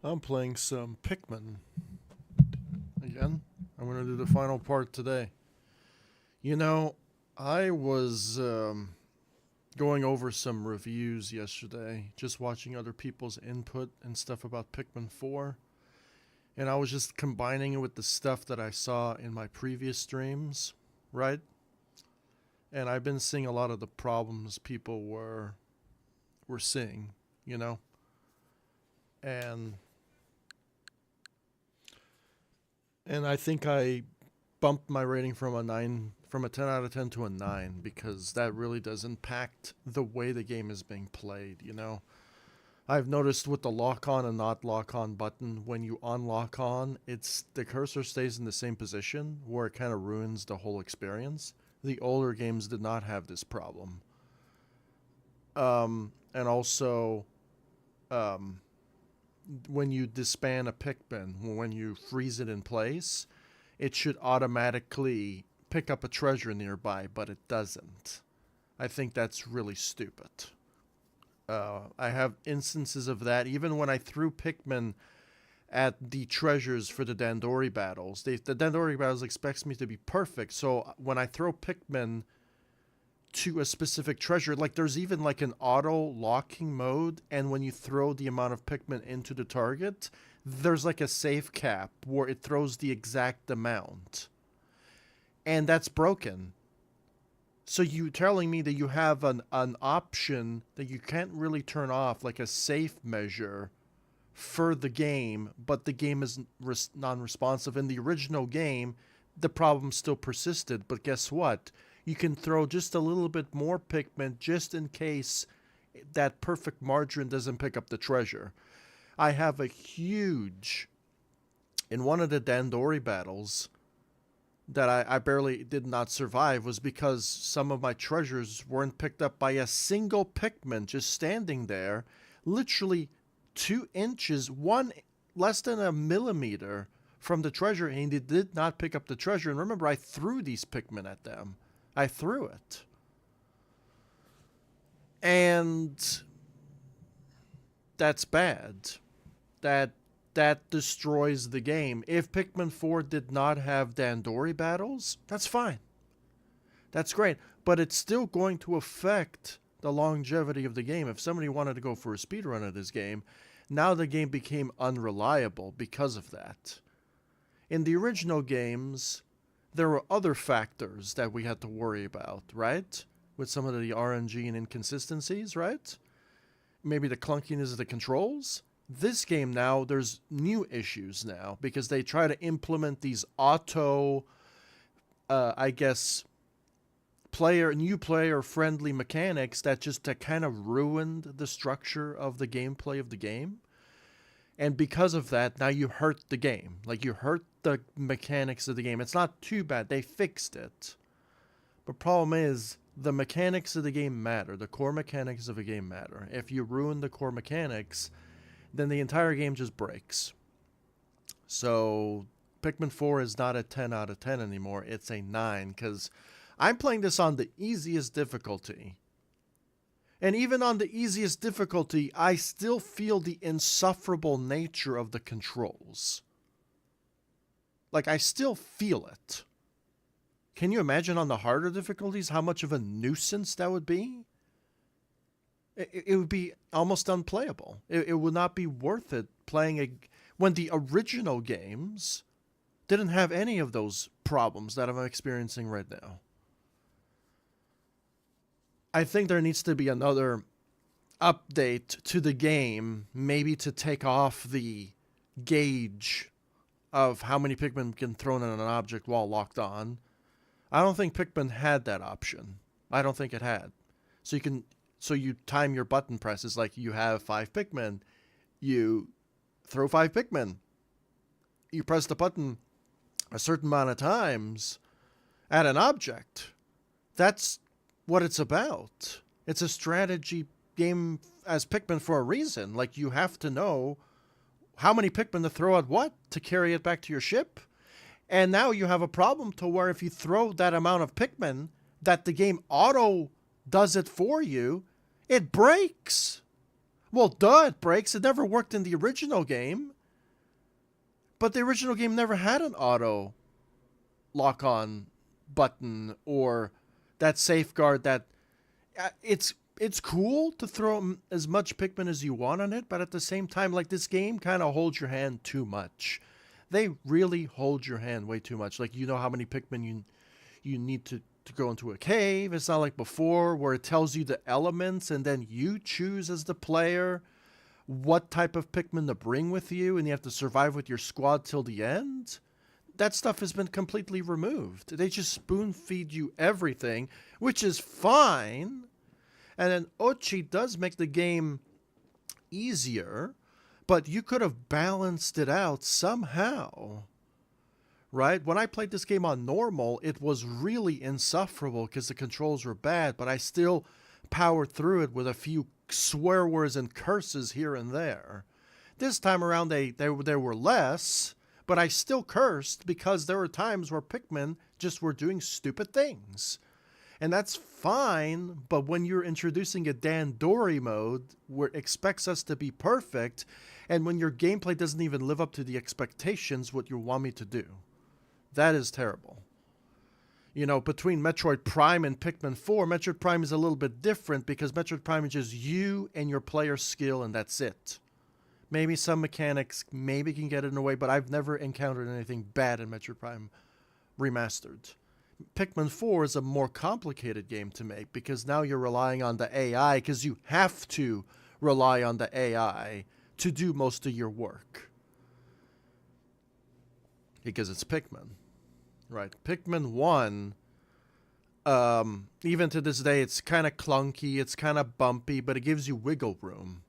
I'm playing some Pikmin again. I'm going to do the final part today. You know, I was going over some reviews yesterday, just watching other people's input and stuff about Pikmin 4, and I was just combining it with the stuff that I saw in my previous streams, right? And I've been seeing a lot of the problems people were seeing, you know? And and I think I bumped my rating from a 10 out of 10 to a 9 because that really does impact the way the game is being played, you know. I've noticed with the lock on and not lock on button, when you unlock on, it's the cursor stays in the same position where it kind of ruins the whole experience. The older games did not have this problem. And also, um, when you disband a Pikmin, when you freeze it in place, it should automatically pick up a treasure nearby, but it doesn't. I think that's really stupid. I have instances of that. Even when I threw Pikmin at the treasures for the Dandori battles, the Dandori battles expects me to be perfect. So when I throw Pikmin to a specific treasure, like there's even like an auto locking mode, and when you throw the amount of Pikmin into the target, there's like a safe cap where it throws the exact amount. And that's broken. So you telling me that you have an option that you can't really turn off, like a safe measure for the game, but the game is non-responsive. In the original game, the problem still persisted, but guess what? You can throw just a little bit more Pikmin just in case that perfect margarine doesn't pick up the treasure. I have a huge, in one of the Dandori battles, that I barely did not survive was because some of my treasures weren't picked up by a single Pikmin just standing there, literally 2 inches, one less than a millimeter from the treasure, and he did not pick up the treasure. And remember, I threw these Pikmin at them. I threw it. And that's bad. That that destroys the game. If Pikmin 4 did not have Dandori battles, that's fine. That's great. But it's still going to affect the longevity of the game. If somebody wanted to go for a speedrun of this game, now the game became unreliable because of that. In the original games, there were other factors that we had to worry about, right? With some of the RNG and inconsistencies, right? Maybe the clunkiness of the controls. This game now, there's new issues now because they try to implement these auto, I guess, new player friendly mechanics that just kind of ruined the structure of the gameplay of the game. And because of that, now you hurt the game. Like you hurt the mechanics of the game. It's not too bad. They fixed it. But problem is, the mechanics of the game matter. The core mechanics of a game matter. If you ruin the core mechanics, then the entire game just breaks. So Pikmin 4 is not a 10 out of 10 anymore. It's a 9 because I'm playing this on the easiest difficulty. And even on the easiest difficulty, I still feel the insufferable nature of the controls. Like, I still feel it. Can you imagine on the harder difficulties how much of a nuisance that would be? It would be almost unplayable. It would not be worth it playing when the original games didn't have any of those problems that I'm experiencing right now. I think there needs to be another update to the game, maybe to take off the gauge of how many Pikmin can throw in an object while locked on. I don't think Pikmin had that option. I don't think it had. So you time your button presses like you have 5 Pikmin. You throw 5 Pikmin. You press the button a certain amount of times at an object. That's what it's about. It's a strategy game as Pikmin for a reason. Like you have to know how many Pikmin to throw at what to carry it back to your ship. And now you have a problem to where if you throw that amount of Pikmin that the game auto does it for you, it breaks. Well, duh, it breaks. It never worked in the original game. But the original game never had an auto lock-on button or that safeguard that... it's cool to throw as much Pikmin as you want on it, but at the same time, like, this game kind of holds your hand too much. They really hold your hand way too much. Like, you know how many Pikmin you need to go into a cave. It's not like before where it tells you the elements and then you choose as the player what type of Pikmin to bring with you and you have to survive with your squad till the end. That stuff has been completely removed. They just spoon feed you everything, which is fine. And then Ochi does make the game easier, but you could have balanced it out somehow. Right? When I played this game on normal, it was really insufferable because the controls were bad, but I still powered through it with a few swear words and curses here and there. This time around, there were less, but I still cursed because there were times where Pikmin just were doing stupid things. And that's fine, but when you're introducing a Dandori mode where it expects us to be perfect, and when your gameplay doesn't even live up to the expectations what you want me to do, that is terrible. You know, between Metroid Prime and Pikmin 4, Metroid Prime is a little bit different because Metroid Prime is just you and your player skill and that's it. Maybe some mechanics maybe can get in the way, but I've never encountered anything bad in Metroid Prime Remastered. Pikmin 4 is a more complicated game to make because now you're relying on the AI because you have to rely on the AI to do most of your work. Because it's Pikmin. Right. Pikmin 1, even to this day, it's kind of clunky, it's kind of bumpy, but it gives you wiggle room.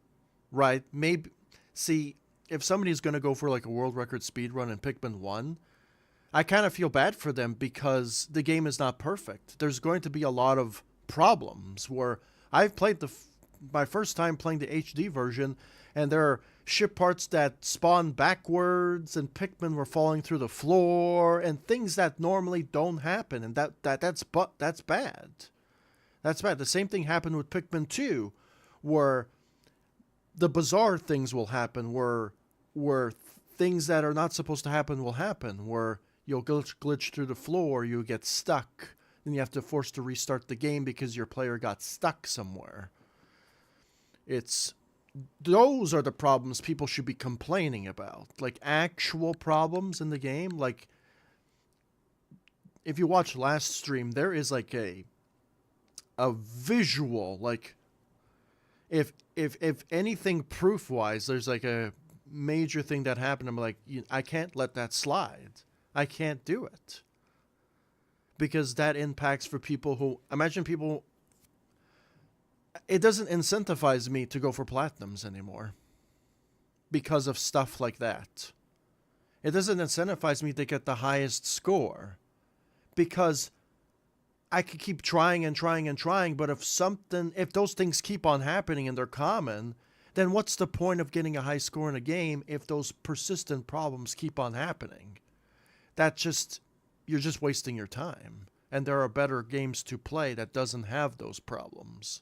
Right? Maybe, see, if somebody's going to go for like a world record speed run in Pikmin 1, I kind of feel bad for them because the game is not perfect. There's going to be a lot of problems where I've played my first time playing the HD version, and there are ship parts that spawn backwards, and Pikmin were falling through the floor, and things that normally don't happen, and that's bad. That's bad. The same thing happened with Pikmin 2, where the bizarre things will happen, where things that are not supposed to happen will happen, where you'll glitch through the floor, you get stuck, and you have to force to restart the game because your player got stuck somewhere. Those are the problems people should be complaining about. Like, actual problems in the game. Like, if you watch last stream, there is like a visual, like, if anything proof-wise, there's like a major thing that happened. I'm like, I can't let that slide. I can't do it. Because that impacts for people who... Imagine people... It doesn't incentivize me to go for platinums anymore. Because of stuff like that. It doesn't incentivize me to get the highest score. Because I could keep trying and trying and trying, but if those things keep on happening and they're common, then what's the point of getting a high score in a game if those persistent problems keep on happening? You're just wasting your time. And there are better games to play that doesn't have those problems.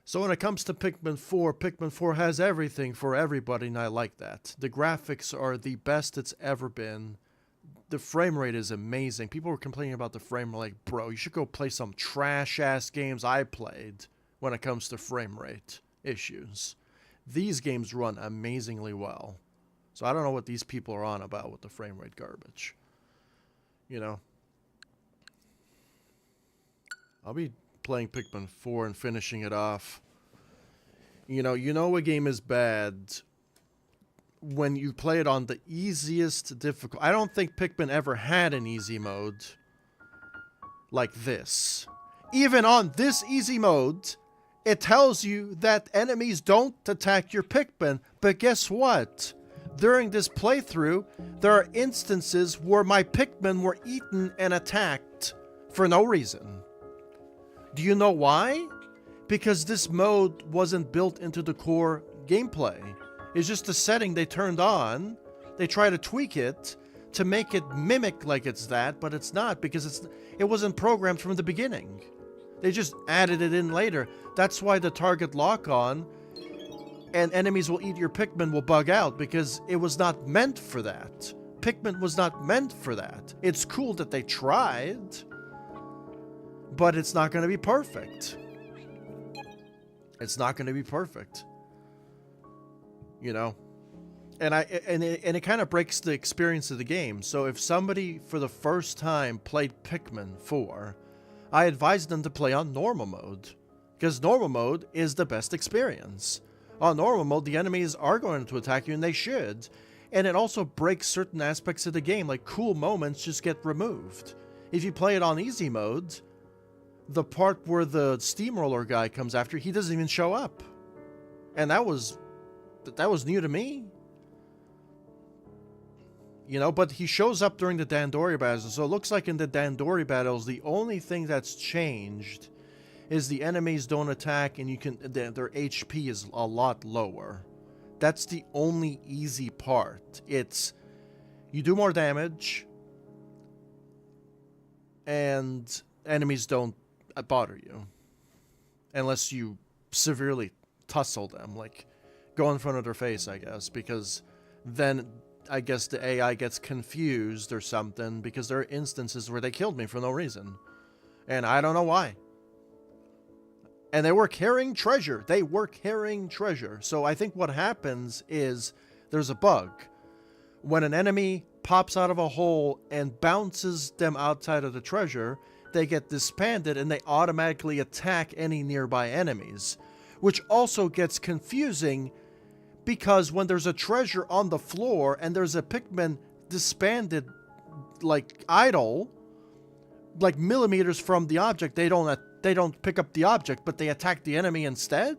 So when it comes to Pikmin 4 has everything for everybody, and I like that. The graphics are the best it's ever been. The frame rate is amazing. People were complaining about the frame rate, like, bro, you should go play some trash-ass games I played when it comes to frame rate issues. These games run amazingly well. So I don't know what these people are on about with the frame rate garbage. You know? I'll be playing Pikmin 4 and finishing it off. You know a game is bad when you play it on the easiest difficult. I don't think Pikmin ever had an easy mode like this. Even on this easy mode, it tells you that enemies don't attack your Pikmin. But guess what? During this playthrough, there are instances where my Pikmin were eaten and attacked for no reason. Do you know why? Because this mode wasn't built into the core gameplay. It's just a setting they turned on. They try to tweak it to make it mimic like it's that, but it's not because it wasn't programmed from the beginning. They just added it in later. That's why the target lock-on and enemies will eat your Pikmin will bug out because it was not meant for that. Pikmin was not meant for that. It's cool that they tried, but it's not going to be perfect. It's not going to be perfect. You know? And it kind of breaks the experience of the game. So if somebody for the first time played Pikmin 4, I advise them to play on normal mode, because normal mode is the best experience. On normal mode, the enemies are going to attack you, and they should. And it also breaks certain aspects of the game, like cool moments just get removed. If you play it on easy mode, the part where the steamroller guy comes after, he doesn't even show up. And that was new to me. You know, but he shows up during the Dandori battles. So it looks like in the Dandori battles, the only thing that's changed is the enemies don't attack and their HP is a lot lower. That's the only easy part. It's, you do more damage, and enemies don't bother you. Unless you severely tussle them, like go in front of their face, I guess, because then I guess the AI gets confused or something, because there are instances where they killed me for no reason. And I don't know why. And they were carrying treasure. They were carrying treasure. So I think what happens is there's a bug. When an enemy pops out of a hole and bounces them outside of the treasure, they get disbanded and they automatically attack any nearby enemies. Which also gets confusing because when there's a treasure on the floor and there's a Pikmin disbanded, like, idle, like millimeters from the object, they don't pick up the object, but they attack the enemy instead?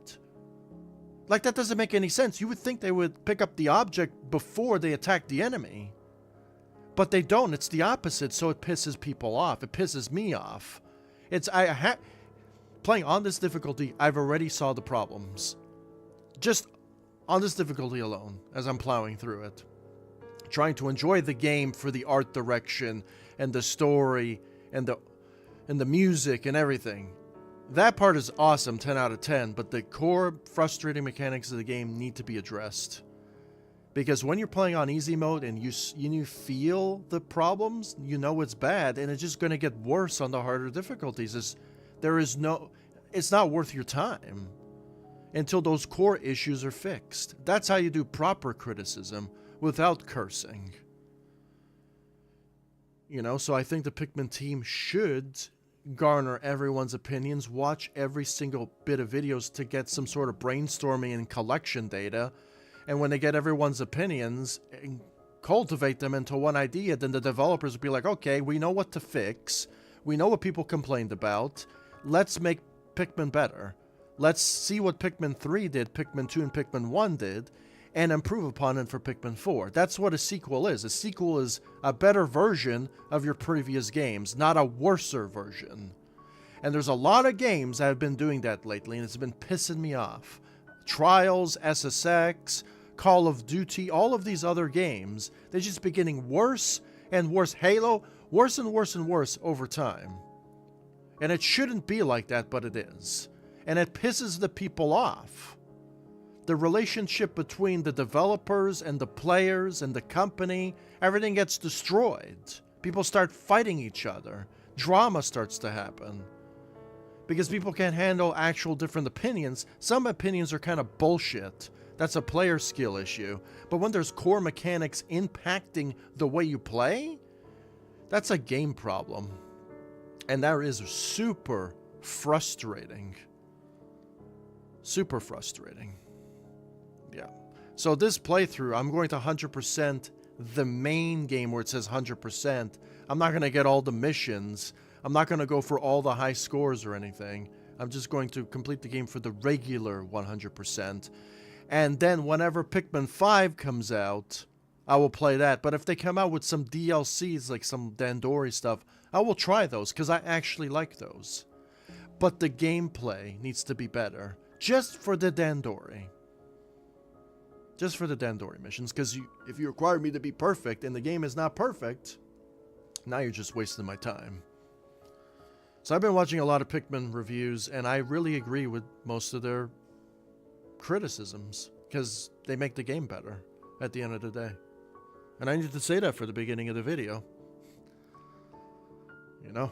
Like, that doesn't make any sense. You would think they would pick up the object before they attack the enemy. But they don't. It's the opposite, so it pisses people off. It pisses me off. Playing on this difficulty, I've already saw the problems. Just on this difficulty alone, as I'm plowing through it. Trying to enjoy the game for the art direction, and the story, and the music, and everything. That part is awesome, 10 out of 10, but the core frustrating mechanics of the game need to be addressed. Because when you're playing on easy mode and you feel the problems, you know it's bad, and it's just going to get worse on the harder difficulties. It's not worth your time until those core issues are fixed. That's how you do proper criticism without cursing. You know, so I think the Pikmin team should garner everyone's opinions, watch every single bit of videos to get some sort of brainstorming and collection data, and when they get everyone's opinions and cultivate them into one idea, then the developers will be like, okay, we know what to fix, we know what people complained about, let's make Pikmin better. Let's see what Pikmin 3 did, Pikmin 2 and Pikmin 1 did, and improve upon it for Pikmin 4. That's what a sequel is. A sequel is a better version of your previous games, not a worser version. And there's a lot of games that have been doing that lately, and it's been pissing me off. Trials, SSX, Call of Duty, all of these other games, they're just been getting worse and worse. Halo, worse and worse and worse over time. And it shouldn't be like that, but it is. And it pisses the people off. The relationship between the developers and the players and the company, everything gets destroyed. People start fighting each other. Drama starts to happen. Because people can't handle actual different opinions. Some opinions are kind of bullshit. That's a player skill issue. But when there's core mechanics impacting the way you play, that's a game problem. And that is super frustrating. Super frustrating. Yeah. So this playthrough, I'm going to 100% the main game where it says 100%. I'm not going to get all the missions. I'm not going to go for all the high scores or anything. I'm just going to complete the game for the regular 100%. And then whenever Pikmin 5 comes out, I will play that. But if they come out with some DLCs, like some Dandori stuff, I will try those because I actually like those. But the gameplay needs to be better. Just for the Dandori. Just for the Dandori missions. Because if you require me to be perfect and the game is not perfect, now you're just wasting my time. So I've been watching a lot of Pikmin reviews, and I really agree with most of their criticisms. because they make the game better at the end of the day. And I need to say that for the beginning of the video. You know?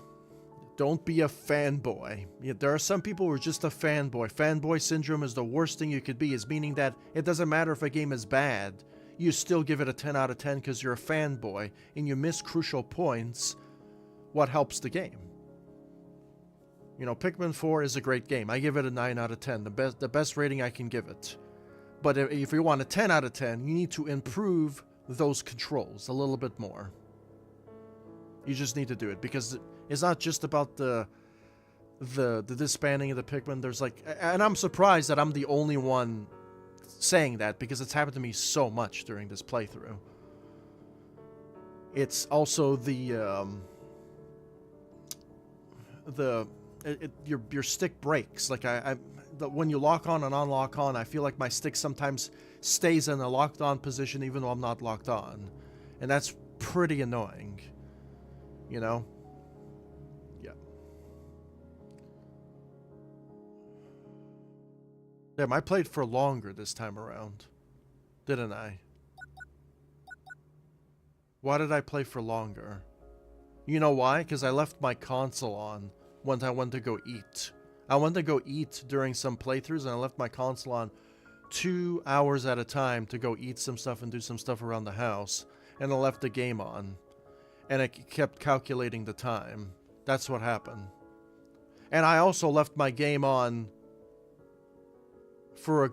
Don't be a fanboy. Yeah, there are some people who are just a fanboy. Fanboy syndrome is the worst thing you could be, is meaning that it doesn't matter if a game is bad. You still give it a 10 out of 10 because you're a fanboy and you miss crucial points. What helps the game? You know, Pikmin 4 is a great game. I give it a 9 out of 10. The best rating I can give it. But if you want a 10 out of 10, you need to improve those controls a little bit more. You just need to do it because it's not just about the disbanding of the Pikmin. There's like, and I'm surprised that I'm the only one saying that because it's happened to me so much during this playthrough. It's also your stick breaks. Like when you lock on and unlock on, I feel like my stick sometimes stays in a locked on position even though I'm not locked on, and that's pretty annoying. You know? Yeah. Damn, I played for longer this time around, didn't I? Why did I play for longer? You know why? Because I left my console on when I went to go eat. I went to go eat during some playthroughs and I left my console on 2 hours at a time to go eat some stuff and do some stuff around the house. And I left the game on. And it kept calculating the time. That's what happened. And I also left my game on for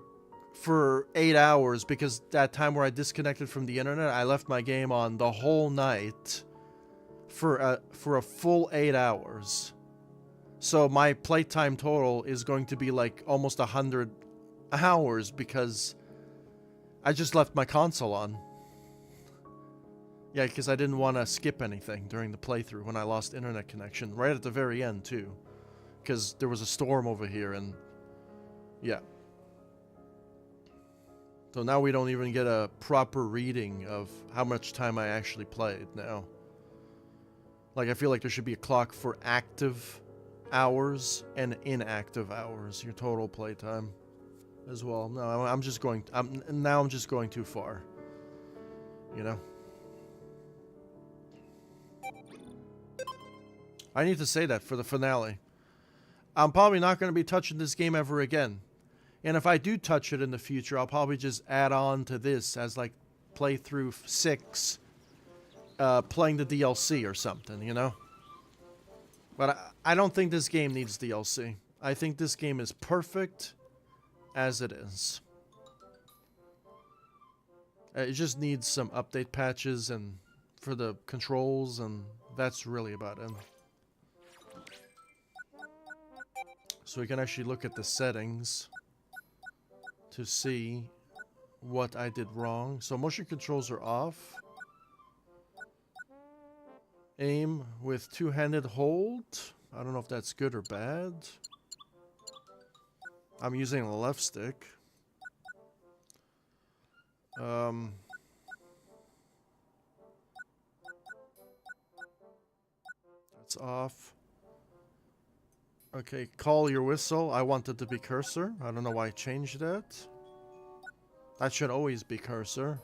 8 hours because that time where I disconnected from the internet, I left my game on the whole night for a full 8 hours. So my playtime total is going to be like almost 100 hours because I just left my console on. Yeah, because I didn't want to skip anything during the playthrough when I lost internet connection. Right at the very end, too. Because there was a storm over here, and... yeah. So now we don't even get a proper reading of how much time I actually played now. Like, I feel like there should be a clock for active hours and inactive hours. Your total playtime as well. No, I'm just going... now I'm just going too far. You know? I need to say that for the finale. I'm probably not going to be touching this game ever again. And if I do touch it in the future, I'll probably just add on to this as like playthrough 6, playing the DLC or something, you know? But I don't think this game needs DLC. I think this game is perfect as it is. It just needs some update patches and for the controls, and that's really about it. So we can actually look at the settings to see what I did wrong. So motion controls are off. Aim with two-handed hold. I don't know if that's good or bad. I'm using the left stick. That's off. Okay, call your whistle. I want it to be cursor. I don't know why I changed that. That should always be cursor.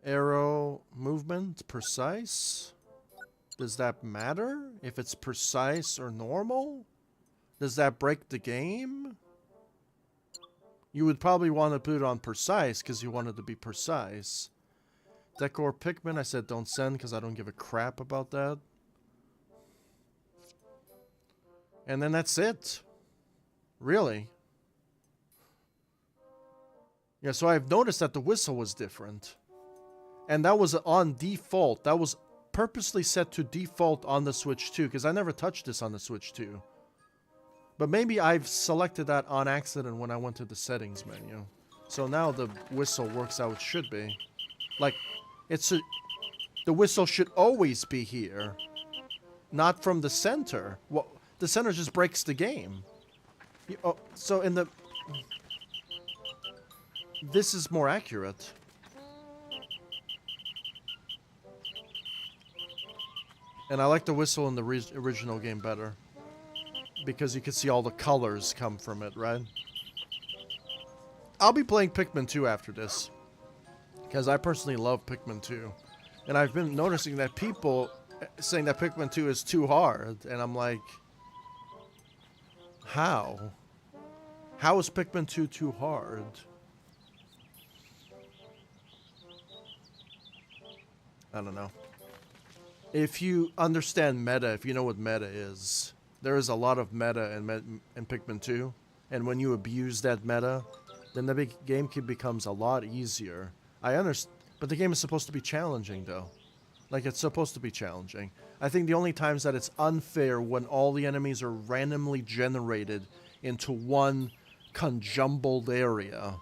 Arrow movement, precise. Does that matter? If it's precise or normal? Does that break the game? You would probably want to put it on precise because you want it to be precise. Decor Pikmin, I said don't send because I don't give a crap about that. And then that's it. Really. Yeah, so I've noticed that the whistle was different. And that was on default. That was purposely set to default on the Switch 2, because I never touched this on the Switch 2. But maybe I've selected that on accident when I went to the settings menu. So now the whistle works how it should be. Like, the whistle should always be here. Not from the center. Well, the center just breaks the game. So in the... This is more accurate. And I like the whistle in the original game better. Because you can see all the colors come from it, right? I'll be playing Pikmin 2 after this. Because I personally love Pikmin 2. And I've been noticing that people saying that Pikmin 2 is too hard. And I'm like, how? How is Pikmin 2 too hard? I don't know. If you understand meta, if you know what meta is, there is a lot of meta in Pikmin 2. And when you abuse that meta, then the game becomes a lot easier. I understand, but the game is supposed to be challenging, though. Like, it's supposed to be challenging. I think the only times that it's unfair when all the enemies are randomly generated into one conjumbled area.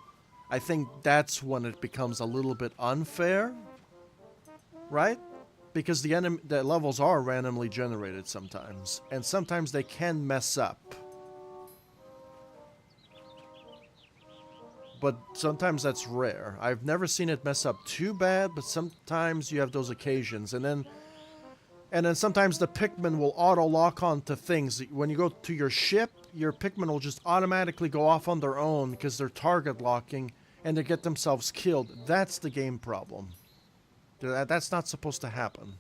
I think that's when it becomes a little bit unfair, right? Because the levels are randomly generated sometimes, and sometimes they can mess up. But sometimes that's rare. I've never seen it mess up too bad, but sometimes you have those occasions. And then sometimes the Pikmin will auto-lock onto things. When you go to your ship, your Pikmin will just automatically go off on their own because they're target locking and they get themselves killed. That's the game problem. That's not supposed to happen.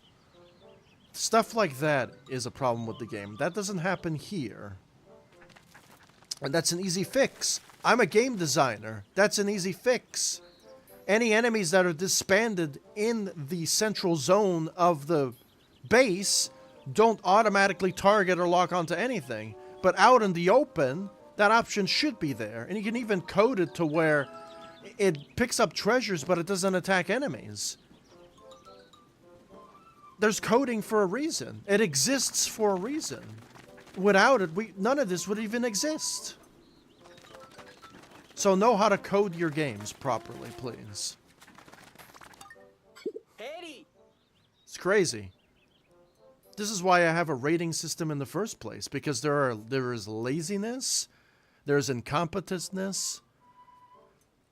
Stuff like that is a problem with the game. That doesn't happen here. And that's an easy fix. I'm a game designer. That's an easy fix. Any enemies that are disbanded in the central zone of the base don't automatically target or lock onto anything. But out in the open, that option should be there. And you can even code it to where it picks up treasures, but it doesn't attack enemies. There's coding for a reason. It exists for a reason. Without it, none of this would even exist. So know how to code your games properly, please. Eddie. It's crazy. This is why I have a rating system in the first place, because there is laziness, there's incompetentness.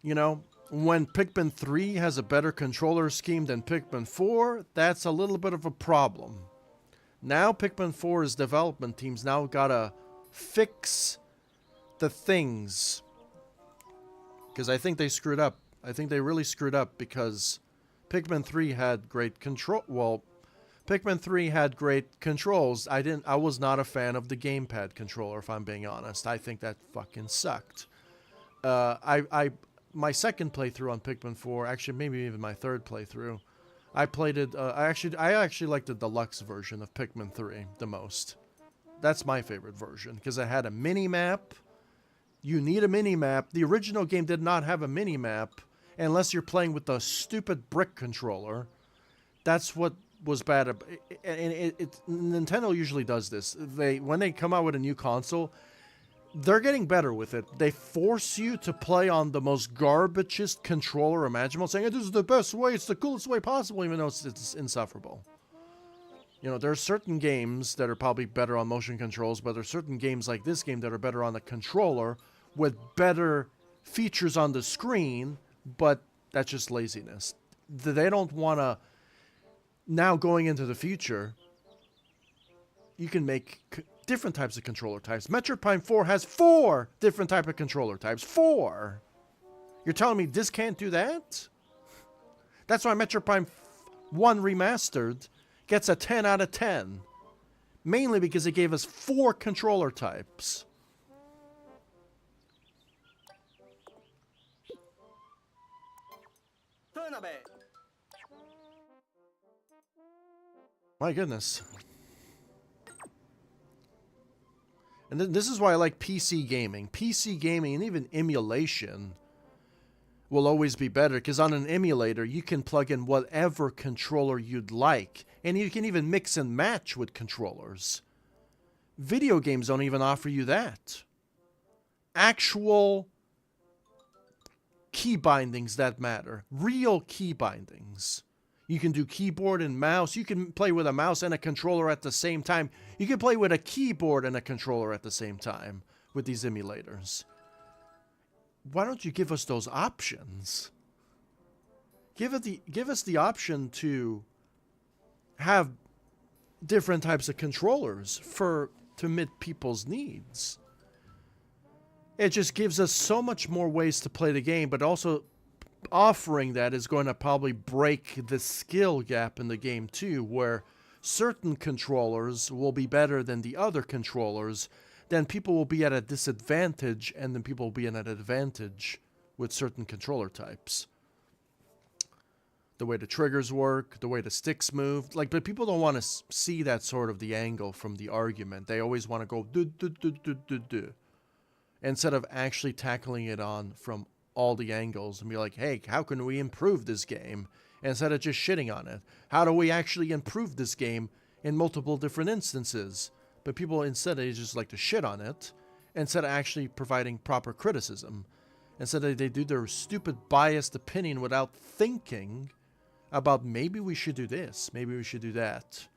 You know, when Pikmin 3 has a better controller scheme than Pikmin 4, that's a little bit of a problem. Now Pikmin 4's development team's now gotta fix the things. Because I think they screwed up. I think they really screwed up because Pikmin 3 had great control. Well, Pikmin 3 had great controls. I was not a fan of the gamepad controller, if I'm being honest. I think that fucking sucked. My second playthrough on Pikmin 4, actually maybe even my third playthrough, I played it. I actually liked the deluxe version of Pikmin 3 the most. That's my favorite version because it had a mini map. You need a mini-map. The original game did not have a mini-map unless you're playing with the stupid brick controller. That's what was bad. And Nintendo usually does this. When they come out with a new console, they're getting better with it. They force you to play on the most garbagest controller imaginable, saying, this is the best way, it's the coolest way possible, even though it's insufferable. You know, there are certain games that are probably better on motion controls, but there are certain games like this game that are better on the controller with better features on the screen, but that's just laziness. They don't want to... Now going into the future, you can make different types of controller types. Metroid Prime 4 has 4 different type of controller types. 4! You're telling me this can't do that? That's why Metroid Prime 1 Remastered gets a 10 out of 10. Mainly because it gave us 4 controller types. My goodness. And this is why I like PC gaming. PC gaming and even emulation will always be better, because on an emulator you can plug in whatever controller you'd like, and you can even mix and match with controllers. Video games don't even offer you that. Actual key bindings that matter. Real key bindings. You can do keyboard and mouse. You can play with a mouse and a controller at the same time. You can play with a keyboard and a controller at the same time with these emulators. Why don't you give us those options? Give us the option to have different types of controllers to meet people's needs. It just gives us so much more ways to play the game, but also offering that is going to probably break the skill gap in the game too, where certain controllers will be better than the other controllers, then people will be at a disadvantage, and then people will be at an advantage with certain controller types. The way the triggers work, the way the sticks move, like, but people don't want to see that sort of the angle from the argument. They always want to go do do do do do do, instead of actually tackling it on from all the angles and be like, hey, how can we improve this game? Instead of just shitting on it. How do we actually improve this game in multiple different instances? But people instead, they just like to shit on it instead of actually providing proper criticism. Instead, they do their stupid biased opinion without thinking about maybe we should do this, maybe we should do that.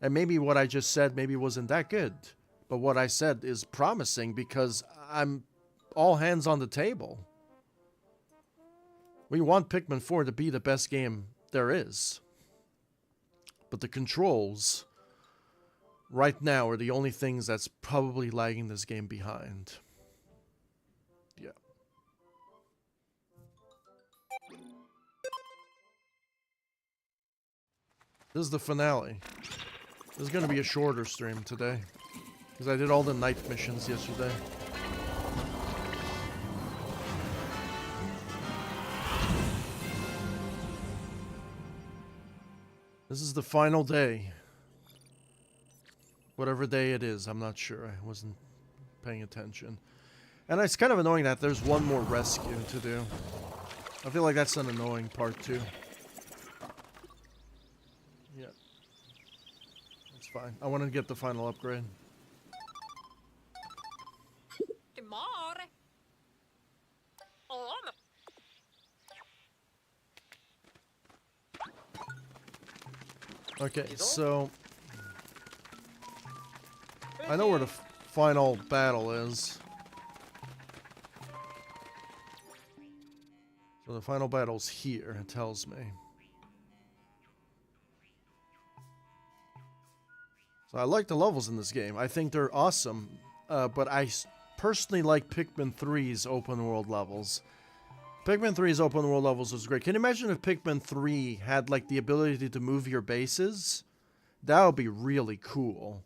And maybe what I just said maybe wasn't that good. But what I said is promising because I'm all hands on the table. We want Pikmin 4 to be the best game there is. But the controls right now are the only things that's probably lagging this game behind. Yeah. This is the finale. This is going to be a shorter stream today, because I did all the night missions yesterday. This is the final day. Whatever day it is, I'm not sure. I wasn't paying attention. And it's kind of annoying that there's one more rescue to do. I feel like that's an annoying part too. Yeah. That's fine. I want to get the final upgrade. Okay, so I know where the final battle is. So the final battle's here, it tells me. So I like the levels in this game. I think they're awesome, but I personally like Pikmin 3's open world levels. Pikmin 3's open world levels was great. Can you imagine if Pikmin 3 had like the ability to move your bases? That would be really cool.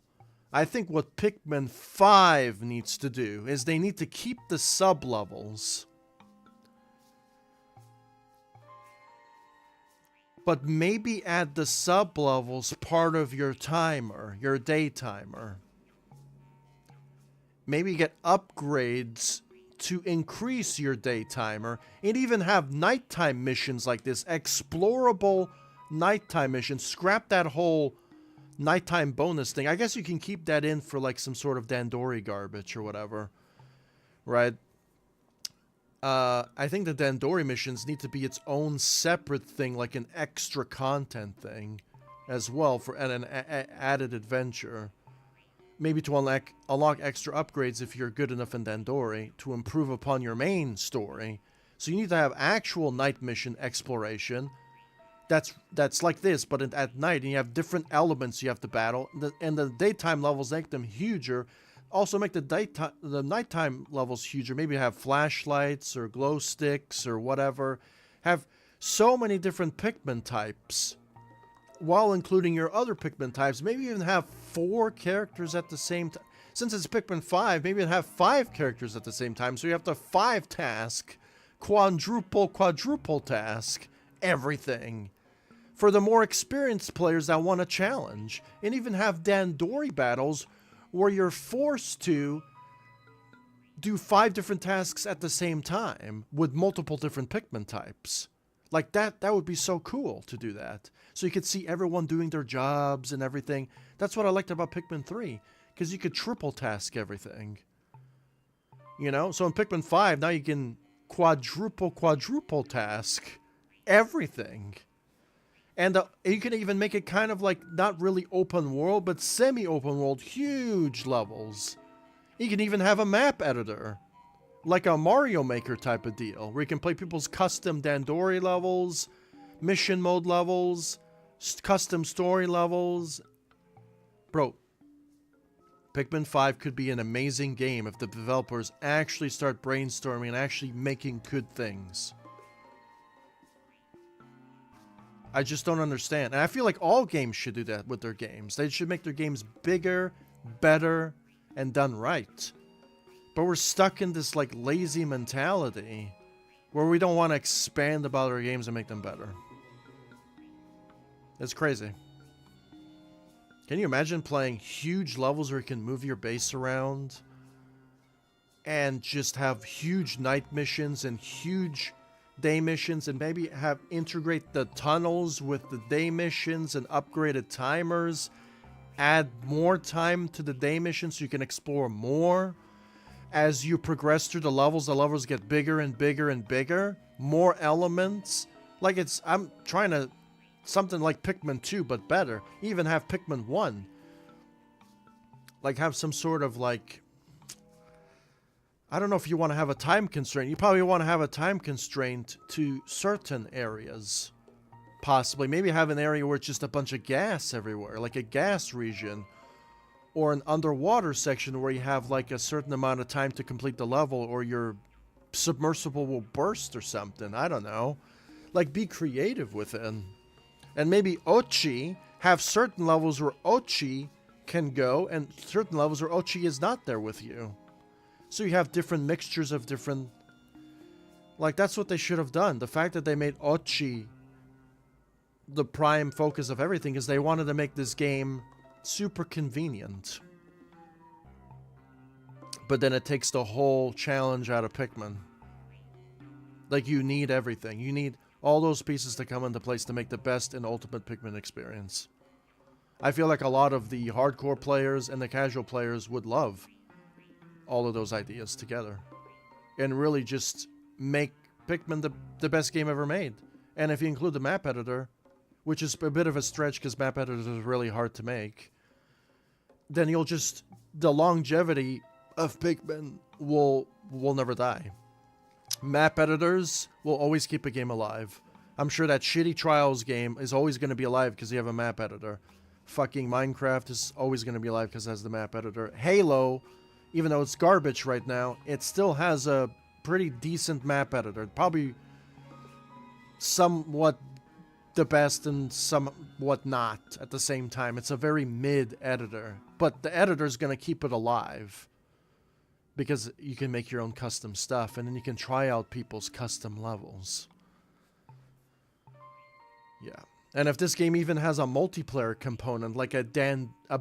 I think what Pikmin 5 needs to do is they need to keep the sub-levels, but maybe add the sub-levels part of your timer, your day timer. Maybe get upgrades to increase your day timer, and even have nighttime missions like this, explorable nighttime missions. Scrap that whole nighttime bonus thing. I guess you can keep that in for like some sort of Dandori garbage or whatever, right? I think the Dandori missions need to be its own separate thing, like an extra content thing as well, for an added adventure. Maybe to unlock extra upgrades if you're good enough in Dandori to improve upon your main story. So you need to have actual night mission exploration that's like this, but at night, and you have different elements you have to battle, and the daytime levels make them huger. Also make the nighttime levels huger. Maybe have flashlights or glow sticks or whatever. Have so many different Pikmin types, while including your other Pikmin types. Maybe even have 4 characters at the same time. Since it's Pikmin 5, maybe have 5 characters at the same time. So you have the 5 task, quadruple task, everything. For the more experienced players that want a challenge. And even have Dandori battles where you're forced to do 5 different tasks at the same time with multiple different Pikmin types. Like that would be so cool to do that. So you could see everyone doing their jobs and everything. That's what I liked about Pikmin 3. Because you could triple task everything. You know? So in Pikmin 5, now you can quadruple task everything. And you can even make it kind of like not really open world, but semi-open world. Huge levels. You can even have a map editor. Like a Mario Maker type of deal, where you can play people's custom Dandori levels, mission mode levels, custom story levels. Bro, Pikmin 5 could be an amazing game if the developers actually start brainstorming and actually making good things. I just don't understand. And I feel like all games should do that with their games. They should make their games bigger, better, and done right. But we're stuck in this like lazy mentality where we don't want to expand about our games and make them better. It's crazy. Can you imagine playing huge levels where you can move your base around and just have huge night missions and huge day missions, and maybe have integrate the tunnels with the day missions and upgraded timers, add more time to the day missions so you can explore more? As you progress through the levels get bigger and bigger and bigger, more elements. Like I'm trying to something like Pikmin 2 but better. Even have Pikmin 1, like have some sort of like, I don't know if you want to have a time constraint. You probably want to have a time constraint to certain areas. Possibly. Maybe have an area where it's just a bunch of gas everywhere, like a gas region. Or an underwater section where you have like a certain amount of time to complete the level, or your submersible will burst or something. I don't know. Like, be creative with it. And maybe Ochi, have certain levels where Ochi can go, and certain levels where Ochi is not there with you. So you have different mixtures of different... Like, that's what they should have done. The fact that they made Ochi the prime focus of everything is they wanted to make this game super convenient. But then it takes the whole challenge out of Pikmin. Like, you need everything. You need all those pieces to come into place to make the best and ultimate Pikmin experience. I feel like a lot of the hardcore players and the casual players would love all of those ideas together. And really just make Pikmin the best game ever made. And if you include the map editor, which is a bit of a stretch because map editors is really hard to make, then you'll just... the longevity of Pikmin will never die. Map editors will always keep a game alive. I'm sure that shitty Trials game is always going to be alive because you have a map editor. Fucking Minecraft is always going to be alive because it has the map editor. Halo, even though it's garbage right now, it still has a pretty decent map editor. Probably somewhat the best and somewhat not at the same time. It's a very mid editor. But the editor is going to keep it alive. Because you can make your own custom stuff, and then you can try out people's custom levels. Yeah. And if this game even has a multiplayer component, like a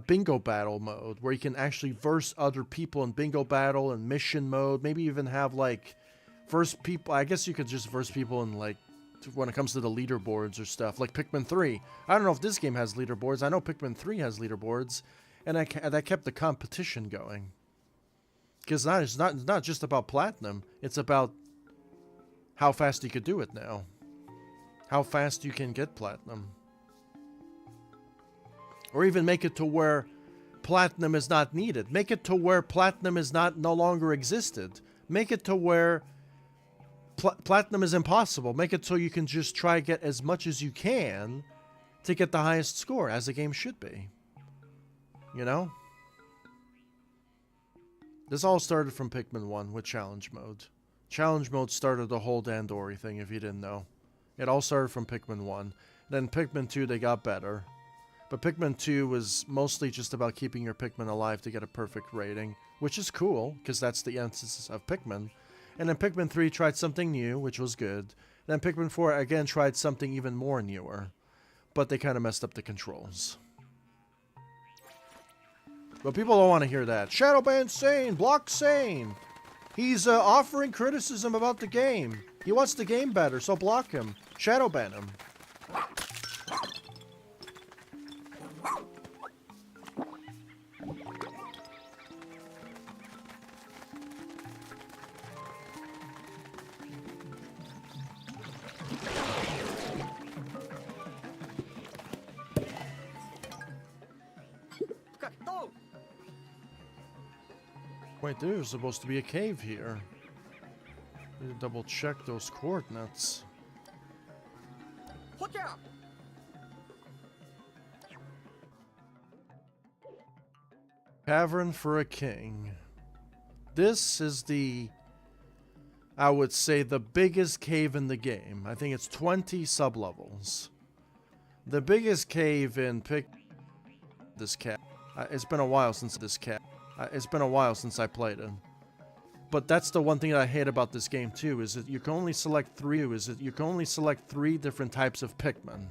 bingo battle mode, where you can actually verse other people in bingo battle and mission mode, maybe even have, like, verse people... I guess you could just verse people in, like, when it comes to the leaderboards or stuff, like Pikmin 3. I don't know if this game has leaderboards. I know Pikmin 3 has leaderboards, and that kept the competition going. Because it's not just about platinum. It's about how fast you could do it now. How fast you can get platinum. Or even make it to where platinum is not needed. Make it to where platinum is no longer existed. Make it to where platinum is impossible. Make it so you can just try to get as much as you can to get the highest score, as the game should be. You know? This all started from Pikmin 1 with Challenge Mode. Challenge Mode started the whole Dandori thing, if you didn't know. It all started from Pikmin 1. Then Pikmin 2, they got better. But Pikmin 2 was mostly just about keeping your Pikmin alive to get a perfect rating, which is cool, because that's the essence of Pikmin. And then Pikmin 3 tried something new, which was good. Then Pikmin 4 again tried something even more newer. But they kind of messed up the controls. But people don't want to hear that. Shadowban Sane! Block Sane! He's offering criticism about the game. He wants the game better, so block him. Shadowban him. Wait, there's supposed to be a cave here. Need to double check those coordinates. Cavern for a King. This is I would say, the biggest cave in the game. I think it's 20 sublevels. The biggest cave in this cat. It's been a while since I played it. But that's the one thing that I hate about this game too, is that you can only select three different types of Pikmin.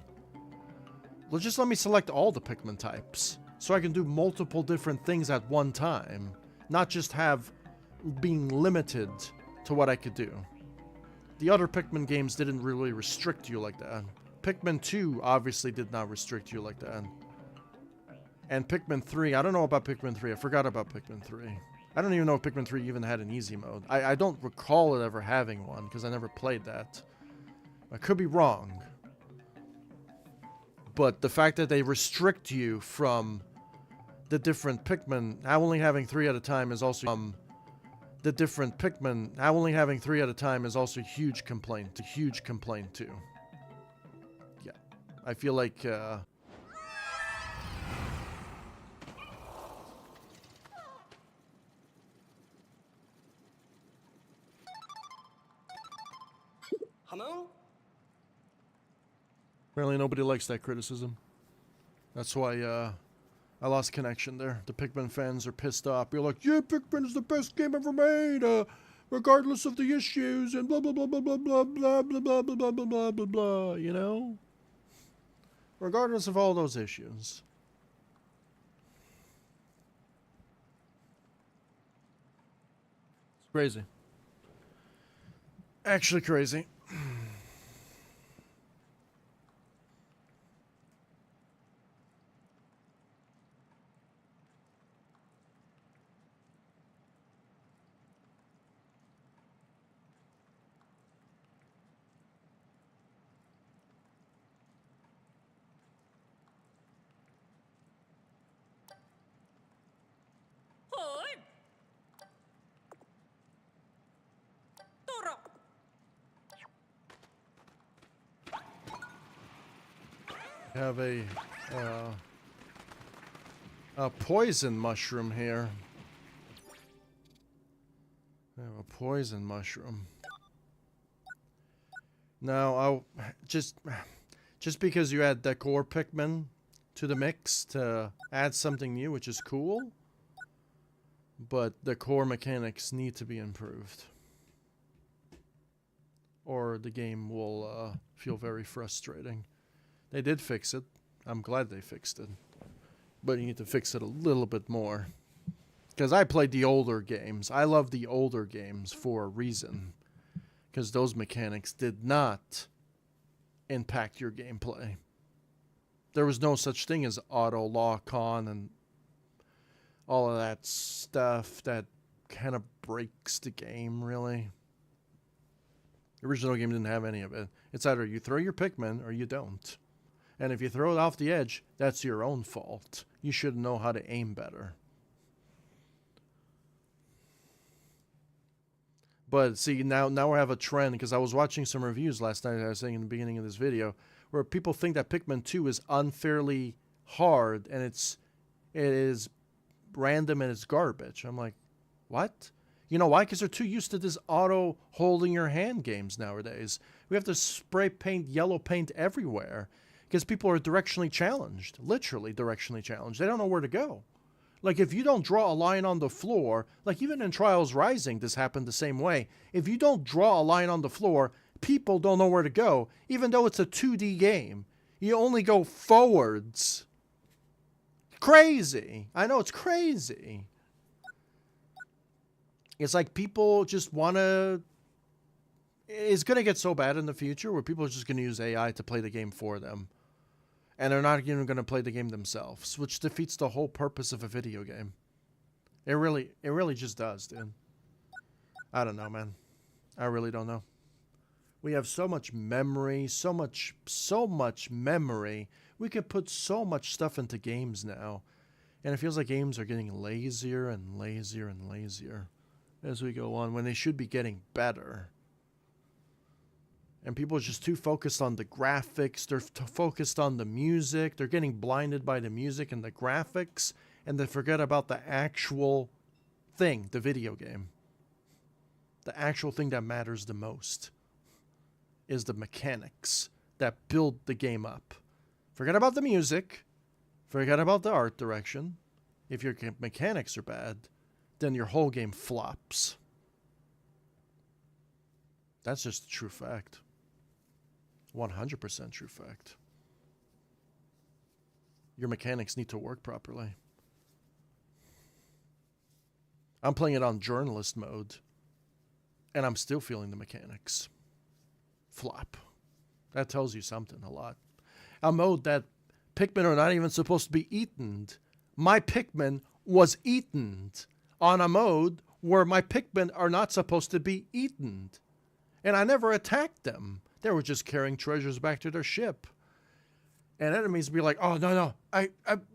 Well, just let me select all the Pikmin types, so I can do multiple different things at one time, not just have being limited to what I could do. The other Pikmin games didn't really restrict you like that. Pikmin 2 obviously did not restrict you like that. And Pikmin 3, I don't know about Pikmin 3, I forgot about Pikmin 3. I don't even know if Pikmin 3 even had an easy mode. I don't recall it ever having one, because I never played that. I could be wrong. But the fact that they restrict you from the different Pikmin, now only having 3 at a time is also a huge complaint. A huge complaint too. Yeah. I feel like apparently nobody likes that criticism. That's why I lost connection there. The Pikmin fans are pissed off. You're like, yeah, Pikmin is the best game ever made, regardless of the issues, and blah, blah, blah, blah, blah, blah, blah, blah, blah, blah, blah, blah, blah, blah, you know? Regardless of all those issues. It's crazy. Actually crazy. Have a poison mushroom here. I have a poison mushroom. Now, I'll just because you add decor Pikmin to the mix to add something new, which is cool, but the core mechanics need to be improved, or the game will feel very frustrating. They did fix it. I'm glad they fixed it. But you need to fix it a little bit more. Because I played the older games. I love the older games for a reason. Because those mechanics did not impact your gameplay. There was no such thing as auto lock on and all of that stuff that kind of breaks the game, really. The original game didn't have any of it. It's either you throw your Pikmin or you don't. And if you throw it off the edge, that's your own fault. You should know how to aim better. But see, now we have a trend, because I was watching some reviews last night, I was saying in the beginning of this video, where people think that Pikmin 2 is unfairly hard, and it is random and it's garbage. I'm like, what? You know why? Because they're too used to this auto holding your hand games nowadays. We have to spray paint yellow paint everywhere. Because people are directionally challenged. Literally directionally challenged. They don't know where to go. Like, if you don't draw a line on the floor, like even in Trials Rising, this happened the same way. If you don't draw a line on the floor, people don't know where to go. Even though it's a 2D game. You only go forwards. Crazy. I know, it's crazy. It's like people just want to... It's going to get so bad in the future where people are just going to use AI to play the game for them. And they're not even going to play the game themselves, which defeats the whole purpose of a video game. It really just does, dude. I don't know, man. I really don't know. We have so much memory, so much memory. We could put so much stuff into games now. And it feels like games are getting lazier and lazier and lazier as we go on, when they should be getting better. And people are just too focused on the graphics. They're focused on the music. They're getting blinded by the music and the graphics. and they forget about the actual thing, the video game. The actual thing that matters the most is the mechanics that build the game up. Forget about the music. Forget about the art direction. If your mechanics are bad, then your whole game flops. That's just a true fact. 100% true fact. Your mechanics need to work properly. I'm playing it on journalist mode, and I'm still feeling the mechanics flop. That tells you something a lot. A mode that Pikmin are not even supposed to be eaten. My Pikmin was eaten on a mode where my Pikmin are not supposed to be eaten. And I never attacked them. They were just carrying treasures back to their ship. And enemies be like, oh, no.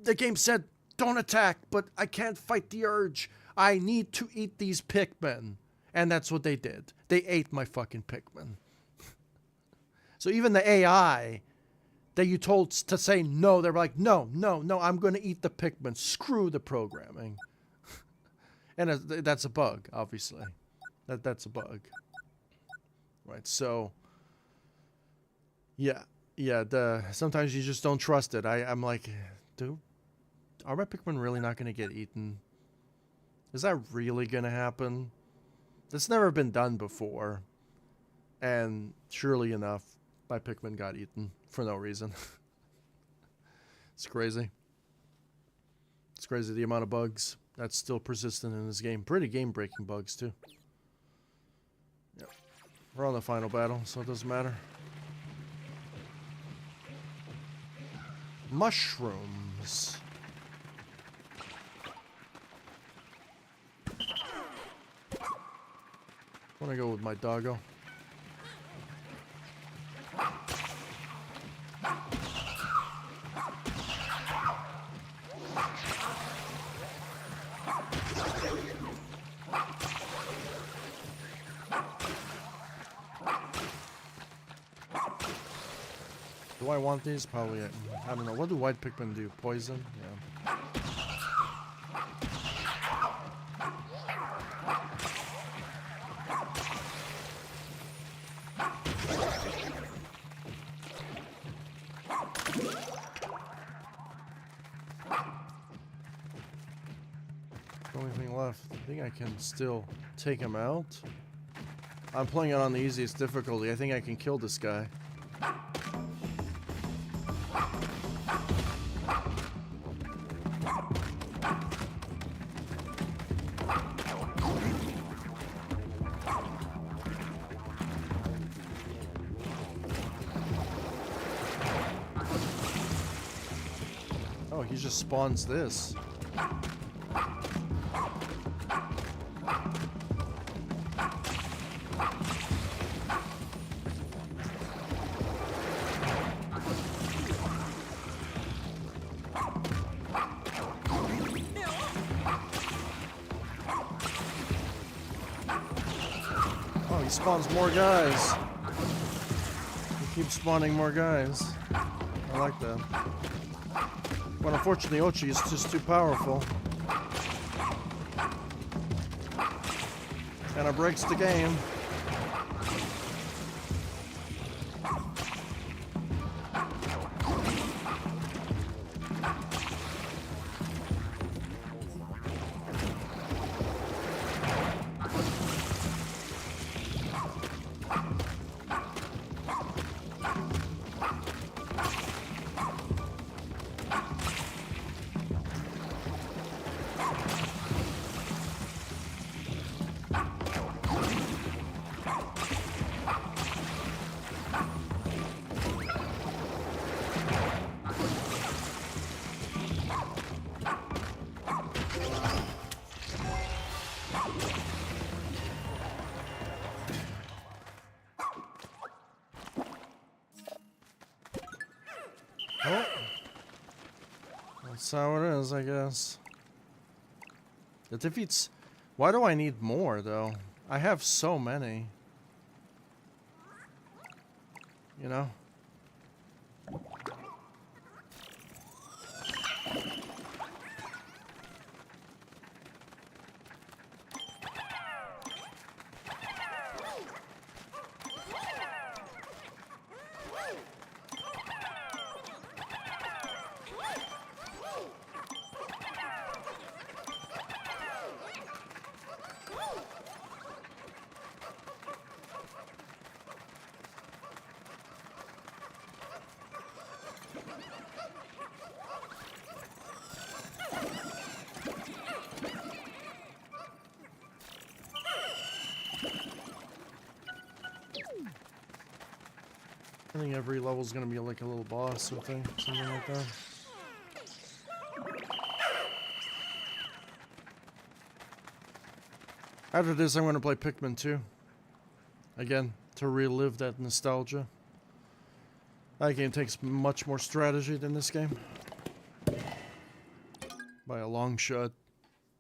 The game said don't attack, but I can't fight the urge. I need to eat these Pikmin. And that's what they did. They ate my fucking Pikmin. So even the AI that you told to say no, they were like, no, I'm going to eat the Pikmin. Screw the programming. And that's a bug, obviously. That's a bug. Right, so... Yeah, sometimes you just don't trust it. I'm like, dude, are my Pikmin really not going to get eaten? Is that really going to happen? That's never been done before. And surely enough, my Pikmin got eaten for no reason. It's crazy. It's crazy the amount of bugs that's still persistent in this game. Pretty game-breaking bugs, too. Yep. We're on the final battle, so it doesn't matter. Mushrooms. I want to go with my doggo. Do I want these? Probably. I don't know. What do white Pikmin do? Poison? Yeah. The only thing left. I think I can still take him out. I'm playing it on the easiest difficulty. I think I can kill this guy. Oh, he just spawns this. Oh, he spawns more guys. He keeps spawning more guys. I like that. But unfortunately, Ochi is just too powerful. And it breaks the game. Oh. That's how it is, I guess. It defeats... Why do I need more, though? I have so many. You know? I think every level's gonna be like a little boss or something like that. After this, I'm gonna play Pikmin 2. Again, to relive that nostalgia. That game takes much more strategy than this game. By a long shot.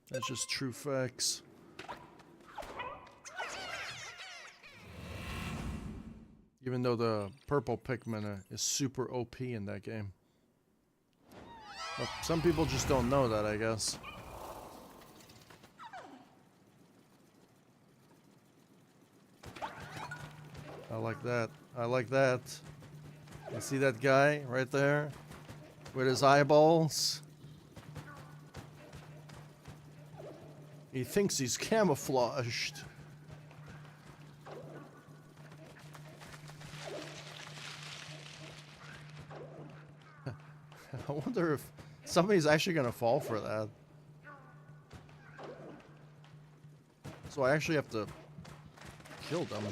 That's just true facts. Even though the purple Pikmin is super OP in that game. But some people just don't know that, I guess. I like that. I like that. You see that guy right there? With his eyeballs? He thinks he's camouflaged. I wonder if somebody's actually gonna fall for that. So I actually have to kill them.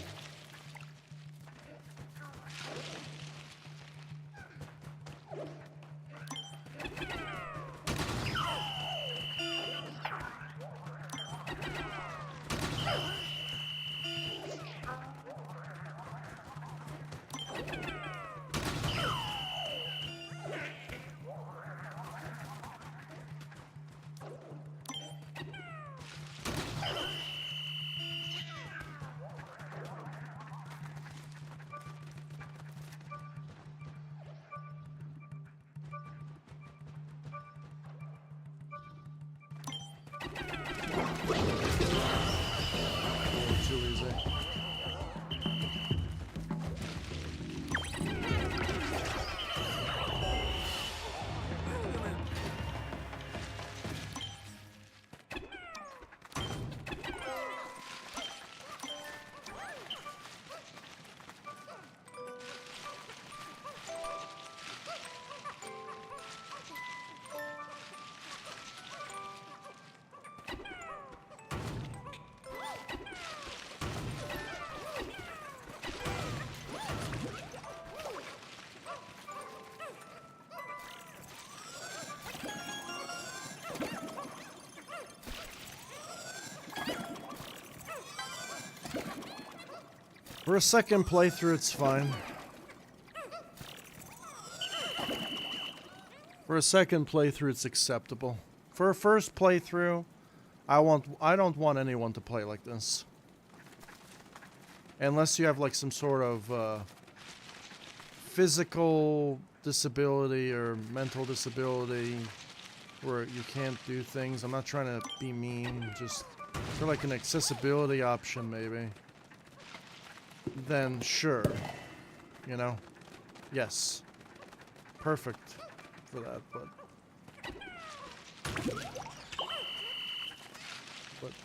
Too easy. For a second playthrough, it's fine. For a second playthrough, it's acceptable. For a first playthrough, I don't want anyone to play like this. Unless you have like some sort of physical disability or mental disability where you can't do things. I'm not trying to be mean, just for like an accessibility option maybe. Then sure, you know, yes, perfect for that, but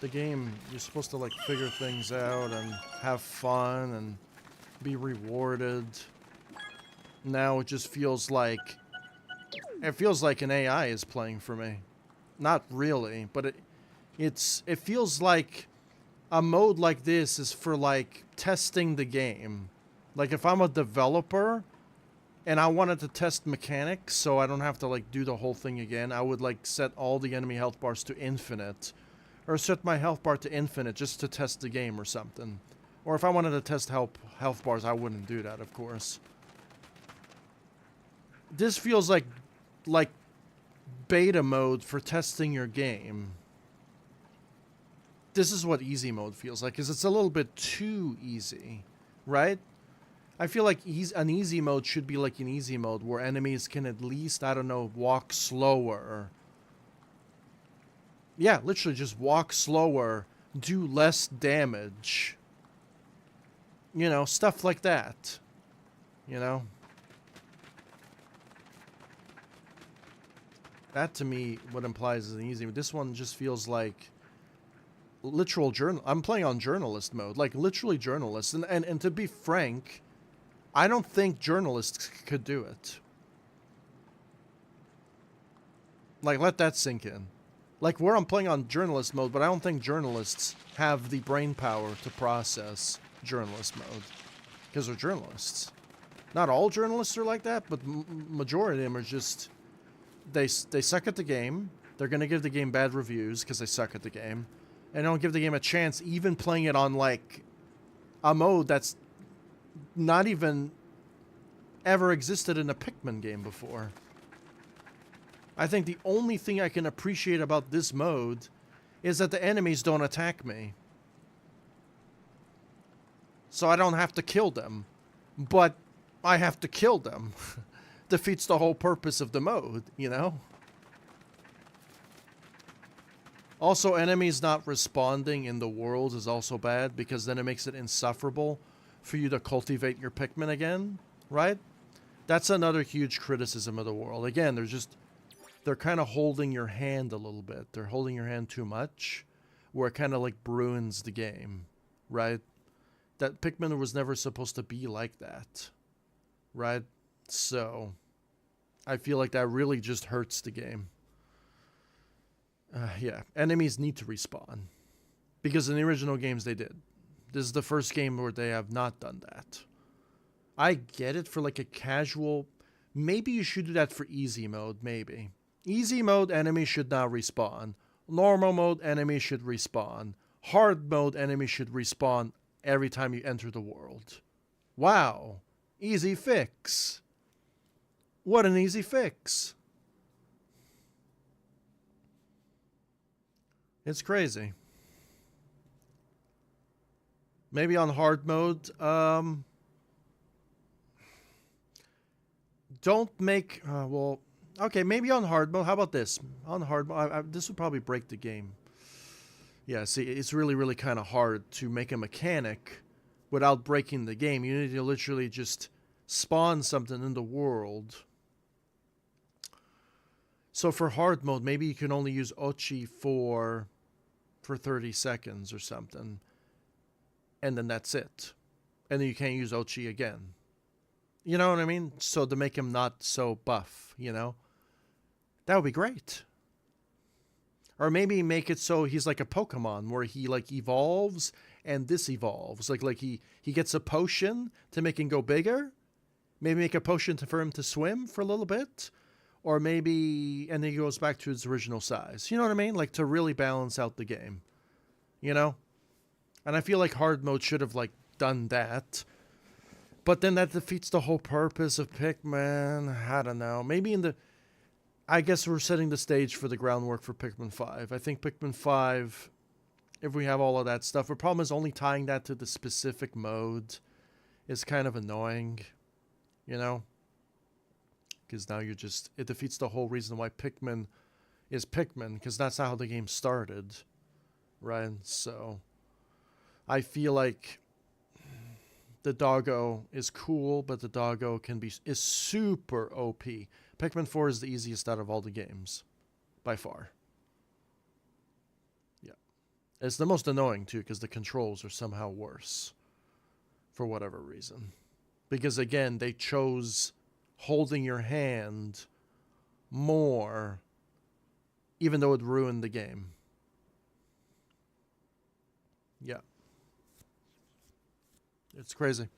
the game, you're supposed to like figure things out and have fun and be rewarded. Now it just feels like an AI is playing for me. Not really, but it feels like a mode like this is for like testing the game. Like if I'm a developer and I wanted to test mechanics so I don't have to like do the whole thing again, I would like set all the enemy health bars to infinite, or set my health bar to infinite just to test the game or something. Or if I wanted to test health bars, I wouldn't do that, of course. This feels like beta mode for testing your game. This is what easy mode feels like, because it's a little bit too easy, right? I feel like an easy mode should be like an easy mode where enemies can at least, I don't know, walk slower. Yeah, literally just walk slower, do less damage. You know, stuff like that. You know? That to me, what implies is an easy mode. This one just feels like literal journal. I'm playing on journalist mode, like literally journalists. And to be frank, I don't think journalists could do it. Like, let that sink in. Like, where I'm playing on journalist mode, but I don't think journalists have the brain power to process journalist mode. Because they're journalists. Not all journalists are like that, but majority of them are just they suck at the game. They're gonna give the game bad reviews because they suck at the game, and don't give the game a chance, even playing it on like a mode that's not even ever existed in a Pikmin game before. I think the only thing I can appreciate about this mode is that the enemies don't attack me. So I don't have to kill them. But I have to kill them. Defeats the whole purpose of the mode, you know? Also, enemies not responding in the world is also bad, because then it makes it insufferable for you to cultivate your Pikmin again, right? That's another huge criticism of the world. Again, they're kind of holding your hand a little bit. They're holding your hand too much, where it kind of like ruins the game, right? That Pikmin was never supposed to be like that, right? So, I feel like that really just hurts the game. Yeah, enemies need to respawn. Because in the original games they did. This is the first game where they have not done that. I get it for like a casual... Maybe you should do that for easy mode, maybe. Easy mode, enemies should not respawn. Normal mode, enemies should respawn. Hard mode, enemies should respawn every time you enter the world. Wow. Easy fix. What an easy fix. It's crazy. Maybe on hard mode, don't make, well, okay, maybe on hard mode. How about this? On hard mode, this would probably break the game. Yeah, see, it's really, really kind of hard to make a mechanic without breaking the game. You need to literally just spawn something in the world. So for hard mode, maybe you can only use Ochi for 30 seconds or something. And then that's it. And then you can't use Ochi again. You know what I mean? So to make him not so buff, you know? That would be great. Or maybe make it so he's like a Pokemon where he like evolves and this evolves. Like he gets a potion to make him go bigger. Maybe make a potion for him to swim for a little bit. Or maybe, and then he goes back to his original size. You know what I mean? Like to really balance out the game. You know? And I feel like hard mode should have like done that. But then that defeats the whole purpose of Pikmin. I don't know. Maybe I guess we're setting the stage for the groundwork for Pikmin 5. I think Pikmin 5, if we have all of that stuff, the problem is only tying that to the specific mode is kind of annoying. You know? Because now it defeats the whole reason why Pikmin is Pikmin. Because that's not how the game started. Right? So, I feel like the doggo is cool, but the doggo is super OP. Pikmin 4 is the easiest out of all the games. By far. Yeah. It's the most annoying, too, because the controls are somehow worse. For whatever reason. Because, again, they chose holding your hand more, even though it ruined the game. Yeah. It's crazy.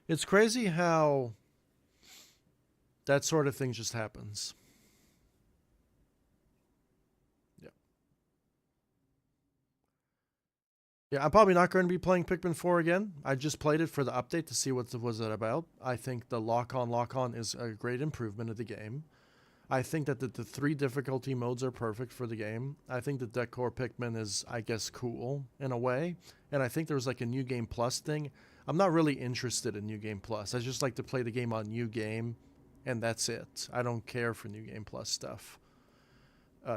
It's crazy how that sort of thing just happens. Yeah. Yeah, I'm probably not going to be playing Pikmin 4 again. I just played it for the update to see what was it about. I think the lock-on is a great improvement of the game. I think that the 3 difficulty modes are perfect for the game. I think the Decor Pikmin is, I guess, cool in a way. And I think there's like a New Game Plus thing. I'm not really interested in New Game Plus. I just like to play the game on New Game, and that's it. I don't care for New Game Plus stuff.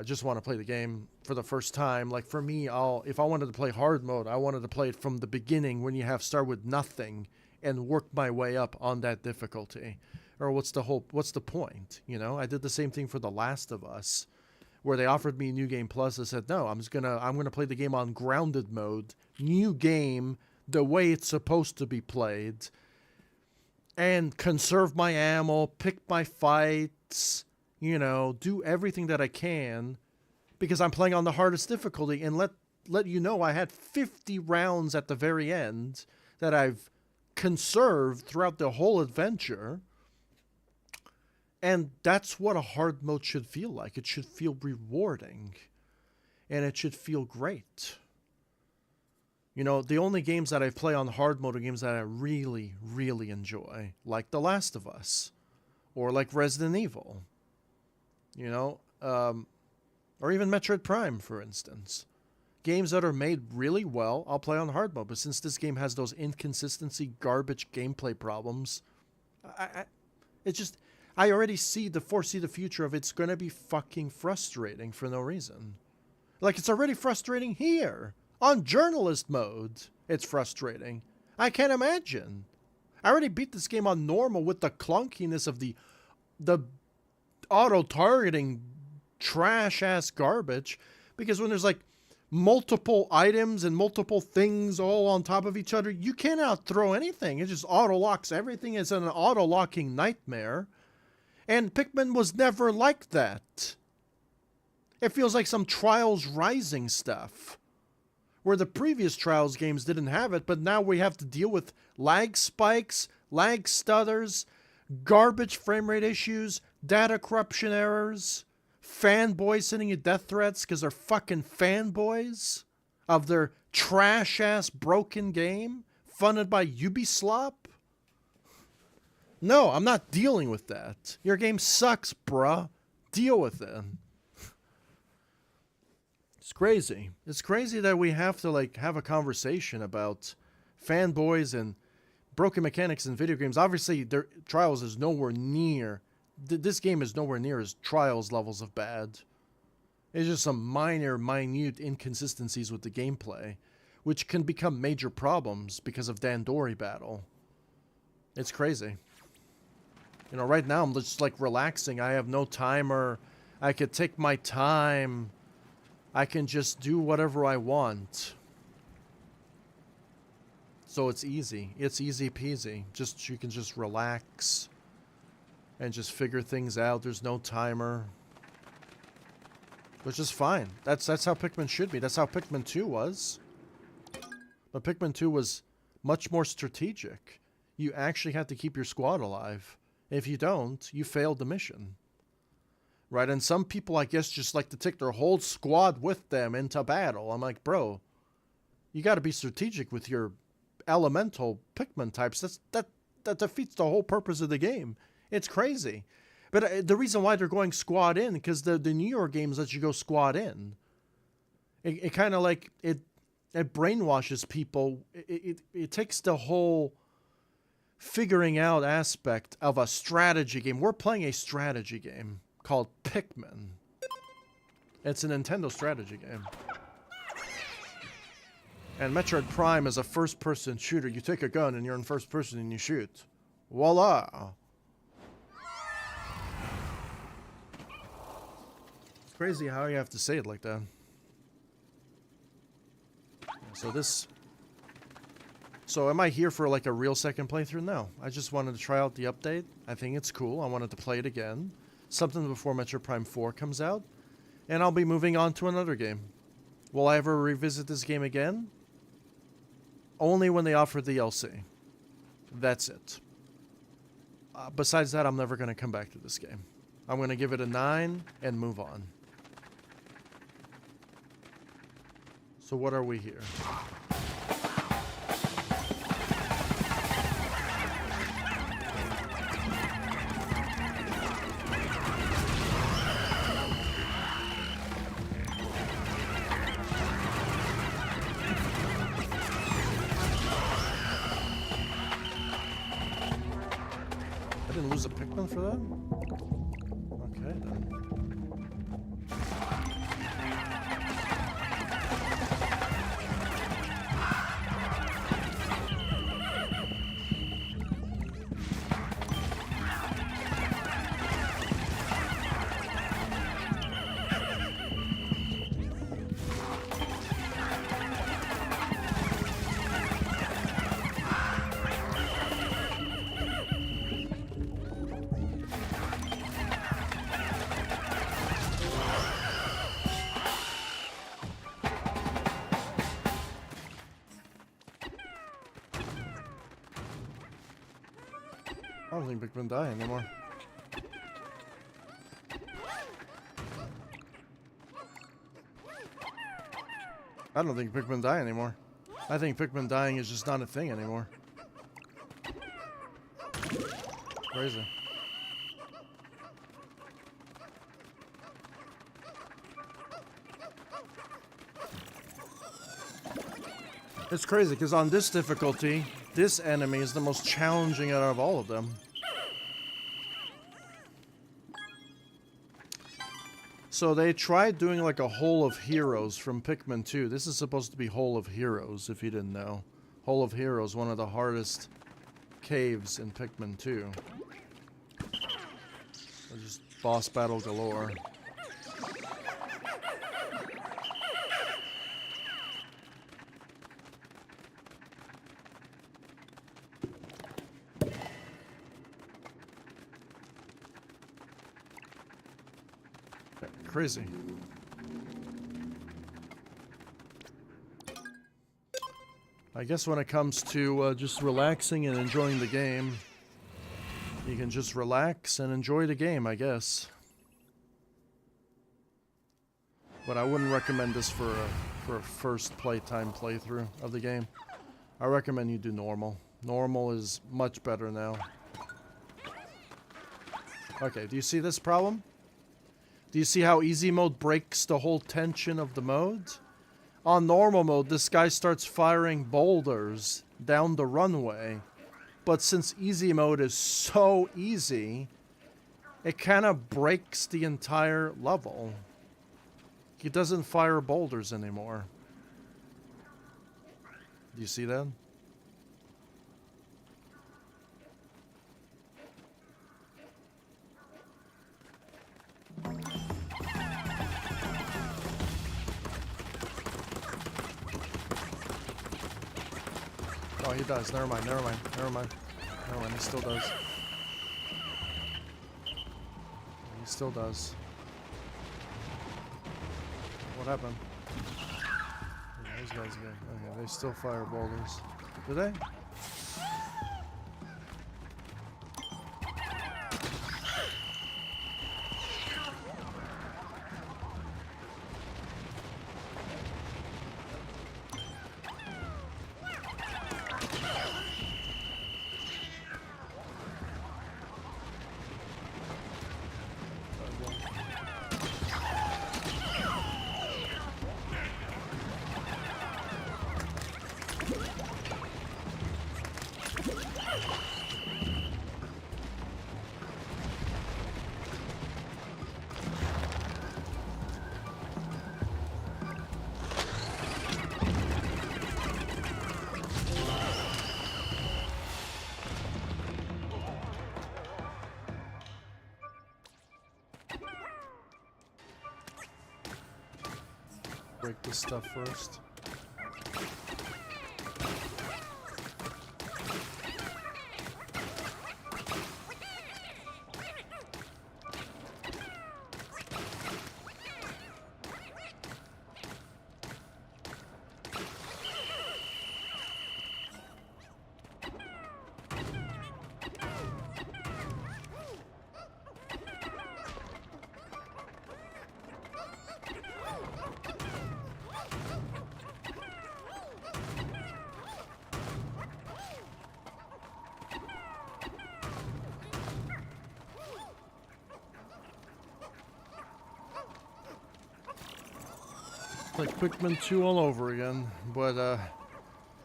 Just want to play the game for the first time. Like for me, if I wanted to play hard mode, I wanted to play it from the beginning when you have start with nothing and work my way up on that difficulty. Or what's the point? You know, I did the same thing for The Last of Us, where they offered me New Game Plus. I said no. I'm gonna play the game on grounded mode, new game, the way it's supposed to be played, and conserve my ammo, pick my fights, you know, do everything that I can, because I'm playing on the hardest difficulty, and let you know I had 50 rounds at the very end that I've conserved throughout the whole adventure. And that's what a hard mode should feel like. It should feel rewarding. And it should feel great. You know, the only games that I play on hard mode are games that I really, really enjoy. Like The Last of Us. Or like Resident Evil. You know, or even Metroid Prime, for instance. Games that are made really well, I'll play on hard mode. But since this game has those inconsistency, garbage gameplay problems, I already foresee the future of it's going to be fucking frustrating for no reason. Like, it's already frustrating here. On journalist mode, it's frustrating. I can't imagine. I already beat this game on normal with the clunkiness of the auto-targeting trash-ass garbage. Because when there's, like, multiple items and multiple things all on top of each other, you cannot throw anything. It just auto-locks everything. It's an auto-locking nightmare. And Pikmin was never like that. It feels like some Trials Rising stuff. Where the previous Trials games didn't have it, but now we have to deal with lag spikes, lag stutters, garbage frame rate issues, data corruption errors, fanboys sending you death threats because they're fucking fanboys of their trash-ass broken game funded by Ubisoft. No, I'm not dealing with that. Your game sucks, bruh. Deal with it. It's crazy. It's crazy that we have to, like, have a conversation about fanboys and broken mechanics in video games. Obviously, Trials is nowhere near... This game is nowhere near as Trials levels of bad. It's just some minute inconsistencies with the gameplay, which can become major problems because of Dandori battle. It's crazy. You know, right now I'm just, like, relaxing. I have no timer. I could take my time. I can just do whatever I want. So it's easy. It's easy peasy. You can just relax and just figure things out. There's no timer. Which is fine. That's how Pikmin should be. That's how Pikmin 2 was. But Pikmin 2 was much more strategic. You actually had to keep your squad alive. If you don't, you failed the mission. Right? And some people, I guess, just like to take their whole squad with them into battle. I'm like, bro, you got to be strategic with your elemental Pikmin types. That defeats the whole purpose of the game. It's crazy. But the reason why they're going squad in, because the newer games let you go squad in. It kind of like, it brainwashes people. It takes the whole figuring out aspect of a strategy game. We're playing a strategy game called Pikmin. It's a Nintendo strategy game. And Metroid Prime is a first-person shooter. You take a gun and you're in first person and you shoot. Voila! It's crazy how you have to say it like that. So am I here for like a real second playthrough? No. I just wanted to try out the update. I think it's cool. I wanted to play it again. Something before Metroid Prime 4 comes out. And I'll be moving on to another game. Will I ever revisit this game again? Only when they offer DLC. That's it. Besides that, I'm never going to come back to this game. I'm going to give it a 9 and move on. So what are we here? I didn't lose a Pikmin for that? Okay, then. I don't think Pikmin die anymore. I don't think Pikmin die anymore. I think Pikmin dying is just not a thing anymore. Crazy. It's crazy because on this difficulty, this enemy is the most challenging out of all of them. So they tried doing like a Hole of Heroes from Pikmin 2. This is supposed to be Hole of Heroes, if you didn't know. Hole of Heroes, one of the hardest caves in Pikmin 2. Just boss battle galore. Crazy. I guess when it comes to just relaxing and enjoying the game, you can just relax and enjoy the game, I guess. But I wouldn't recommend this for a first playtime playthrough of the game. I recommend you do normal. Normal is much better now. Okay, do you see this problem? Do you see how easy mode breaks the whole tension of the mode? On normal mode, this guy starts firing boulders down the runway. But since easy mode is so easy, it kind of breaks the entire level. He doesn't fire boulders anymore. Do you see that? Oh, he does. Never mind, never mind, never mind. Never mind, he still does. He still does. What happened? Yeah, those guys again. Okay, they still fire boulders. Do they? Break this stuff first. Like Pikmin 2 all over again, but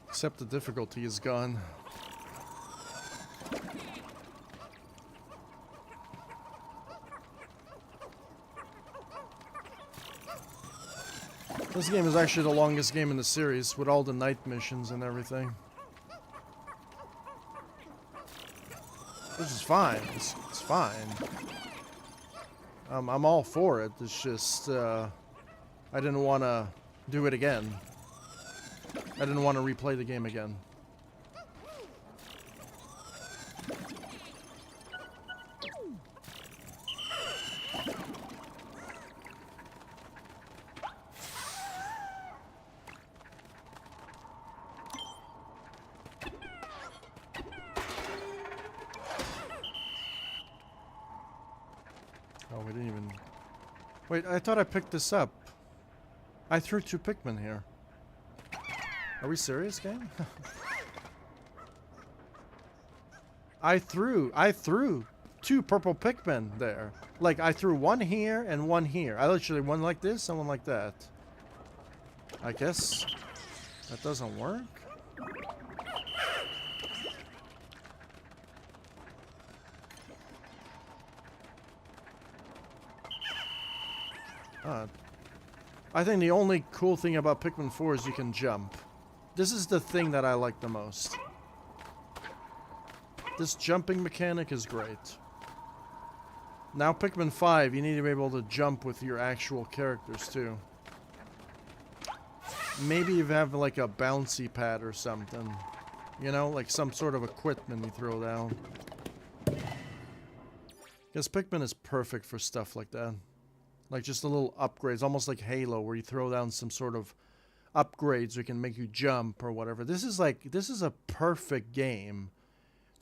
except the difficulty is gone. This game is actually the longest game in the series, with all the night missions and everything. Which is fine. It's fine. I'm all for it. It's just I didn't want to do it again. I didn't want to replay the game again. Oh, we didn't even... Wait, I thought I picked this up. I threw 2 Pikmin here. Are we serious, game? I threw 2 purple Pikmin there. Like, I threw 1 here and 1 here. I literally, 1 like this and 1 like that. I guess that doesn't work. I think the only cool thing about Pikmin 4 is you can jump. This is the thing that I like the most. This jumping mechanic is great. Now Pikmin 5, you need to be able to jump with your actual characters too. Maybe you have like a bouncy pad or something. You know, like some sort of equipment you throw down. Because Pikmin is perfect for stuff like that. Like just a little upgrades, almost like Halo, where you throw down some sort of upgrades that can make you jump or whatever. This is a perfect game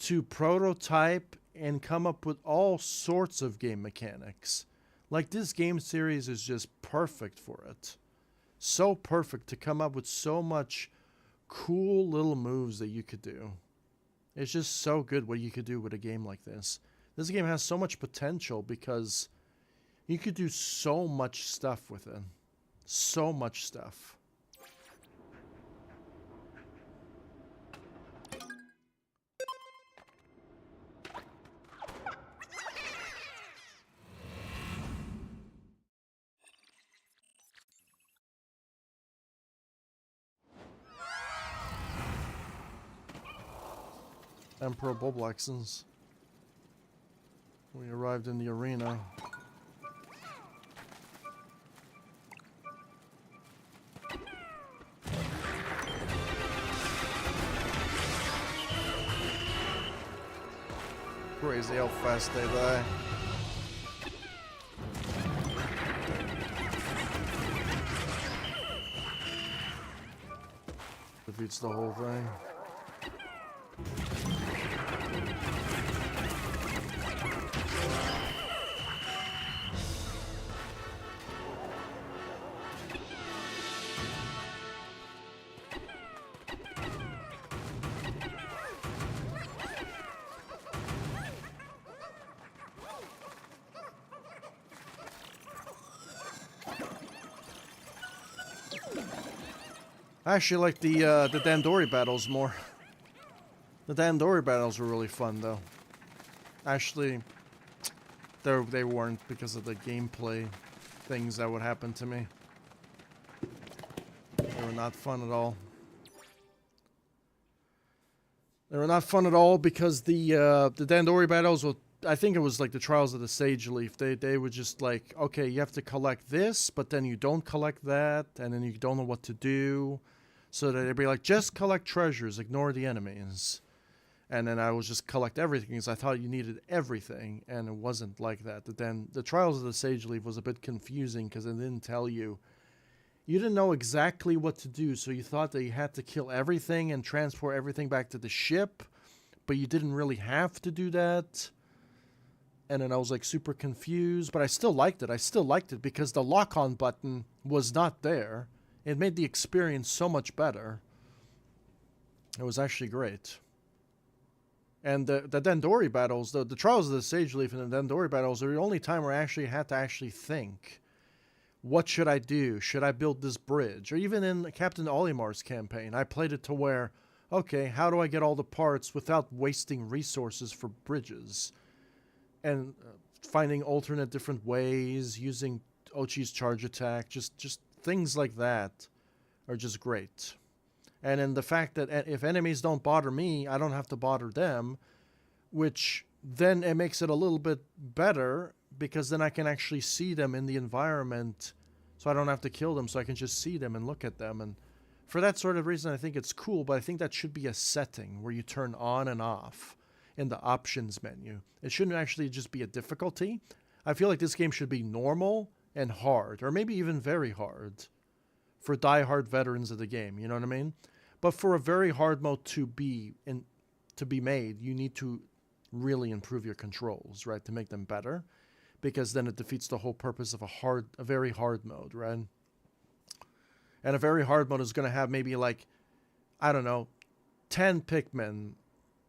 to prototype and come up with all sorts of game mechanics. Like, this game series is just perfect for it. So perfect to come up with so much cool little moves that you could do. It's just so good what you could do with a game like this. This game has so much potential because you could do so much stuff with it. So much stuff. Emperor Bulblaxons. We arrived in the arena. Crazy how fast they die. Defeats the whole thing. I actually like the Dandori battles more. The Dandori battles were really fun, though. Actually, they weren't because of the gameplay things that would happen to me. They were not fun at all. They were not fun at all because the Dandori battles were, I think it was like the Trials of the Sage Leaf. They were just like, okay, you have to collect this, but then you don't collect that, and then you don't know what to do. So that they'd be like, just collect treasures, ignore the enemies. And then I would just collect everything because I thought you needed everything, and it wasn't like that. But then the Trials of the Sage Leaf was a bit confusing because it didn't tell you. You didn't know exactly what to do, so you thought that you had to kill everything and transport everything back to the ship, but you didn't really have to do that. And then I was like super confused, but I still liked it. I still liked it because the lock-on button was not there. It made the experience so much better. It was actually great. And the Dandori battles, the Trials of the Sage Leaf and the Dandori battles are the only time where I actually had to actually think. What should I do? Should I build this bridge? Or even in Captain Olimar's campaign, I played it to where, okay, how do I get all the parts without wasting resources for bridges? And finding alternate different ways, using Ochi's charge attack, just things like that are just great. And then the fact that if enemies don't bother me, I don't have to bother them, which then it makes it a little bit better because then I can actually see them in the environment, so I don't have to kill them, so I can just see them and look at them. And for that sort of reason, I think it's cool, but I think that should be a setting where you turn on and off in the options menu. It shouldn't actually just be a difficulty. I feel like this game should be normal and hard, or maybe even very hard for die-hard veterans of the game, you know what I mean? But for a very hard mode to be made, you need to really improve your controls, right, to make them better. because then it defeats the whole purpose of a very hard mode, right? And a very hard mode is going to have maybe like, I don't know, 10 Pikmin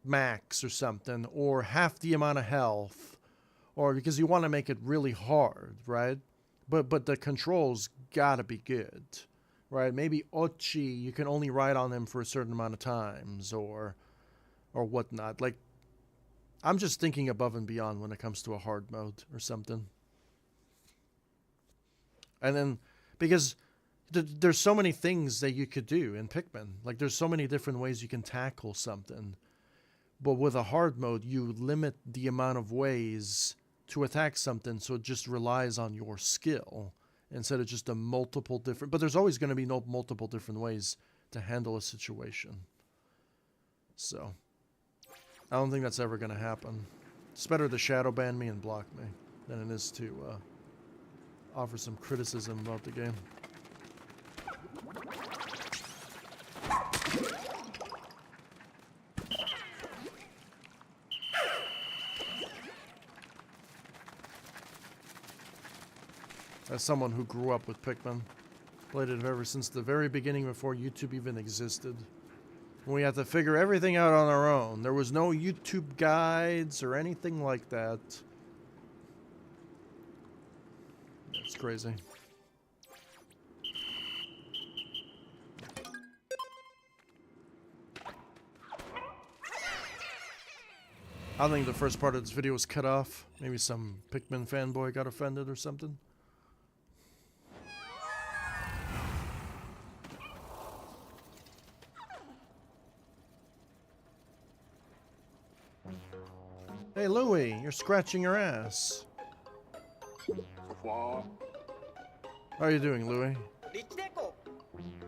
max or something, or half the amount of health, or because you want to make it really hard, right? But the controls gotta be good, right? Maybe Ochi, you can only ride on him for a certain amount of times, or whatnot. Like, I'm just thinking above and beyond when it comes to a hard mode or something. And then, because there's so many things that you could do in Pikmin. Like, there's so many different ways you can tackle something. But with a hard mode, you limit the amount of ways to attack something, so it just relies on your skill instead of just a multiple different... But there's always going to be multiple different ways to handle a situation. So, I don't think that's ever going to happen. It's better to shadow ban me and block me than it is to offer some criticism about the game. As someone who grew up with Pikmin, played it ever since the very beginning before YouTube even existed. We had to figure everything out on our own. There was no YouTube guides or anything like that. It's crazy. I think the first part of this video was cut off. Maybe some Pikmin fanboy got offended or something. Hey Louie, you're scratching your ass. How are you doing, Louie?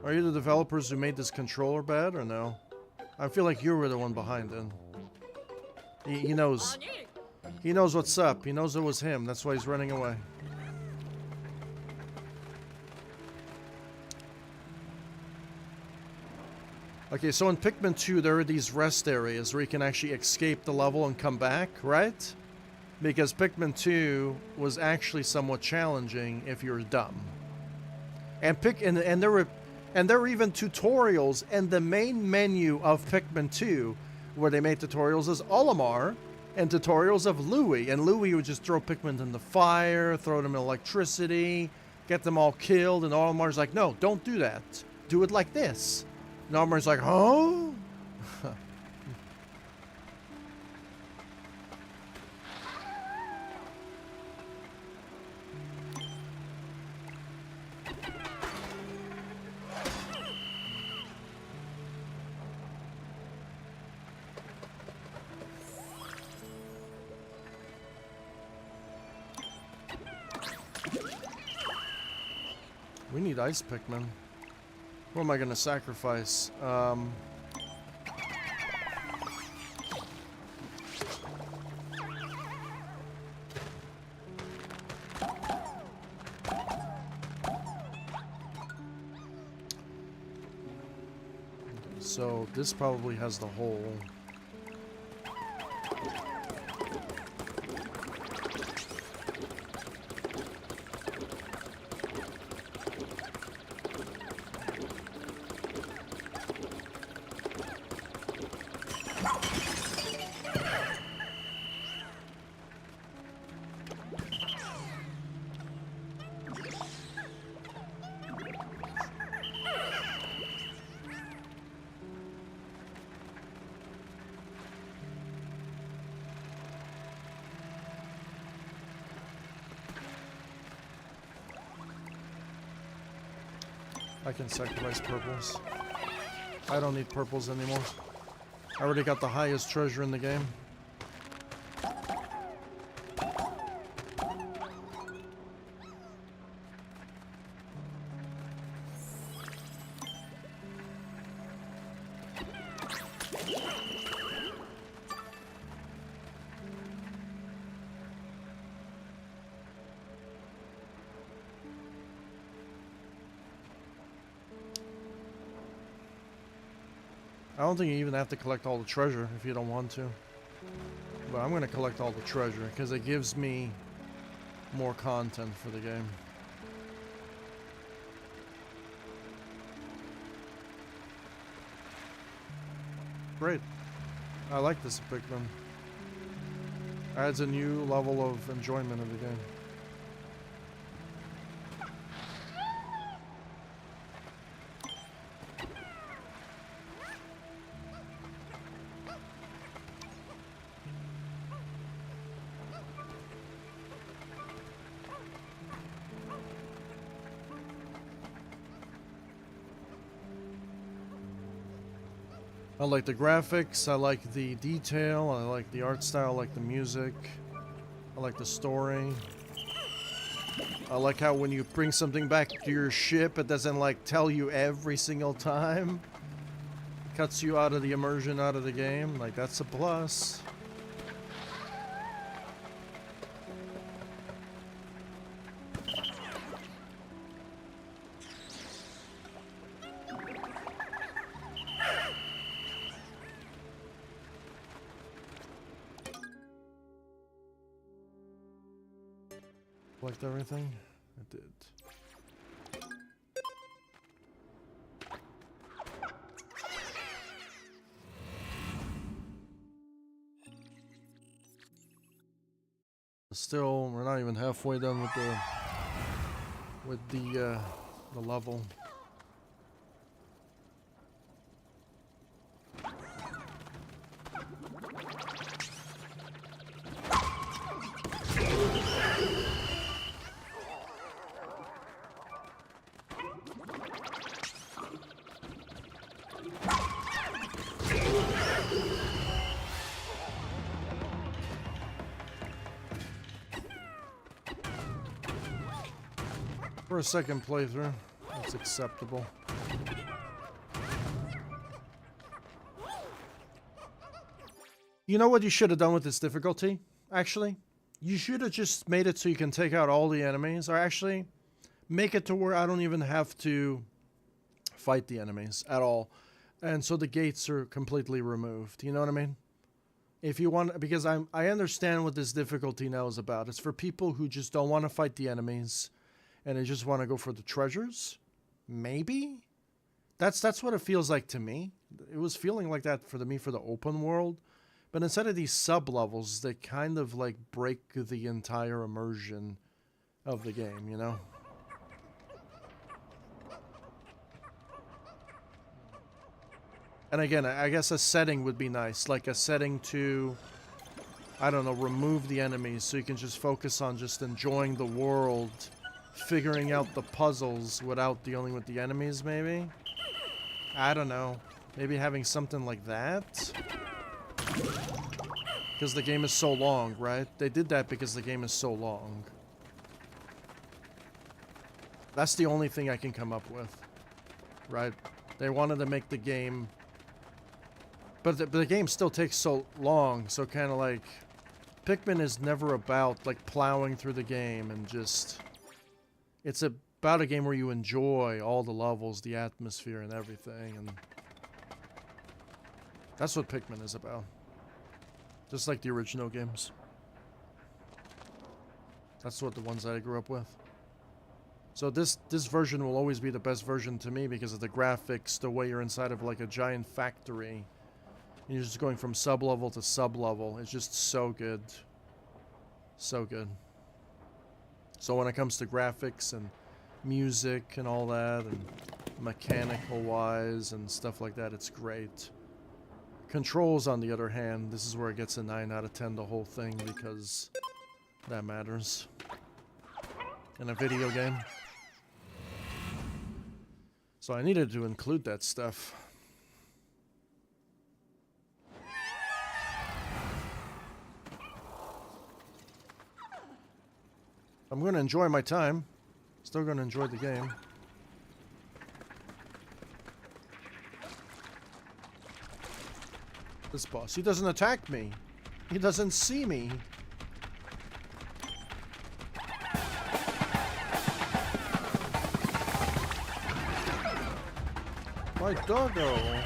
Are you the developers who made this controller bad or no? I feel like you were the one behind it. He knows. He knows what's up. He knows it was him. That's why he's running away. Okay, so in Pikmin 2, there are these rest areas where you can actually escape the level and come back, right? Because Pikmin 2 was actually somewhat challenging if you're dumb. And there were even tutorials in the main menu of Pikmin 2 where they made tutorials as Olimar and tutorials of Louie. And Louie would just throw Pikmin in the fire, throw them in electricity, get them all killed, and Olimar's like, no, don't do that. Do it like this. And Olimar's like, huh? We need ice Pikmin. Who am I going to sacrifice? So this probably has the hole. I can sacrifice purples. I don't need purples anymore. I already got the highest treasure in the game. I don't think you even have to collect all the treasure if you don't want to. But I'm going to collect all the treasure because it gives me more content for the game. Great. I like this Pikmin. Adds a new level of enjoyment of the game. I like the graphics, I like the detail, I like the art style, I like the music, I like the story. I like how when you bring something back to your ship, it doesn't like tell you every single time. It cuts you out of the immersion, out of the game. Like, that's a plus. Collect everything? I did. Still, we're not even halfway done with the level. For a second playthrough, it's acceptable. You know what you should have done with this difficulty? Actually, you should have just made it so you can take out all the enemies, or actually make it to where I don't even have to fight the enemies at all. And so the gates are completely removed. You know what I mean? If you want, because I understand what this difficulty now is about. It's for people who just don't want to fight the enemies and they just want to go for the treasures. Maybe? That's what it feels like to me. It was feeling like that for me for the open world. But instead of these sub-levels, they kind of like break the entire immersion of the game, you know? And again, I guess a setting would be nice. Like a setting to, I don't know, remove the enemies so you can just focus on just enjoying the world, figuring out the puzzles without dealing with the enemies, maybe? I don't know. Maybe having something like that? Because the game is so long, right? They did that because the game is so long. That's the only thing I can come up with, right? They wanted to make the game... But the game still takes so long, so kind of like... Pikmin is never about, like, plowing through the game and just... It's about a game where you enjoy all the levels, the atmosphere, and everything, and... That's what Pikmin is about. Just like the original games. That's what the ones that I grew up with. So this version will always be the best version to me because of the graphics, the way you're inside of like a giant factory. And you're just going from sub-level to sub-level. It's just so good. So good. So when it comes to graphics and music and all that, and mechanical-wise and stuff like that, it's great. Controls, on the other hand, this is where it gets a 9 out of 10, the whole thing, because that matters in a video game. So I needed to include that stuff. I'm going to enjoy my time. Still going to enjoy the game. This boss, he doesn't attack me. He doesn't see me. My doggo.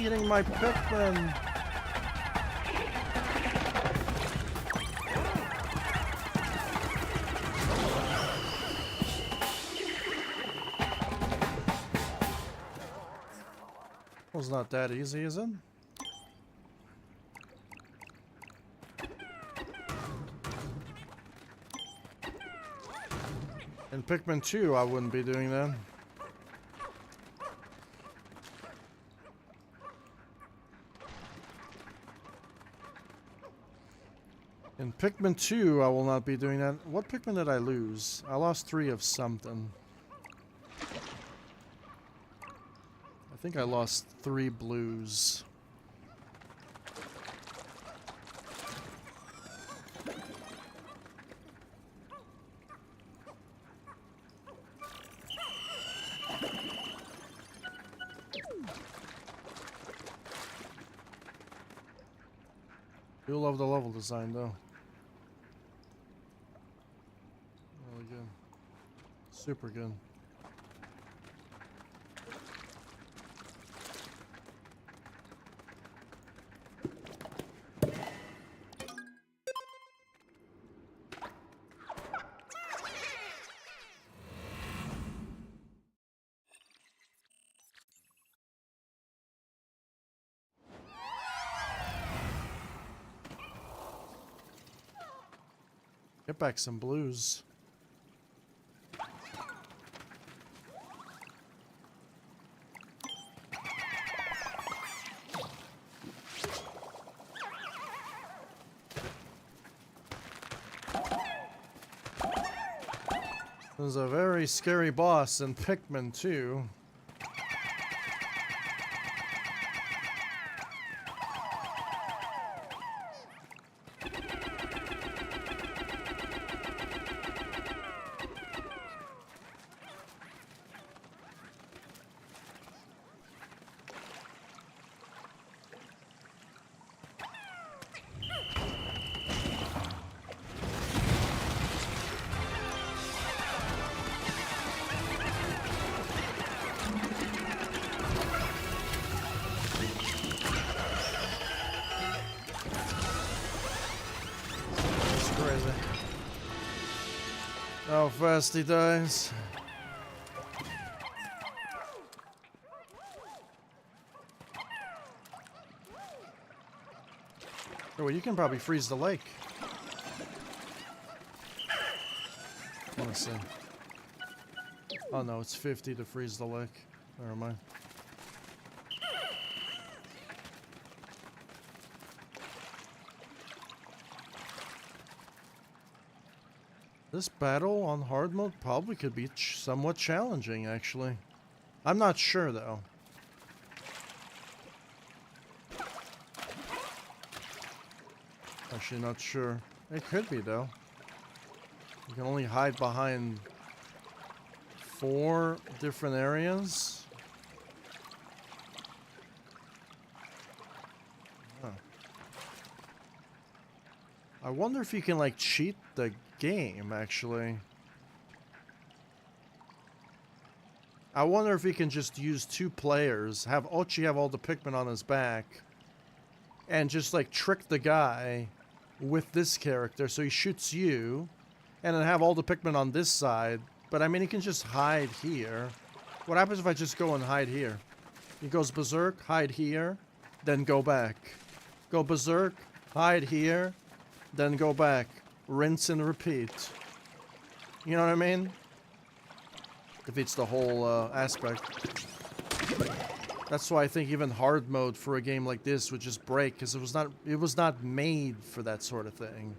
eating my Pikmin. Was not that easy, is it? In Pikmin 2, I wouldn't be doing that. In Pikmin 2, I will not be doing that. What Pikmin did I lose? I lost 3 of something. I think I lost 3 blues. You love the level design, though. Really good. Super good. Get back some blues. There's a very scary boss in Pikmin 2. How fast he dies. Oh, well, you can probably freeze the lake. Let's see. Oh no, it's 50 to freeze the lake. Never mind. This battle on hard mode probably could be somewhat challenging, actually. I'm not sure, though. Actually, not sure. It could be, though. You can only hide behind 4 different areas. Huh. I wonder if you can, like, cheat the game, actually. I wonder if he can just use 2 players, have Ochi have all the Pikmin on his back, and just like trick the guy with this character so he shoots you, and then have all the Pikmin on this side. But I mean, he can just hide here. What happens if I just go and hide here? He goes berserk, hide here, then go back. Go berserk, hide here, then go back. Rinse and repeat. You know what I mean? Defeats the whole aspect. That's why I think even hard mode for a game like this would just break, because it was not made for that sort of thing.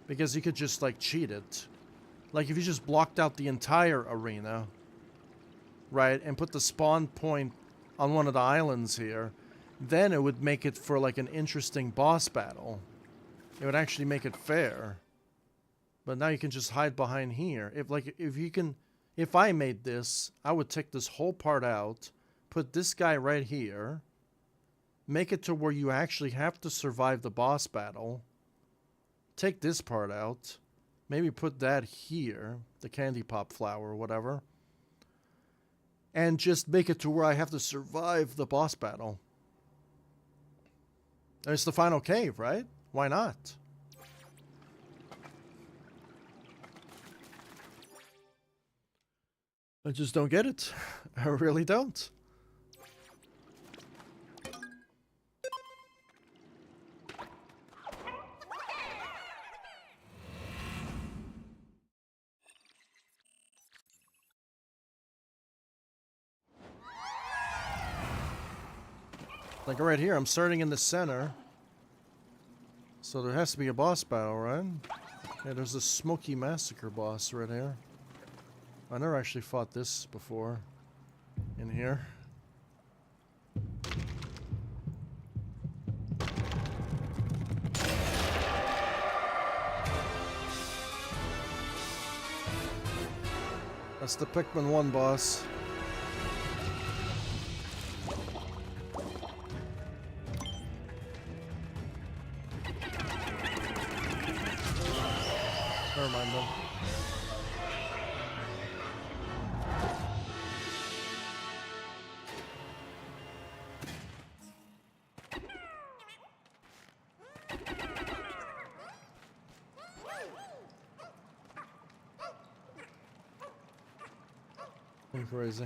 Because you could just like cheat it. Like if you just blocked out the entire arena, right, and put the spawn point on one of the islands here, then it would make it for like an interesting boss battle. It would actually make it fair. But now you can just hide behind here. If I made this, I would take this whole part out, put this guy right here, make it to where you actually have to survive the boss battle, take this part out, maybe put that here, the candy pop flower or whatever, and just make it to where I have to survive the boss battle. It's the final cave, right? Why not? I just don't get it. I really don't. Like right here, I'm starting in the center. So there has to be a boss battle, right? Yeah, there's a Smoky Massacre boss right here. I never actually fought this before. In here. That's the Pikmin 1 boss. Never mind though. I'm crazy.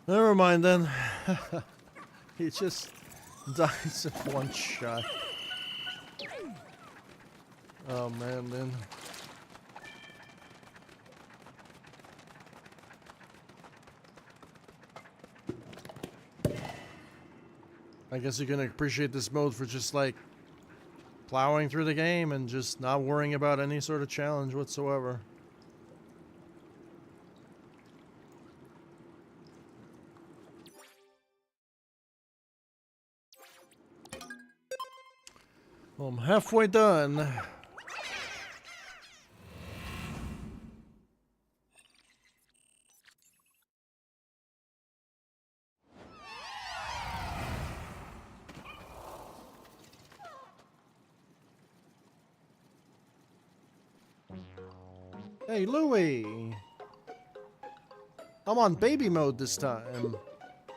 Never mind then. He just dies in one shot. Oh man, then. I guess you're gonna appreciate this mode for just like plowing through the game and just not worrying about any sort of challenge whatsoever. Well, I'm halfway done. Hey, Louie! I'm on baby mode this time.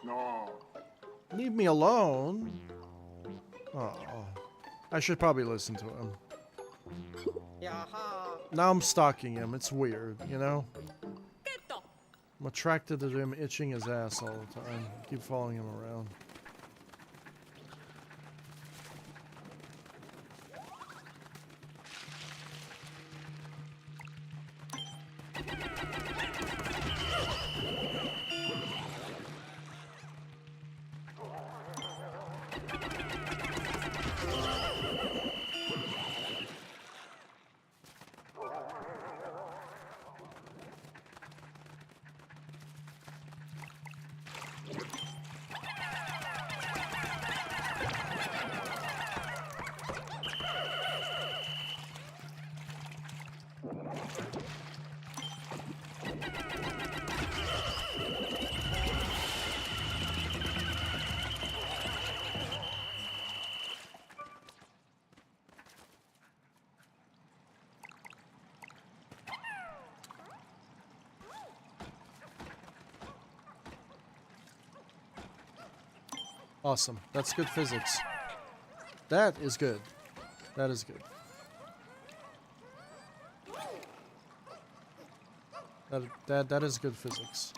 No. Leave me alone. Oh, I should probably listen to him. Now I'm stalking him. It's weird, you know? I'm attracted to him itching his ass all the time. Keep following him around. Awesome. That's good physics. That is good. That is good. That is good physics.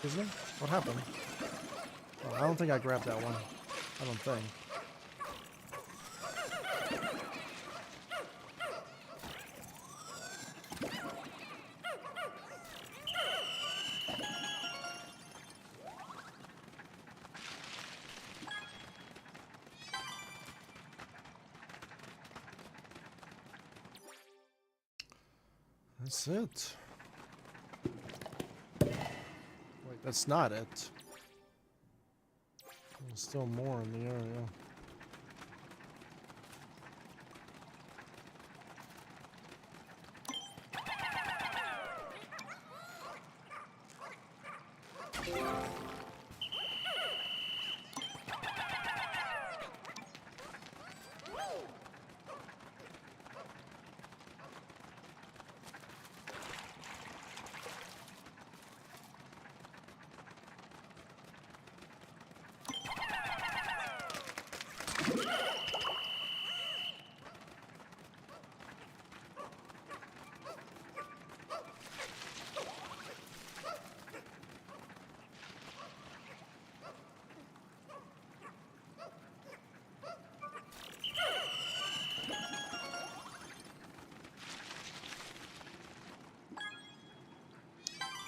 Excuse me? What happened? Oh, I don't think I grabbed that one. I don't think. That's it. Wait, that's not it. There's still more in the area.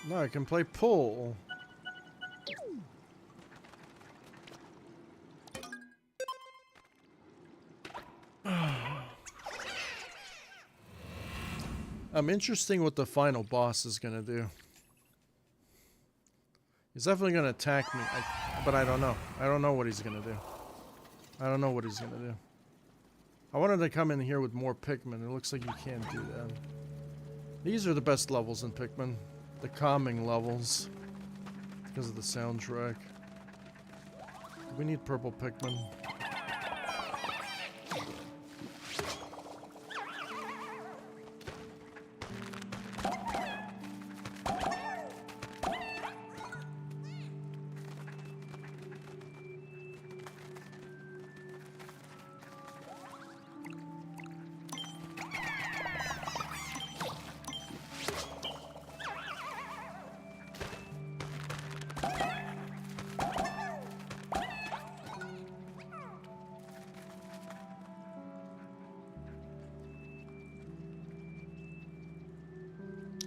No, I can play pool. I'm interesting what the final boss is gonna do. He's definitely gonna attack me, but I don't know. I don't know what he's gonna do. I don't know what he's gonna do. I wanted to come in here with more Pikmin. It looks like you can't do that. These are the best levels in Pikmin. The calming levels. Because of the soundtrack. We need purple Pikmin.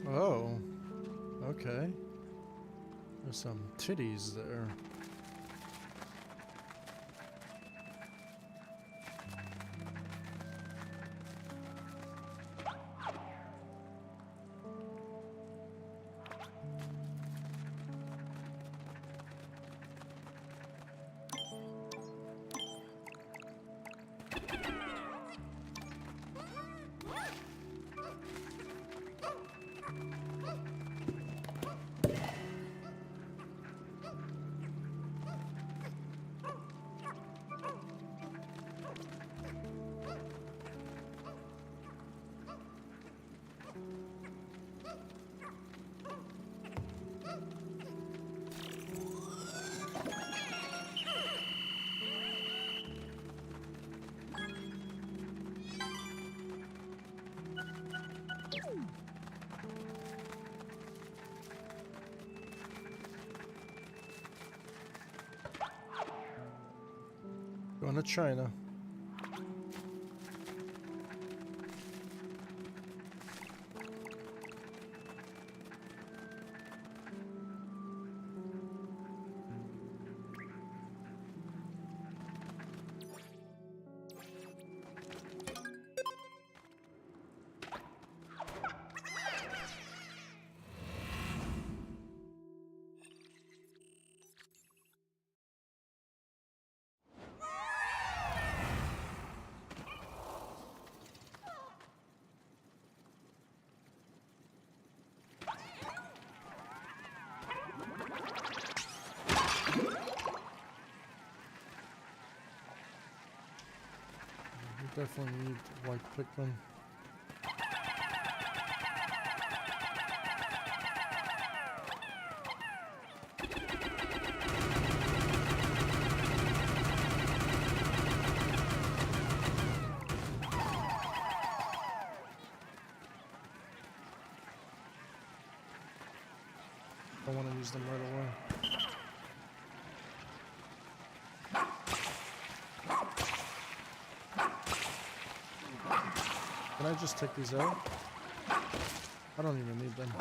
Oh, okay. There's some titties there. Going to China. Definitely need white Pikmin. I want to use them right away. Can I just take these out? I don't even need them.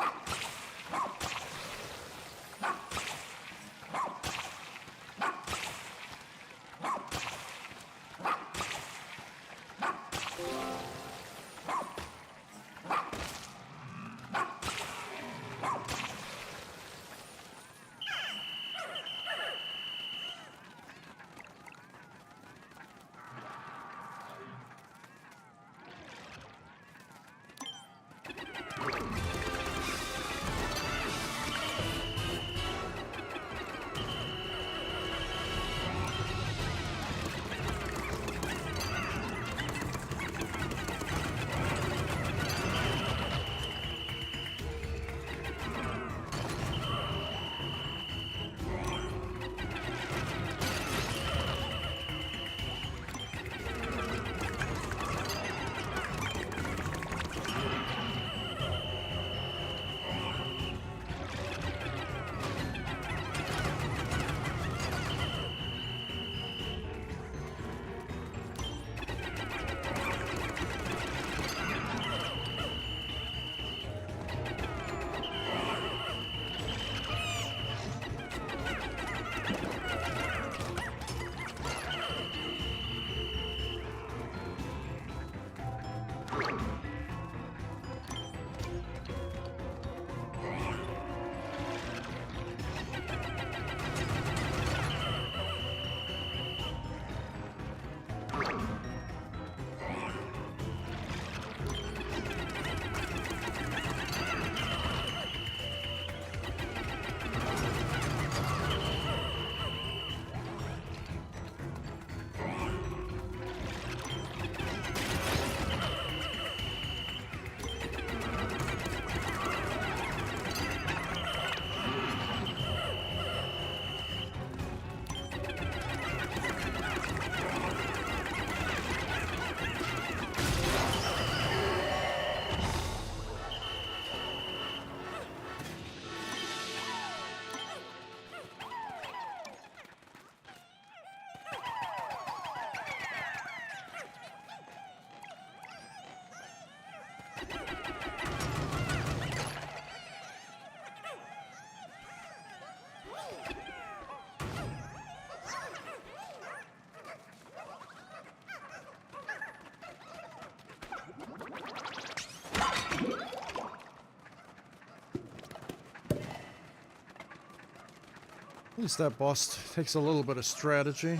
At least that boss takes a little bit of strategy.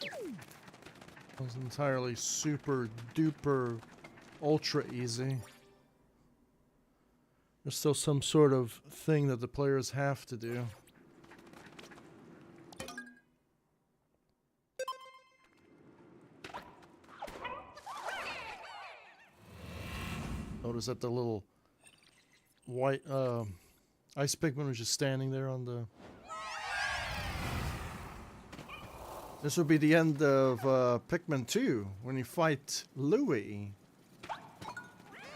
It was entirely super duper ultra easy. There's still some sort of thing that the players have to do. Notice that the little white ice Pikmin was just standing there on the... This would be the end of Pikmin 2 when you fight Louie.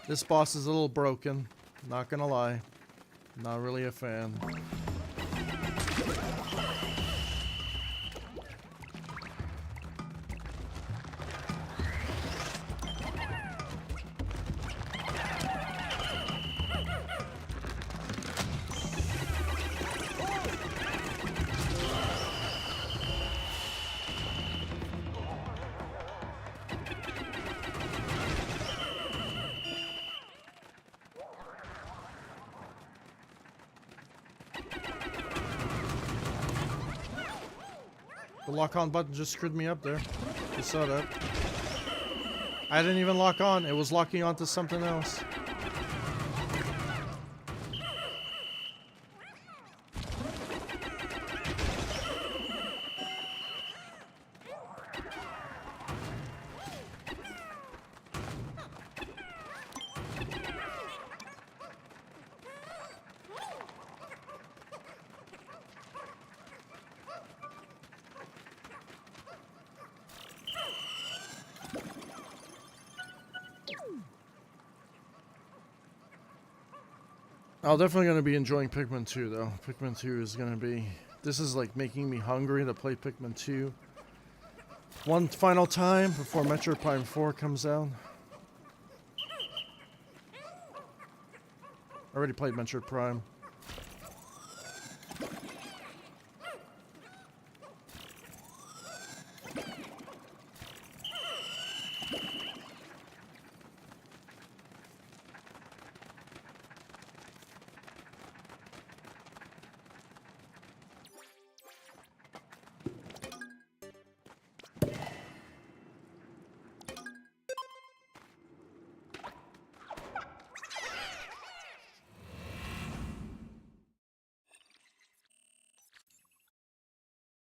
This boss is a little broken, not gonna lie. Not really a fan. The lock-on button just screwed me up there. You saw that. I didn't even lock on. It was locking onto something else. I'm definitely going to be enjoying Pikmin 2, though. Pikmin 2 is going to be... This is like making me hungry to play Pikmin 2 one final time before Metroid Prime 4 comes out. I already played Metroid Prime.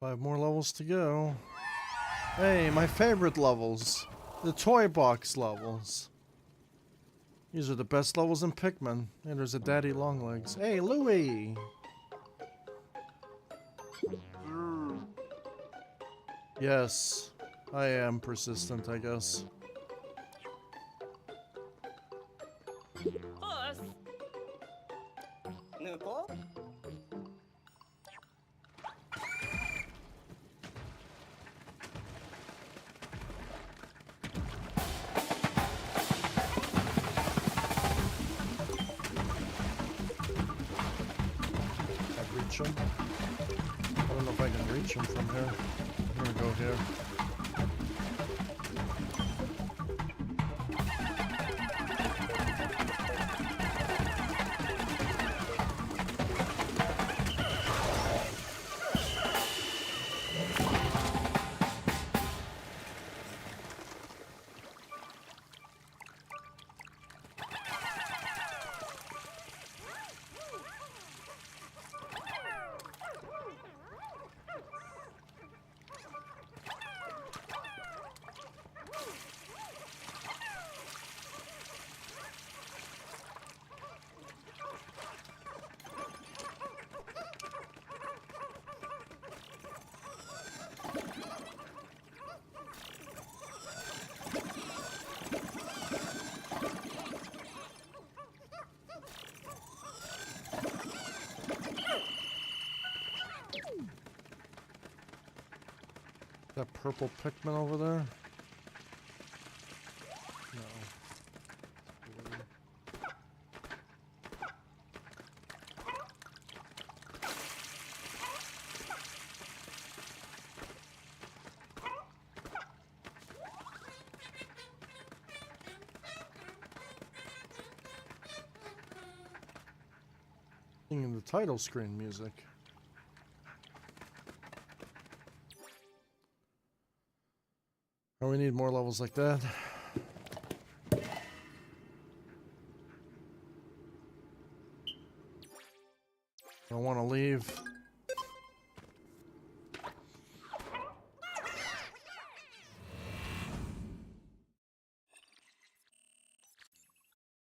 Five more levels to go. Hey, my favorite levels. The toy box levels. These are the best levels in Pikmin. And there's a Daddy Longlegs. Hey, Louie! Yes, I am persistent, I guess. Him. I don't know if I can reach him from here. I'm gonna go here. That purple Pikmin over there? No. Singing the title screen music. Oh, we need more levels like that. I want to leave.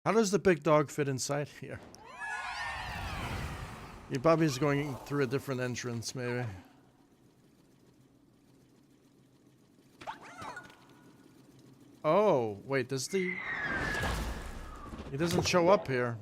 How does the big dog fit inside here? He probably is going through a different entrance, maybe. Oh, wait, does the... He doesn't show up here.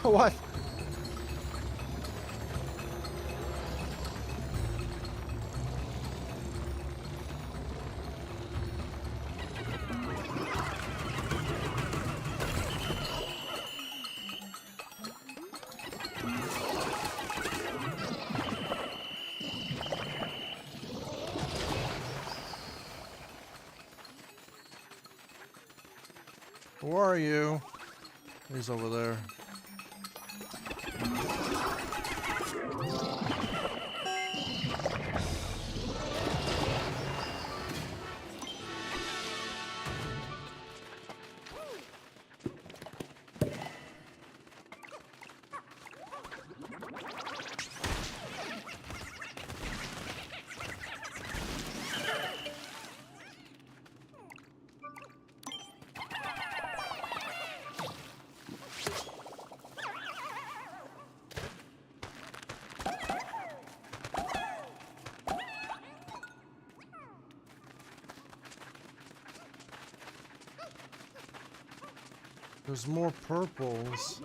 What? Who are you? He's over there. There's more purples.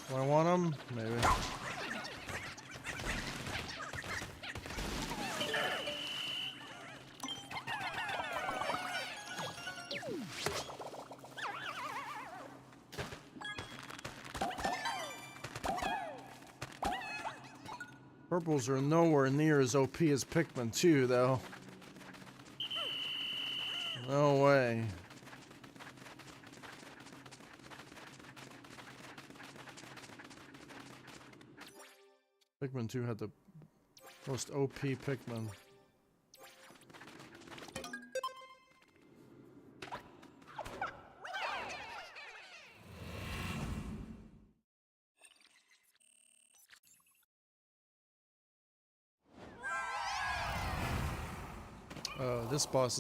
Do I want them? Maybe. Purples are nowhere near as OP as Pikmin 2, though. No way. Pikmin 2 had the most OP Pikmin. This boss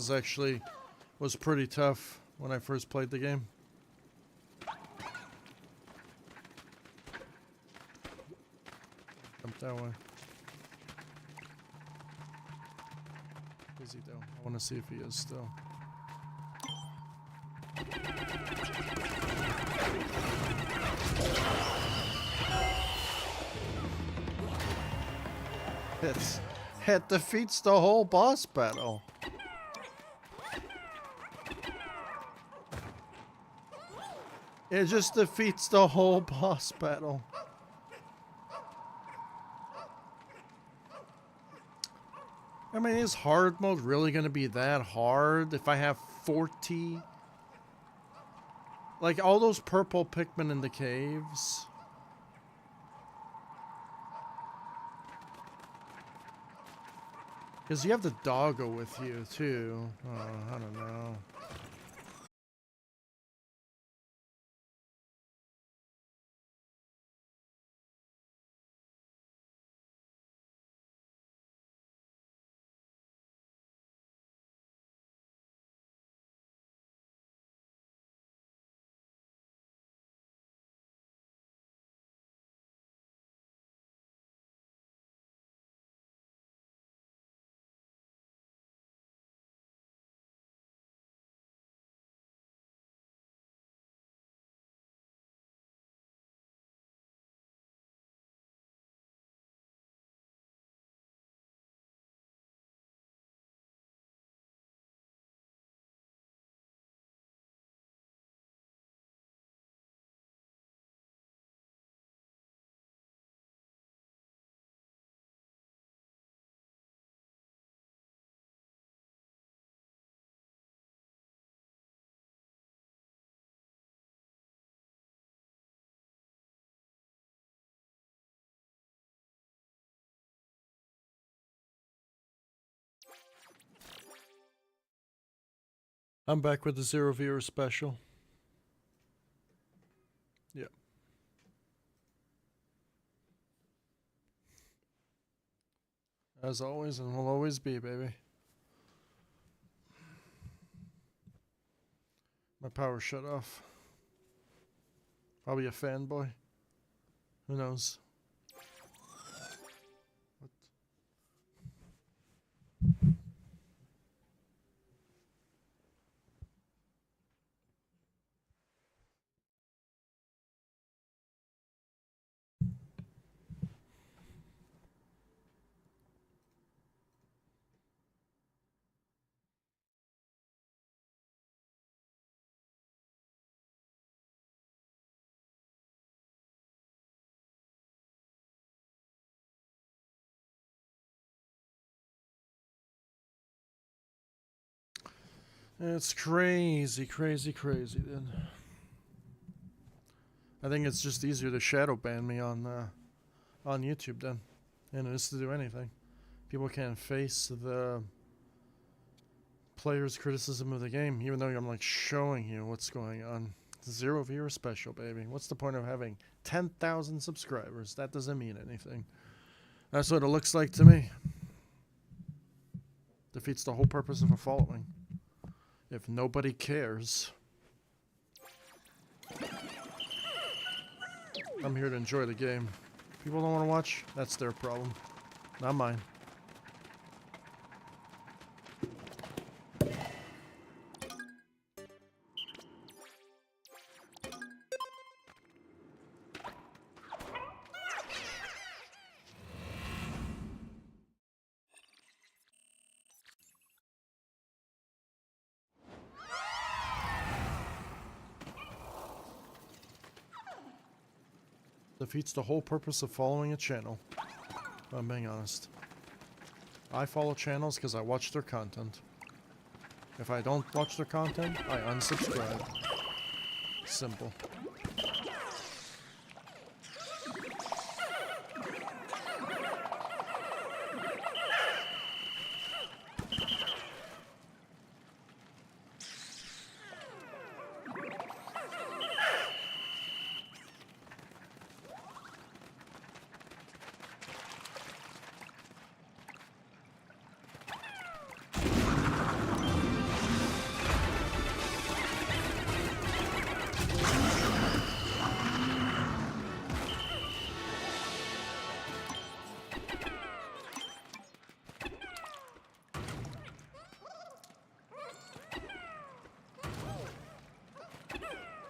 was pretty tough when I first played the game. Jump that way. Is he though? I want to see if he is still. It defeats the whole boss battle. It just defeats the whole boss battle. I mean, is hard mode really going to be that hard if I have 40? Like all those purple Pikmin in the caves. Because you have the doggo with you too. Oh, I don't know. I'm back with the zero viewer special. Yeah. As always, and will always be, baby. My power shut off. Probably a fanboy. Who knows? What? It's crazy, crazy, crazy, then. I think it's just easier to shadow ban me on YouTube then, than it is to do anything. People can't face the player's criticism of the game, even though I'm like showing you what's going on. Zero viewer special, baby. What's the point of having 10,000 subscribers? That doesn't mean anything. That's what it looks like to me. Defeats the whole purpose of a following. If nobody cares, I'm here to enjoy the game. People don't want to watch, that's their problem, not mine. Defeats the whole purpose of following a channel. I'm being honest. I follow channels because I watch their content. If I don't watch their content, I unsubscribe. Simple.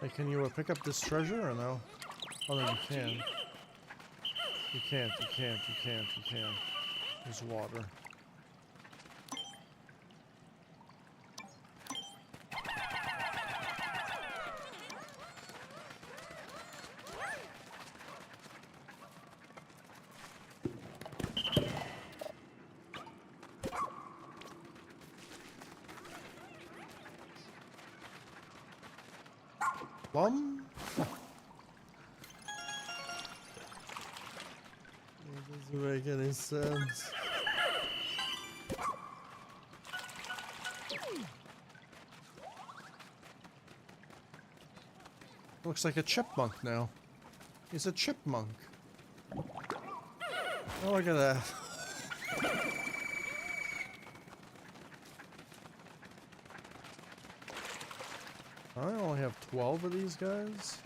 Hey, can you pick up this treasure or no? Oh, no, you can. You can't, you can't, you can't, you can't. There's water. Plum? It doesn't make any sense. Looks like a chipmunk now. He's a chipmunk. Oh, look at that. I only have 12 of these guys.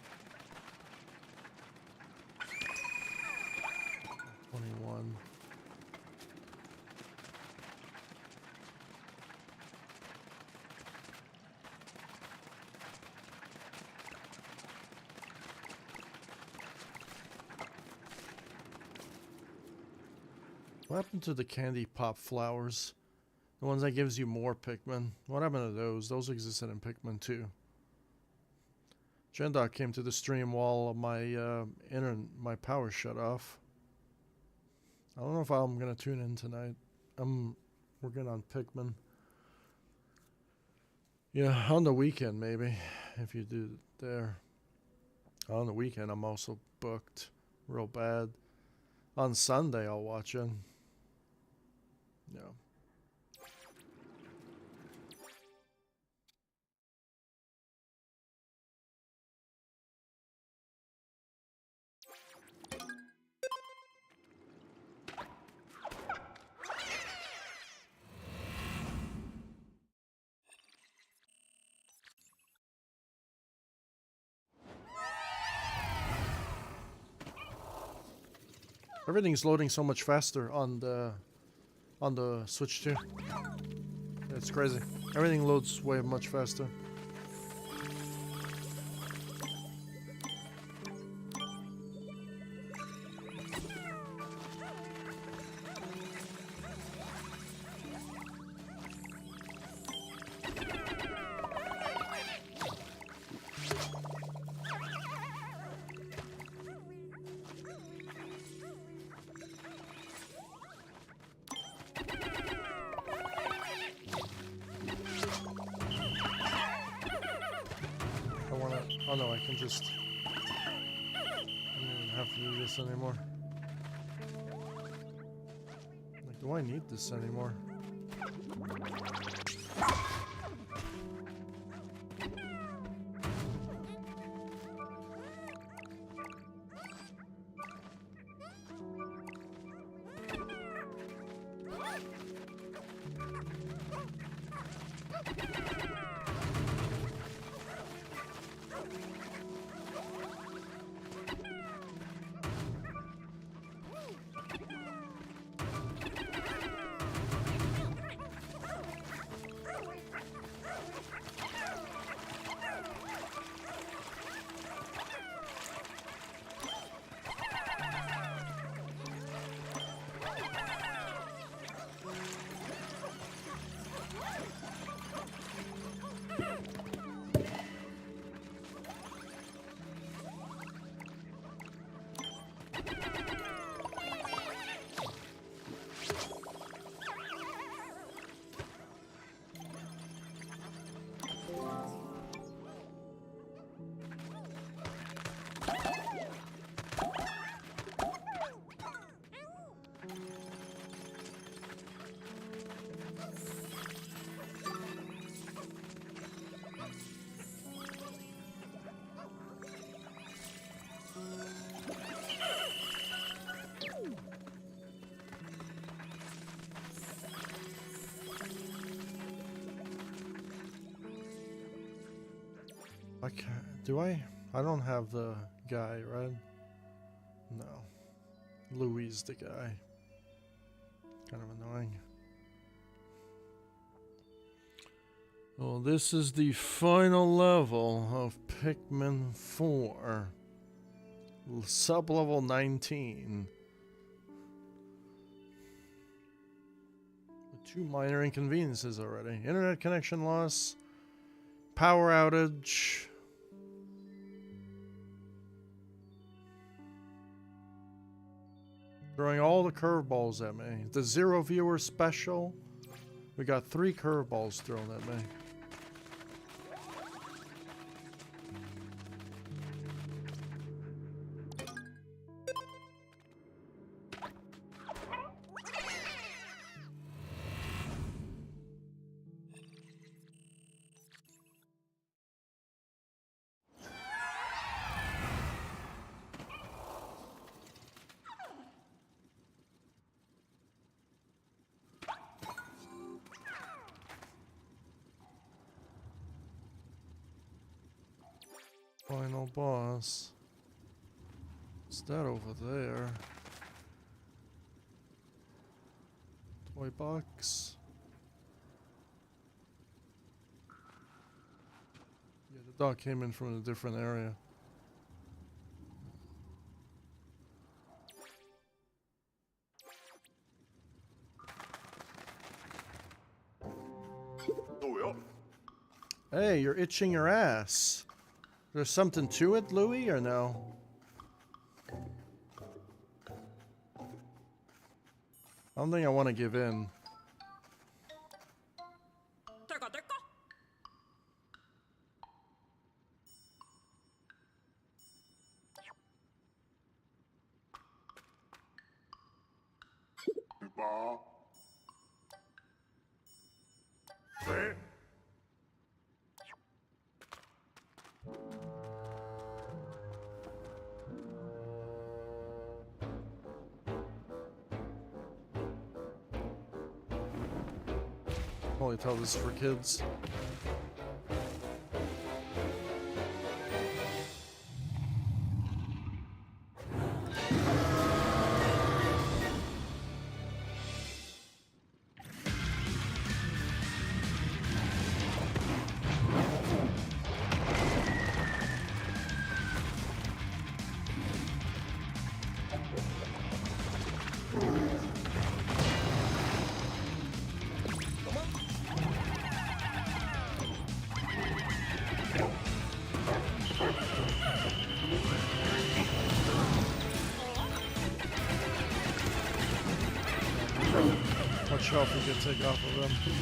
21. What happened to the candy pop flowers? The ones that gives you more Pikmin. What happened to those? Those existed in Pikmin 2. Jendok came to the stream while my power shut off. I don't know if I'm gonna tune in tonight. I'm working on Pikmin. Yeah, on the weekend maybe, if you do it there. On the weekend I'm also booked real bad. On Sunday I'll watch it. Yeah. Everything's loading so much faster on the Switch too. It's crazy. Everything loads way much faster. Oh no, I can just... I don't even have to do this anymore. Like, do I need this anymore? I can't... Do I? I don't have the guy, right? No. Louis is the guy. Kind of annoying. Well, this is the final level of Pikmin 4. Sub-level 19. With 2 minor inconveniences already. Internet connection loss. Power outage. Throwing all the curveballs at me. The 0 viewer special. We got 3 curveballs thrown at me. Final boss. What's that over there? Toy box. Yeah, the dog came in from a different area. Hey, you're itching your ass. There's something to it, Louis, or no? I don't think I want to give in. Probably tell this is for kids. health we can take off of him.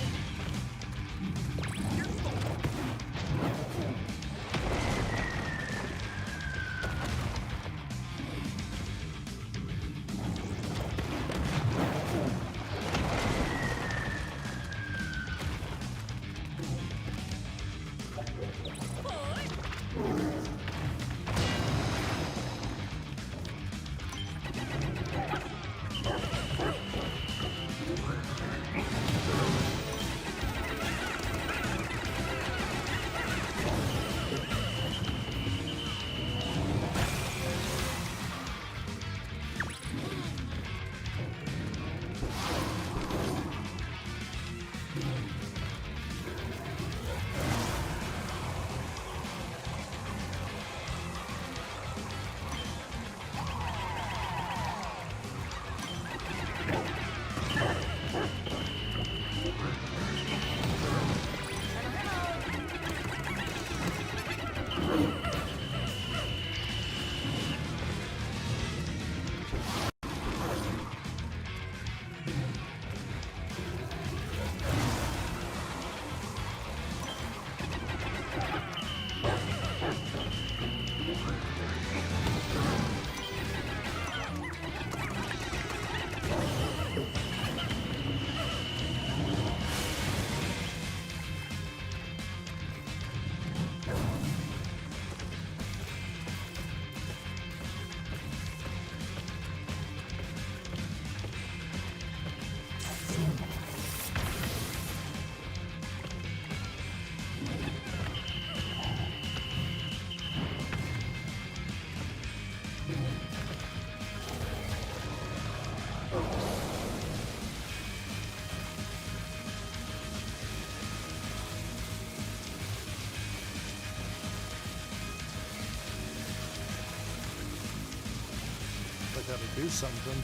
I gotta do something.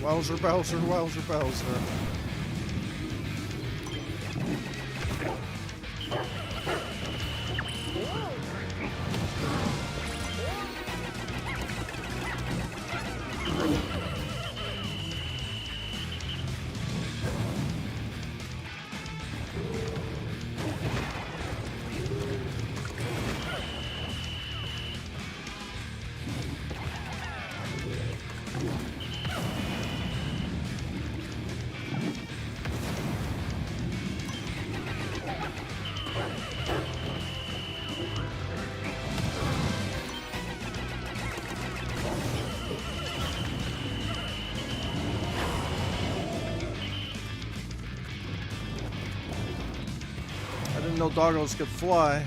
Wowzer, Bowser, Wowzer, Bowser. I didn't know doggos could fly.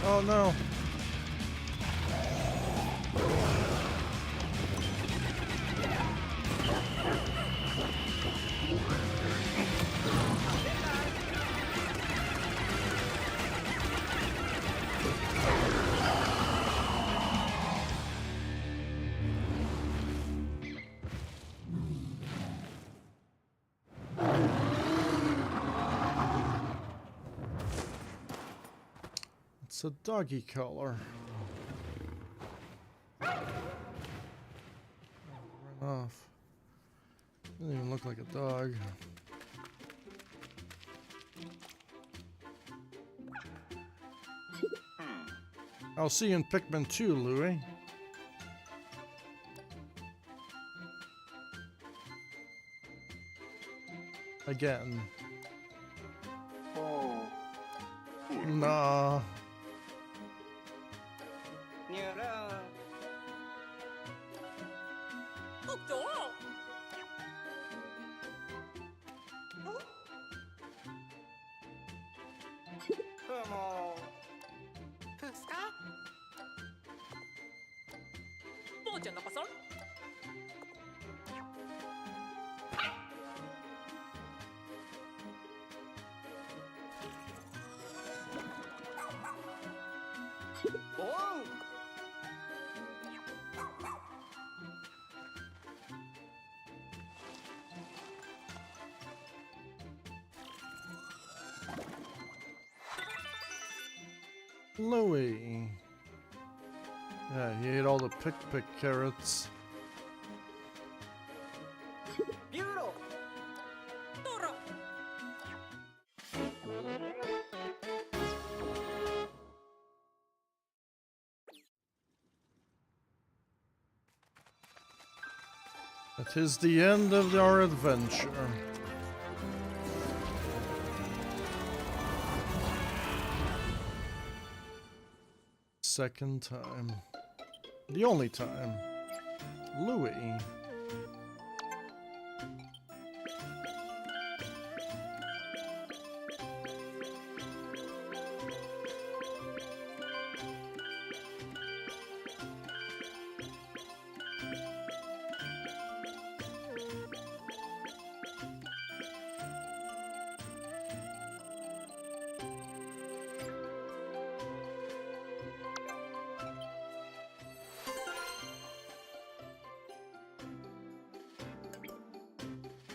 Oh no. It's a doggy color. Run off. Doesn't even look like a dog. I'll see you in Pikmin 2, Louie. Again. Oh. Nah. Louie. Yeah, he ate all the pick carrots. It is the end of our adventure. Second time. The only time. Louie.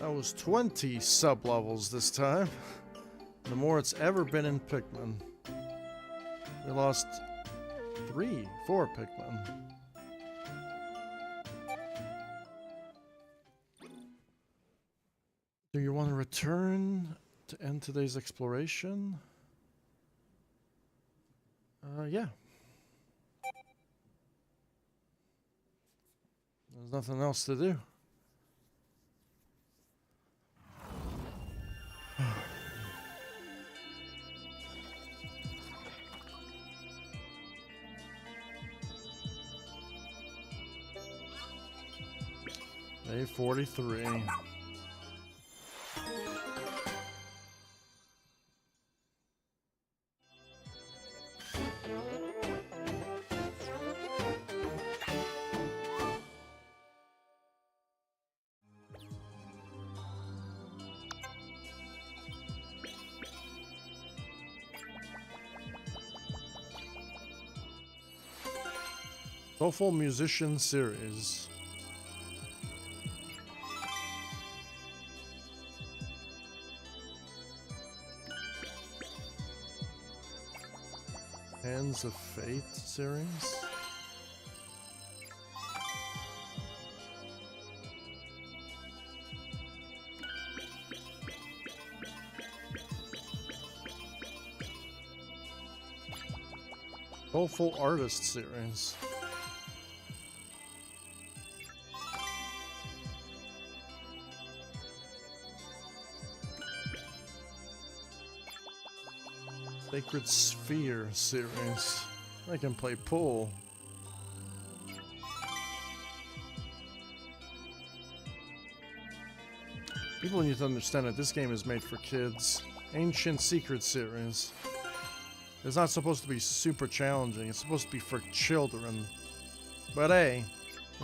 That was 20 sub-levels this time. The more it's ever been in Pikmin. We lost 4 Pikmin. Do you want to return to end today's exploration? Yeah. There's nothing else to do. Day 43. Soulful Musician Series. Hands of Fate series. Soulful Artist series. Sacred Sphere series. I can play pool. People need to understand that this game is made for kids. Ancient Secret series. It's not supposed to be super challenging. It's supposed to be for children. But hey,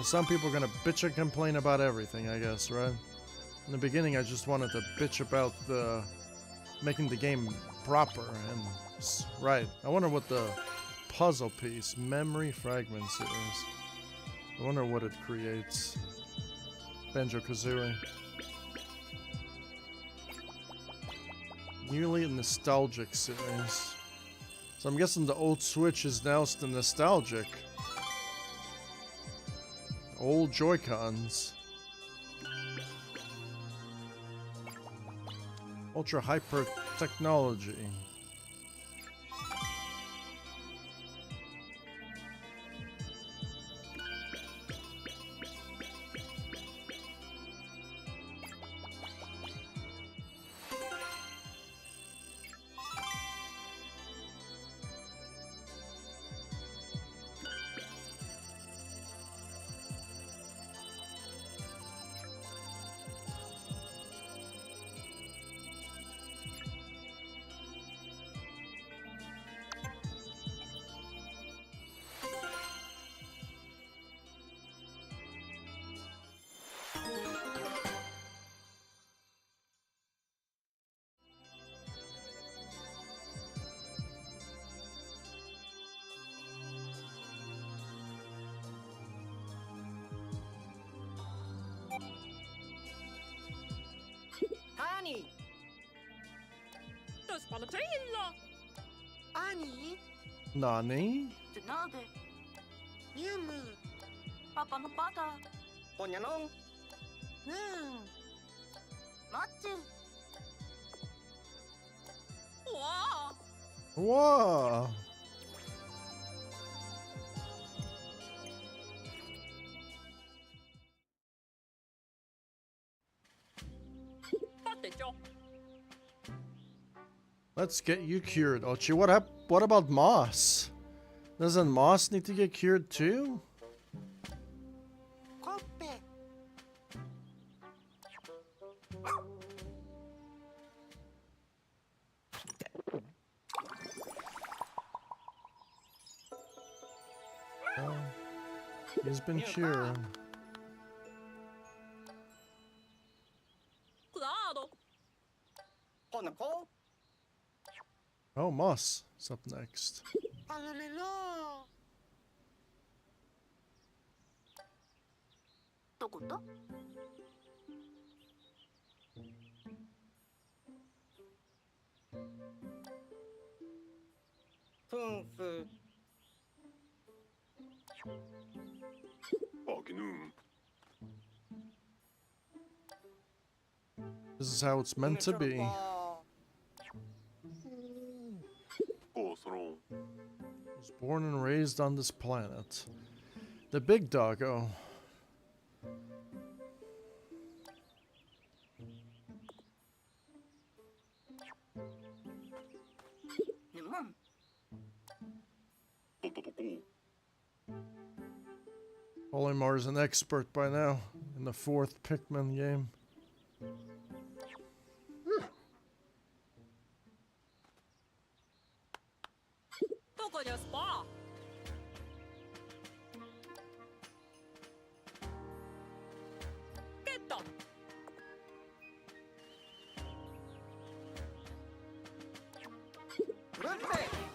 some people are gonna bitch and complain about everything, I guess, right? In the beginning, I just wanted to bitch about the making the game proper and right. I wonder what the puzzle piece, memory fragment series. I wonder what it creates. Banjo-Kazooie. Newly nostalgic series. So I'm guessing the old Switch is now still nostalgic. Old Joy-Cons. Ultra hyper technology. Ani! To Spalatrilla! Ani! Nani? Tanabe, Yumu! Papa no Pata, Ponyanong! Matsu. Wow! Whoa! Let's get you cured, Ochi. What about Moss? Doesn't Moss need to get cured too? Koppe! Oh, he's been cured. Claro. Honako! Oh, Moss is up next. Alolelo! どこと Funfu! This is how it's meant to be. Was born and raised on this planet. The big doggo. Nemon. Olimar is an expert by now in the 4th Pikmin game. どこですか ゲット Rupe!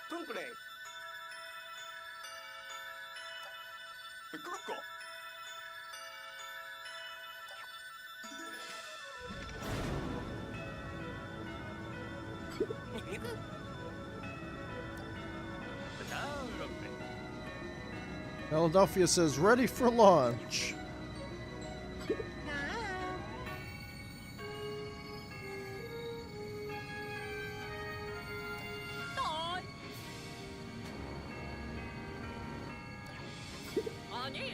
Tunkle! Kuko! 行く Philadelphia says ready for launch. 아니.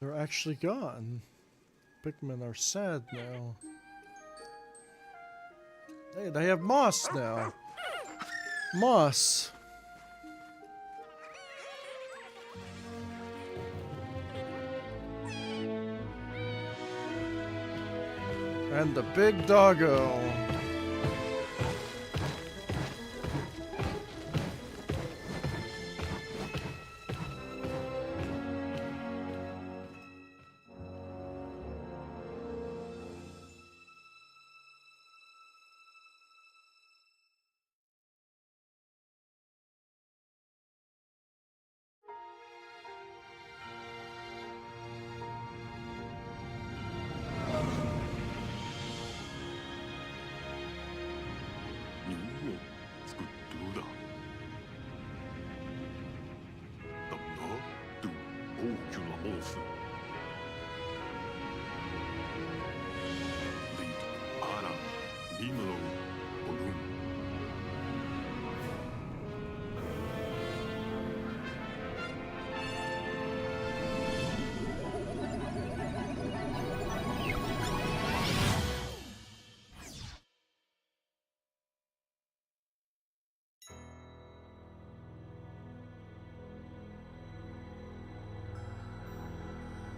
They're actually gone. Pikmin are sad now. Hey, they have moss now. Moss. And the big doggo.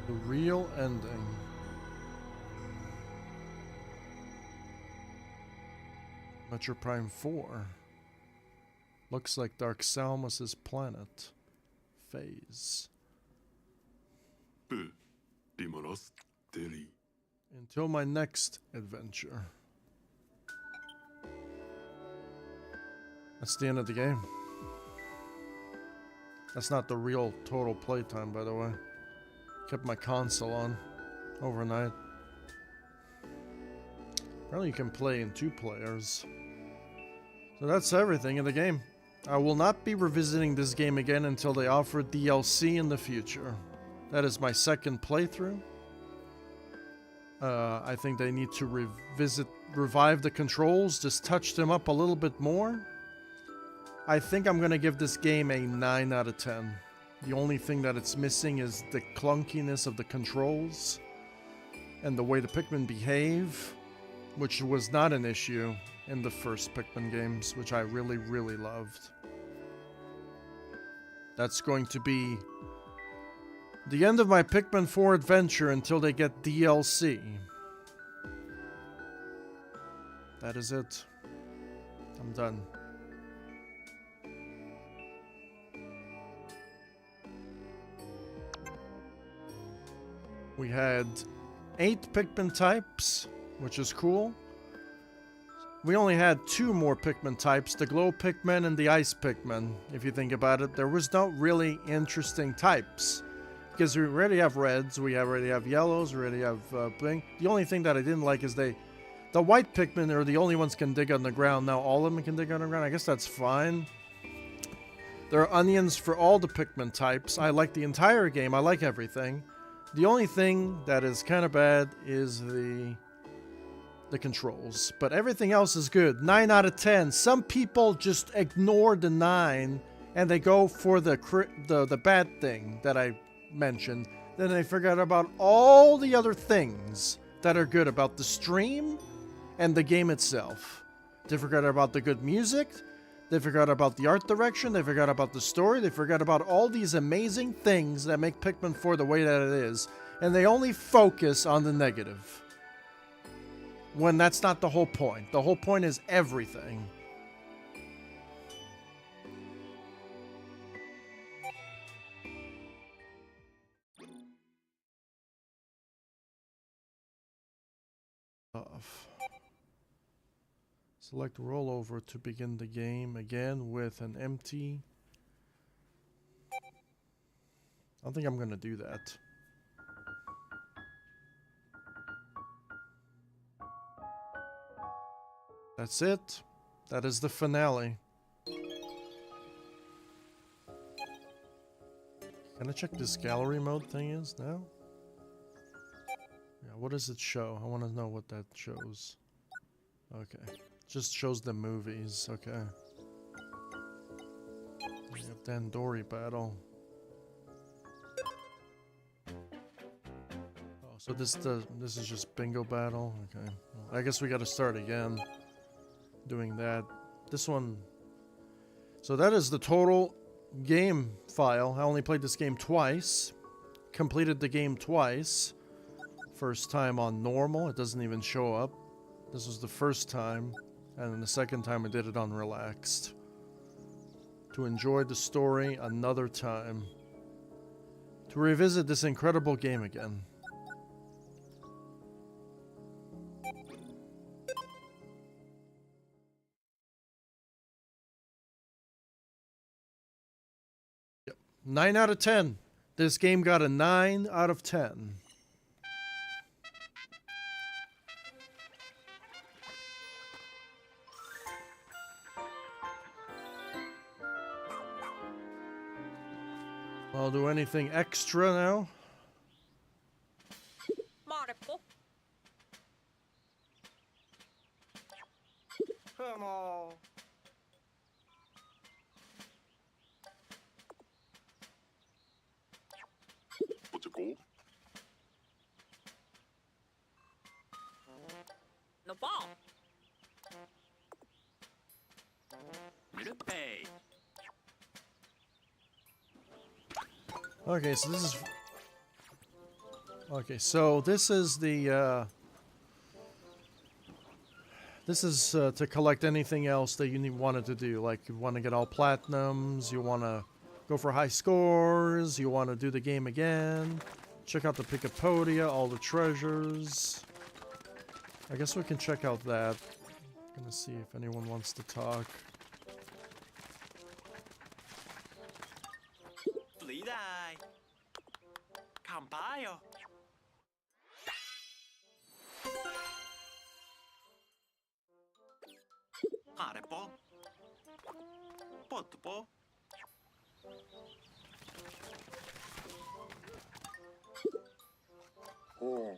The real ending. Metro Prime 4. Looks like Dark Salmus's planet. Phase. Until my next adventure. That's the end of the game. That's not the real total playtime, by the way. Kept my console on overnight. Apparently you can play in 2 players. So that's everything in the game. I will not be revisiting this game again until they offer DLC in the future. That is my second playthrough. I think they need to revive the controls, just touch them up a little bit more. I think I'm gonna give this game a 9 out of 10. The only thing that it's missing is the clunkiness of the controls and the way the Pikmin behave, which was not an issue in the first Pikmin games, which I really, really loved. That's going to be the end of my Pikmin 4 adventure until they get DLC. That is it. I'm done. We had 8 Pikmin types, which is cool. We only had 2 more Pikmin types, the Glow Pikmin and the Ice Pikmin. If you think about it, there was no really interesting types. Because we already have reds, we already have yellows, we already have pink. The only thing that I didn't like is the white Pikmin are the only ones can dig on the ground. Now all of them can dig on the ground. I guess that's fine. There are onions for all the Pikmin types. I like the entire game. I like everything. The only thing that is kind of bad is the controls. But everything else is good. 9 out of 10. Some people just ignore the 9 and they go for the bad thing that I mentioned. Then they forget about all the other things that are good about the stream and the game itself. They forget about the good music. They forgot about the art direction, they forgot about the story, they forgot about all these amazing things that make Pikmin 4 the way that it is, and they only focus on the negative. When that's not the whole point. The whole point is everything. Off. Select rollover to begin the game again with an empty. I don't think I'm gonna do that. That's it. That is the finale. Can I check this gallery mode thing is now? Yeah, what does it show? I want to know what that shows. Okay. Just shows the movies. Okay. We have Dandori battle. Oh, so this is just bingo battle. Okay. Well, I guess we got to start again. Doing that. This one. So that is the total game file. I only played this game twice. Completed the game twice. First time on normal. It doesn't even show up. This was the first time. And then the second time I did it on relaxed. To enjoy the story another time. To revisit this incredible game again. Yep. 9 out of 10. This game got a 9 out of 10. I'll do anything extra now. 말해보. 흐모. 어쩌고? 너 봐. 미르페이. Okay, so this is... Okay, so this is the, This is to collect anything else that you wanted to do. Like, you want to get all platinums, you want to go for high scores, you want to do the game again. Check out the Picapodia, all the treasures. I guess we can check out that. Gonna see if anyone wants to talk. Bleed-eye. Campaio. Arepo. Potpo. Oh.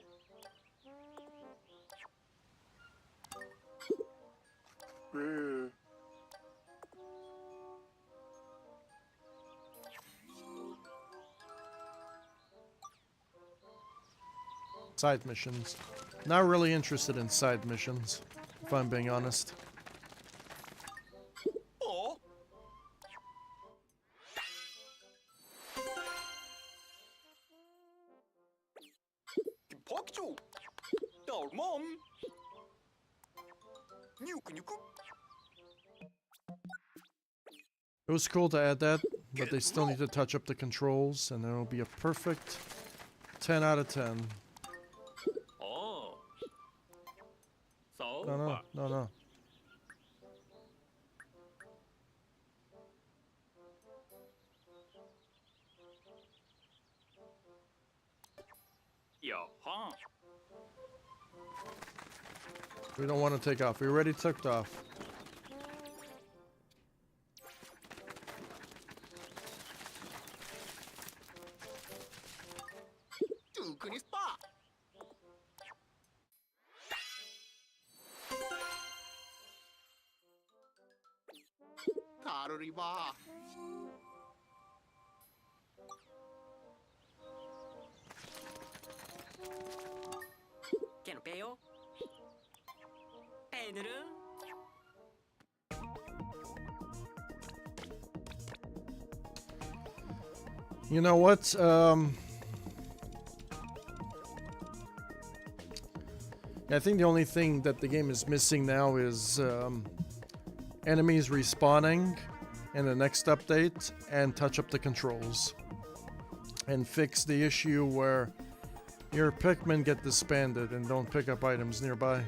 Side missions. Not really interested in side missions, if I'm being honest. Oh. 김박주. 나올멈. 뉴크뉴크. It was cool to add that, but they still need to touch up the controls, and it'll be a perfect 10 out of 10. 어. No, 싸우봐. no. 여하. We don't want to take off. We already took off. 뚜그니 스파. 다루리바. ¿Qué no peo? Pedro. You know what? I think the only thing that the game is missing now is enemies respawning in the next update, and touch up the controls. And fix the issue where your Pikmin get disbanded and don't pick up items nearby.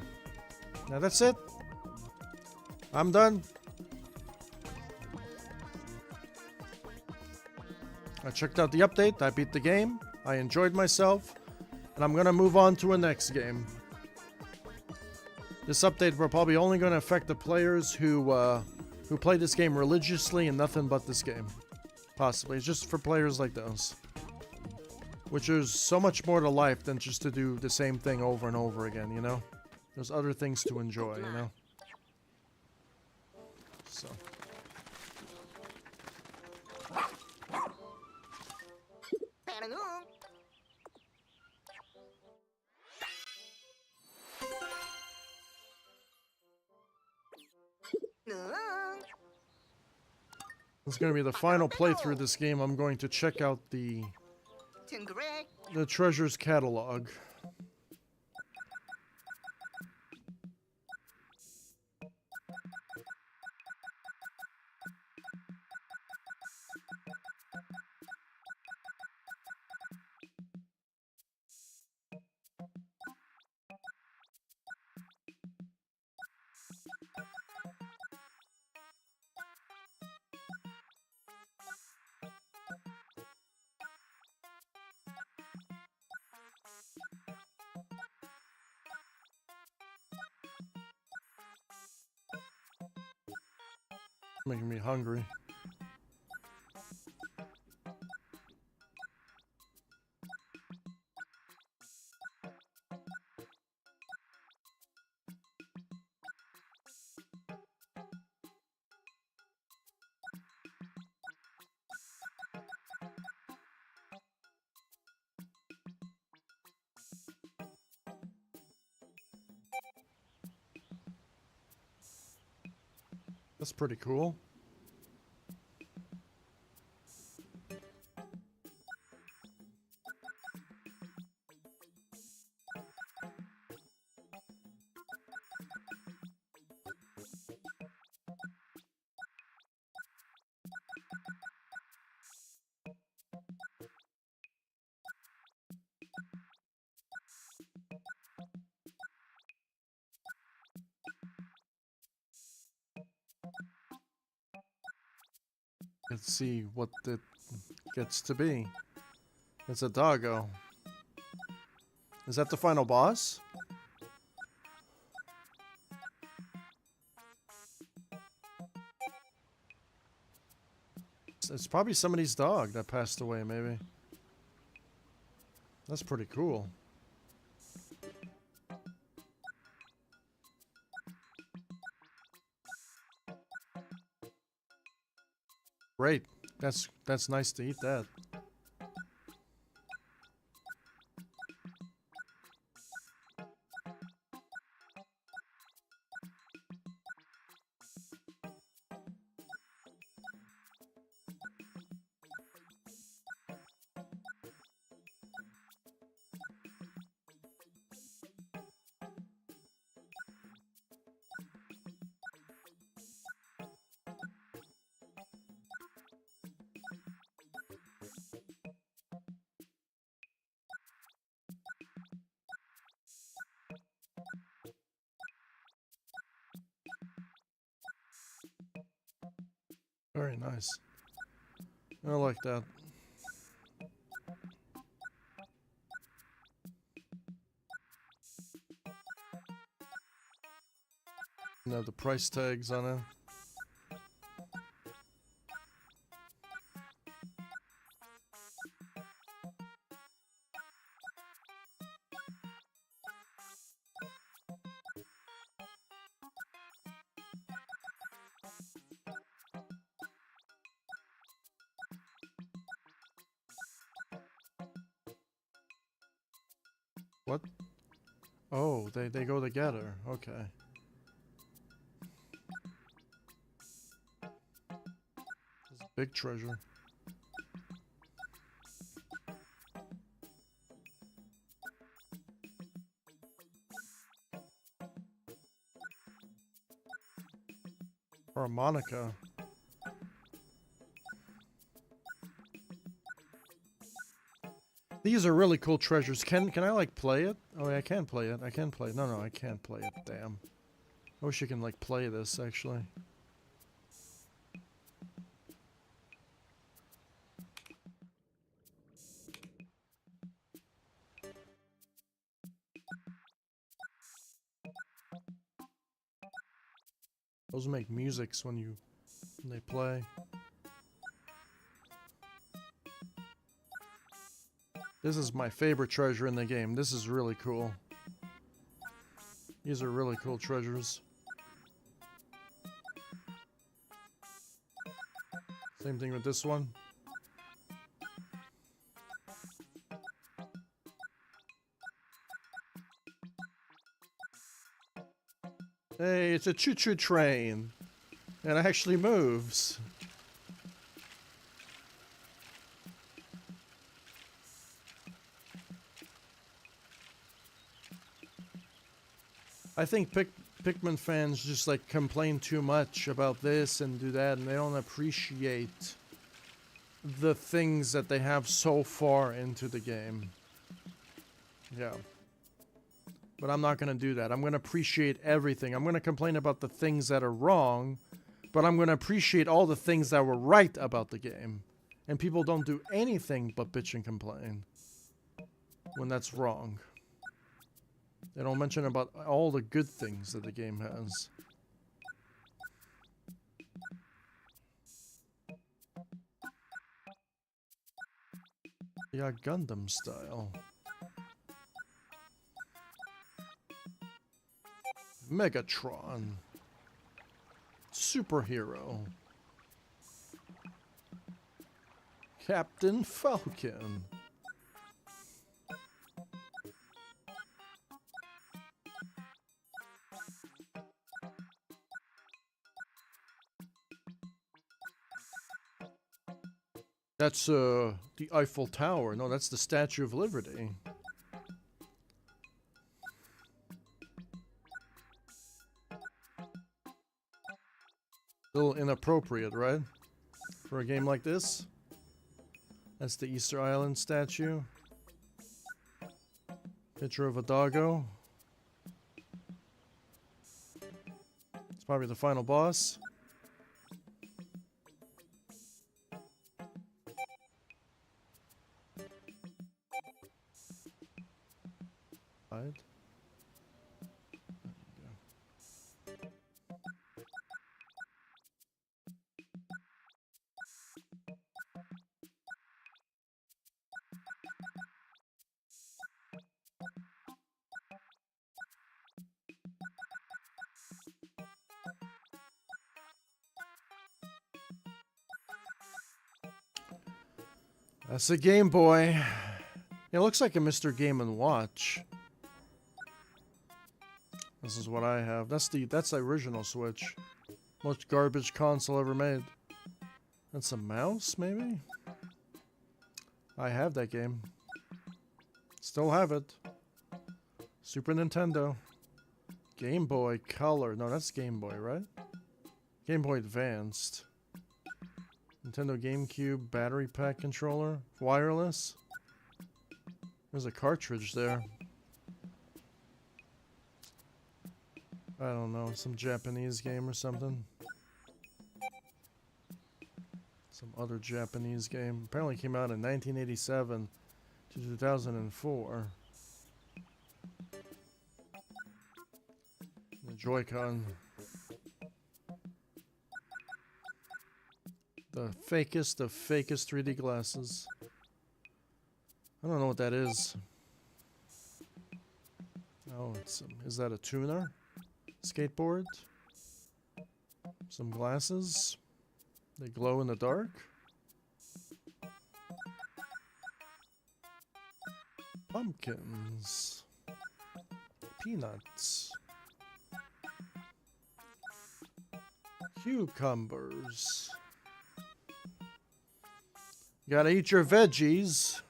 Now that's it. I'm done. I checked out the update, I beat the game, I enjoyed myself, and I'm gonna move on to a next game. This update will probably only gonna affect the players who play this game religiously and nothing but this game. Possibly. It's just for players like those. Which is so much more to life than just to do the same thing over and over again, you know? There's other things to enjoy, you know? So. It's gonna be the final playthrough of this game. I'm going to check out the treasures catalog. Making me hungry. That's pretty cool. Let's see what it gets to be. It's a doggo. Is that the final boss? It's probably somebody's dog that passed away, maybe. That's pretty cool. Great. That's nice to eat that. Very nice. I like that. Now the price tags on it. What? Oh, they go together. Okay. This is big treasure. Harmonica. These are really cool treasures. Can I like play it? Oh, yeah, I can play it. I can play it. No, I can't play it. Damn. I wish I can like play this actually. Those make musics when they play. This is my favorite treasure in the game. This is really cool. These are really cool treasures. Same thing with this one. Hey, it's a choo-choo train. And it actually moves. I think Pikmin fans just like complain too much about this and do that, and they don't appreciate the things that they have so far into the game. Yeah. But I'm not going to do that. I'm going to appreciate everything. I'm going to complain about the things that are wrong, but I'm going to appreciate all the things that were right about the game. And people don't do anything but bitch and complain when that's wrong. They don't mention about all the good things that the game has. Yeah, Gundam style. Megatron. Superhero. Captain Falcon. That's the Eiffel Tower. No, that's the Statue of Liberty. A little inappropriate, right? For a game like this. That's the Easter Island statue. Picture of a doggo. It's probably the final boss. Hide. That's a Game Boy. It looks like a Mr. Game & Watch. This is what I have. That's the original Switch. Most garbage console ever made. That's a mouse, maybe? I have that game. Still have it. Super Nintendo. Game Boy Color. No, that's Game Boy, right? Game Boy Advanced. Nintendo GameCube battery pack controller. Wireless. There's a cartridge there. I don't know, some Japanese game or something. Some other Japanese game. Apparently came out in 1987 to 2004. The Joy-Con. The fakest of fakest 3D glasses. I don't know what that is. Oh, it's is that a tuner? Skateboard? Some glasses? They glow in the dark? Pumpkins. Peanuts. Cucumbers. You gotta eat your veggies.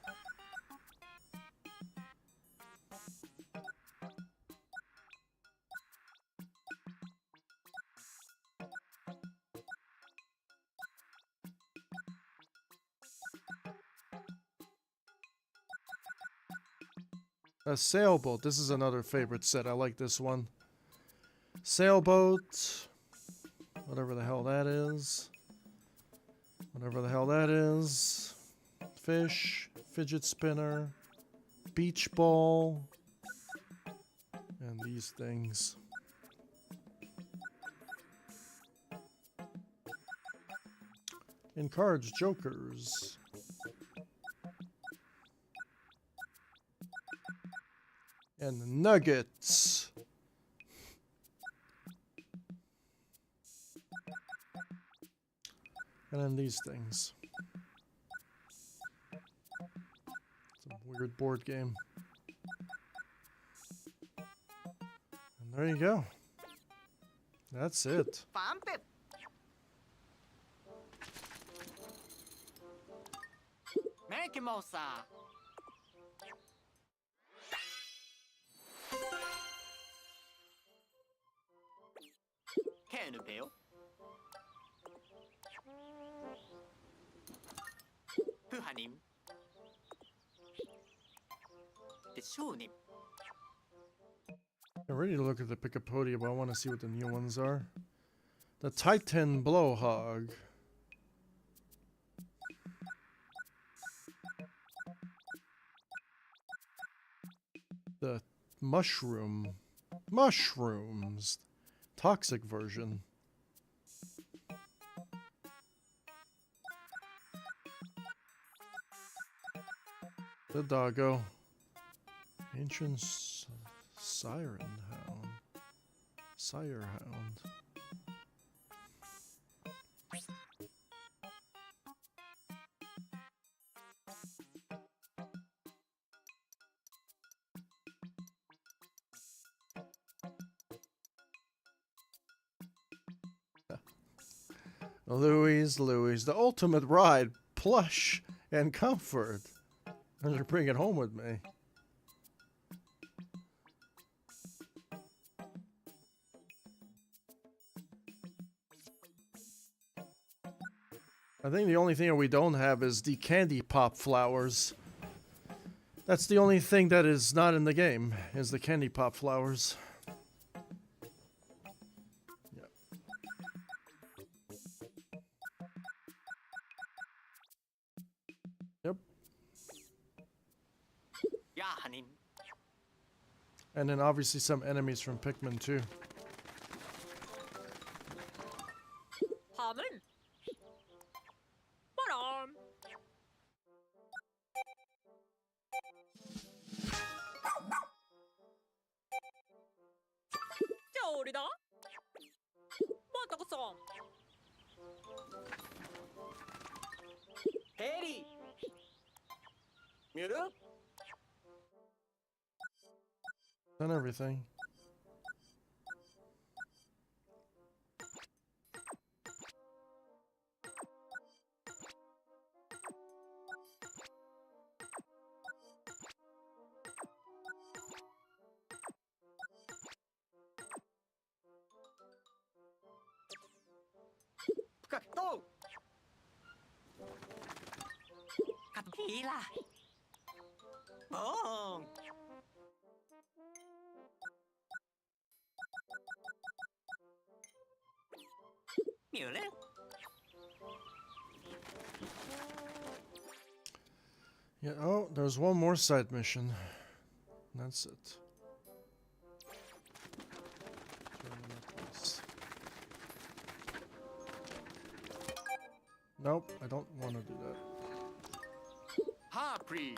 A sailboat. This is another favorite set. I like this one. Sailboat. Whatever the hell that is. Whatever the hell that is. Fish. Fidget spinner. Beach ball. And these things. Encourage jokers. And nuggets. And then these things. It's a weird board game. And there you go. That's it. Pampip. Mekimosa. Canapeo. Puhanim. Deshunim. I'm ready to look at the Picapodia, but I want to see what the new ones are. The Titan Blowhog. The Mushrooms. Toxic version. The Doggo. Ancient Siren Hound. Sire Hound. Louise, the ultimate ride, plush and comfort. I should bring it home with me. I think the only thing that we don't have is the candy pop flowers. That's the only thing that is not in the game, is the candy pop flowers. Yep. Yep. Yahanim. And then obviously some enemies from Pikmin too. 밤은 바람. 겨울이다. 뭐하다고서? Harry. Muru. And everything. Kato. Kapila. Oh. Mule. Yeah, oh, there's one more side mission. That's it. Nope, I don't want to do that. Harpy.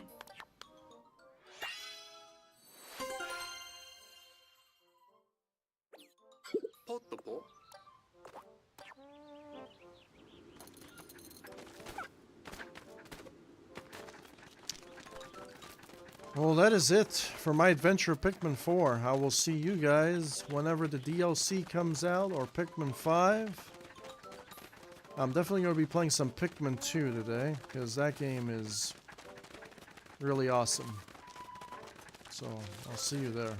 Potopo. Well, that is it for my adventure of Pikmin 4. I will see you guys whenever the DLC comes out or Pikmin 5. I'm definitely going to be playing some Pikmin 2 today because that game is really awesome. So I'll see you there.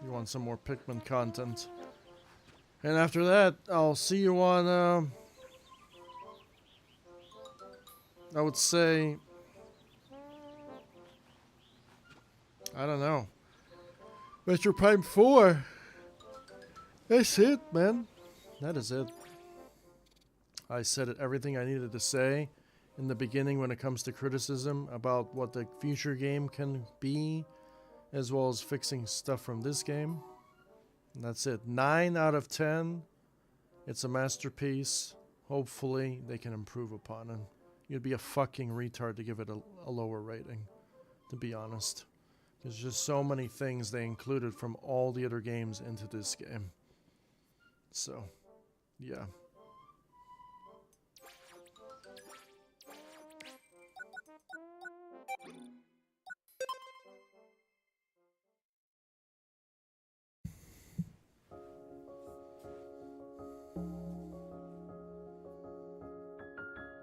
You want some more Pikmin content. And after that, I'll see you on, I would say, I don't know. Metro Prime 4. That's it, man. That is it. I said it, everything I needed to say in the beginning when it comes to criticism about what the future game can be, as well as fixing stuff from this game. And that's it. 9 out of 10. It's a masterpiece. Hopefully they can improve upon it. You'd be a fucking retard to give it a lower rating, to be honest. There's just so many things they included from all the other games into this game. So, yeah.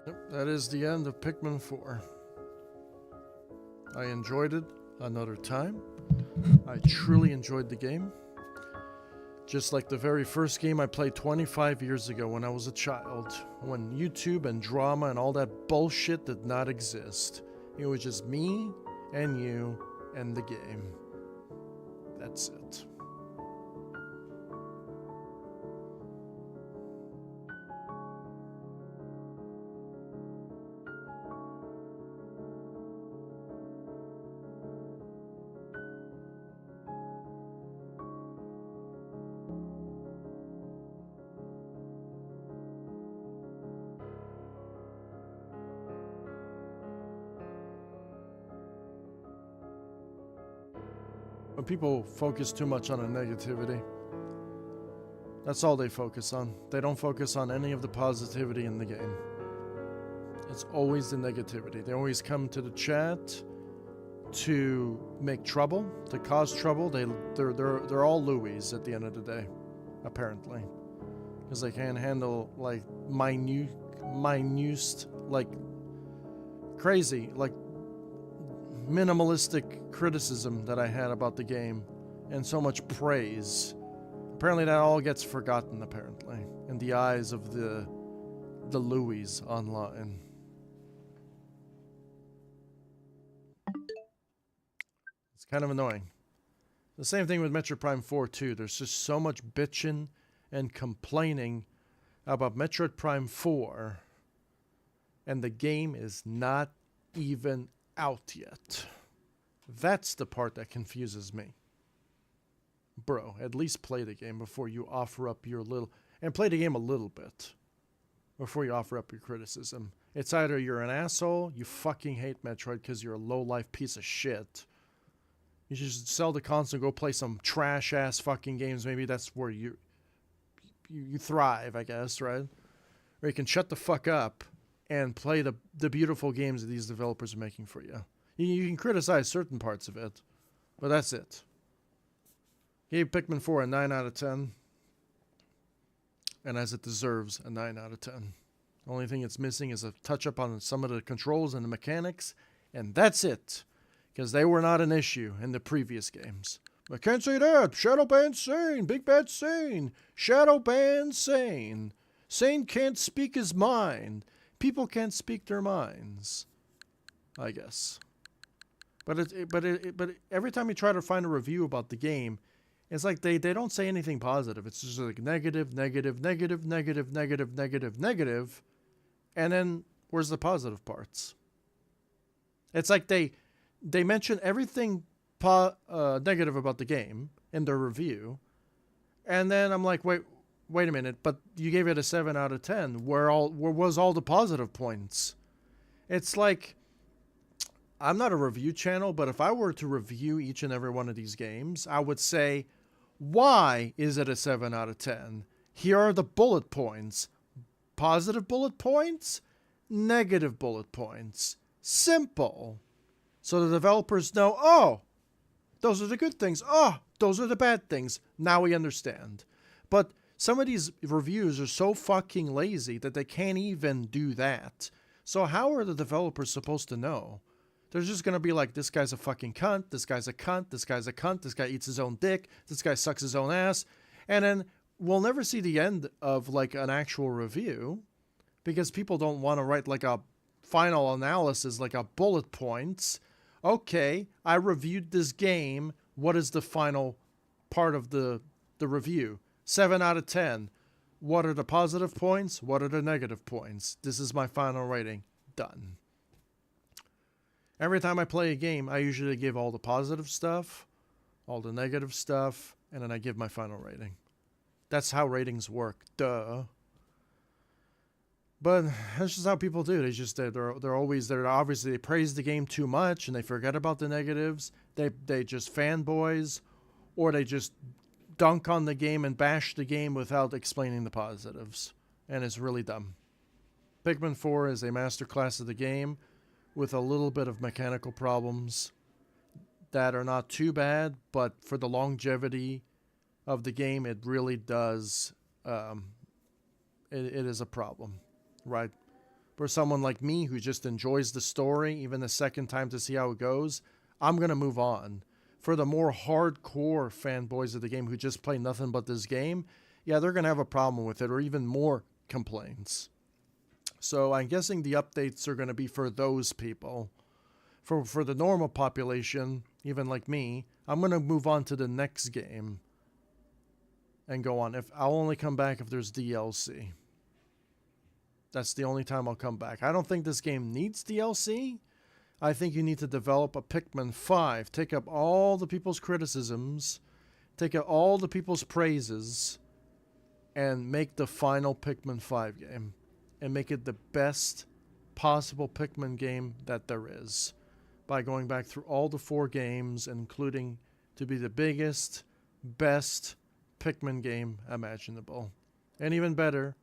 Yep, that is the end of Pikmin 4. I enjoyed it another time. I truly enjoyed the game. Just like the very first game I played 25 years ago when I was a child, when YouTube and drama and all that bullshit did not exist. It was just me and you and the game. That's it. When people focus too much on the negativity, that's all they focus on. They don't focus on any of the positivity in the game. It's always the negativity. They always come to the chat to make trouble, to cause trouble. They're all Louis at the end of the day, apparently, because they can't handle like minute, like crazy, like minimalistic criticism that I had about the game and so much praise. Apparently that all gets forgotten, apparently, in the eyes of the Louis online. It's kind of annoying. The same thing with Metroid Prime 4 too. There's just so much bitching and complaining about Metroid Prime 4 and the game is not even out yet. That's the part that confuses me. Bro, at least play the game before you offer up your little... And play the game a little bit before you offer up your criticism. It's either you're an asshole, you fucking hate Metroid because you're a low-life piece of shit. You should just sell the console and go play some trash-ass fucking games. Maybe that's where you thrive, I guess, right? Or you can shut the fuck up and play the beautiful games that these developers are making for you. You can criticize certain parts of it, but that's it. Gave Pikmin 4 a 9 out of 10, and as it deserves, a 9 out of 10. The only thing it's missing is a touch-up on some of the controls and the mechanics, and that's it, because they were not an issue in the previous games. I can't say that! Shadow Ban Sane! Big Bad Sane! Shadow Ban Sane! Sane can't speak his mind! People can't speak their minds, I guess. But every time you try to find a review about the game, it's like they don't say anything positive. It's just like negative, negative, negative, negative, negative, negative, negative, and then where's the positive parts? It's like they mention everything negative about the game in their review, and then I'm like, wait a minute, but you gave it a 7 out of 10. Where was all the positive points? It's like, I'm not a review channel, but if I were to review each and every one of these games, I would say, why is it a 7 out of 10? Here are the bullet points. Positive bullet points, negative bullet points. Simple. So the developers know, oh, those are the good things. Oh, those are the bad things. Now we understand. But some of these reviews are so fucking lazy that they can't even do that. So how are the developers supposed to know? They're just going to be like, this guy's a fucking cunt, this guy's a cunt, this guy's a cunt, this guy eats his own dick, this guy sucks his own ass. And then we'll never see the end of like an actual review because people don't want to write like a final analysis, like a bullet points Okay, I reviewed this game. What is the final part of the review? 7 out of 10. What are the positive points? What are the negative points? This is my final rating. Done. Every time I play a game, I usually give all the positive stuff, all the negative stuff, and then I give my final rating. That's how ratings work. Duh. But that's just how people do it. They're always obviously they praise the game too much and they forget about the negatives. They just fanboys, or they just dunk on the game and bash the game without explaining the positives, and it's really dumb. Pikmin 4 is a masterclass of the game with a little bit of mechanical problems that are not too bad, but for the longevity of the game, it really does. It is a problem. Right? For someone like me who just enjoys the story, even the second time to see how it goes, I'm going to move on. For the more hardcore fanboys of the game who just play nothing but this game, yeah, they're going to have a problem with it, or even more complaints. So I'm guessing the updates are going to be for those people. For the normal population, even like me, I'm going to move on to the next game and go on. I'll only come back if there's DLC. That's the only time I'll come back. I don't think this game needs DLC. I think you need to develop a Pikmin 5. Take up all the people's criticisms. Take up all the people's praises. And make the final Pikmin 5 game. And make it the best possible Pikmin game that there is. By going back through all the 4 games, including to be the biggest, best Pikmin game imaginable. And even better,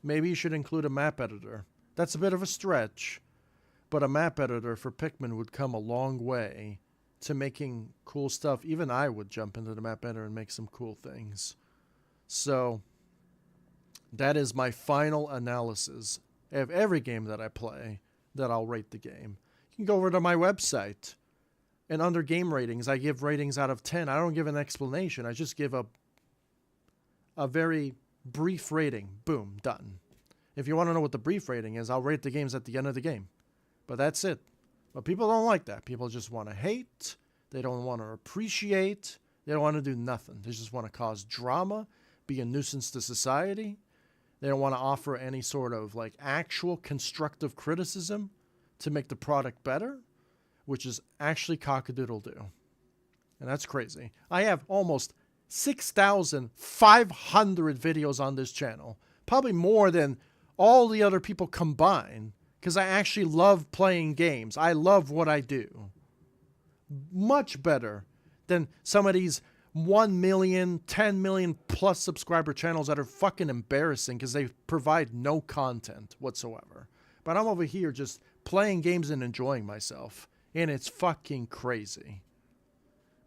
maybe you should include a map editor. That's a bit of a stretch, but a map editor for Pikmin would come a long way to making cool stuff. Even I would jump into the map editor and make some cool things. So, that is my final analysis of every game that I play that I'll rate the game. You can go over to my website, and under game ratings, I give ratings out of 10. I don't give an explanation. I just give a very brief rating. Boom, done. If you want to know what the brief rating is, I'll rate the games at the end of the game. But that's it. But people don't like that. People just want to hate. They don't want to appreciate. They don't want to do nothing. They just want to cause drama, be a nuisance to society. They don't want to offer any sort of like actual constructive criticism to make the product better, which is actually cock-a-doodle-doo. And that's crazy. I have almost 6,500 videos on this channel. Probably more than all the other people combined, because I actually love playing games. I love what I do. Much better than some of these 1 million, 10 million plus subscriber channels that are fucking embarrassing because they provide no content whatsoever. But I'm over here just playing games and enjoying myself. And it's fucking crazy.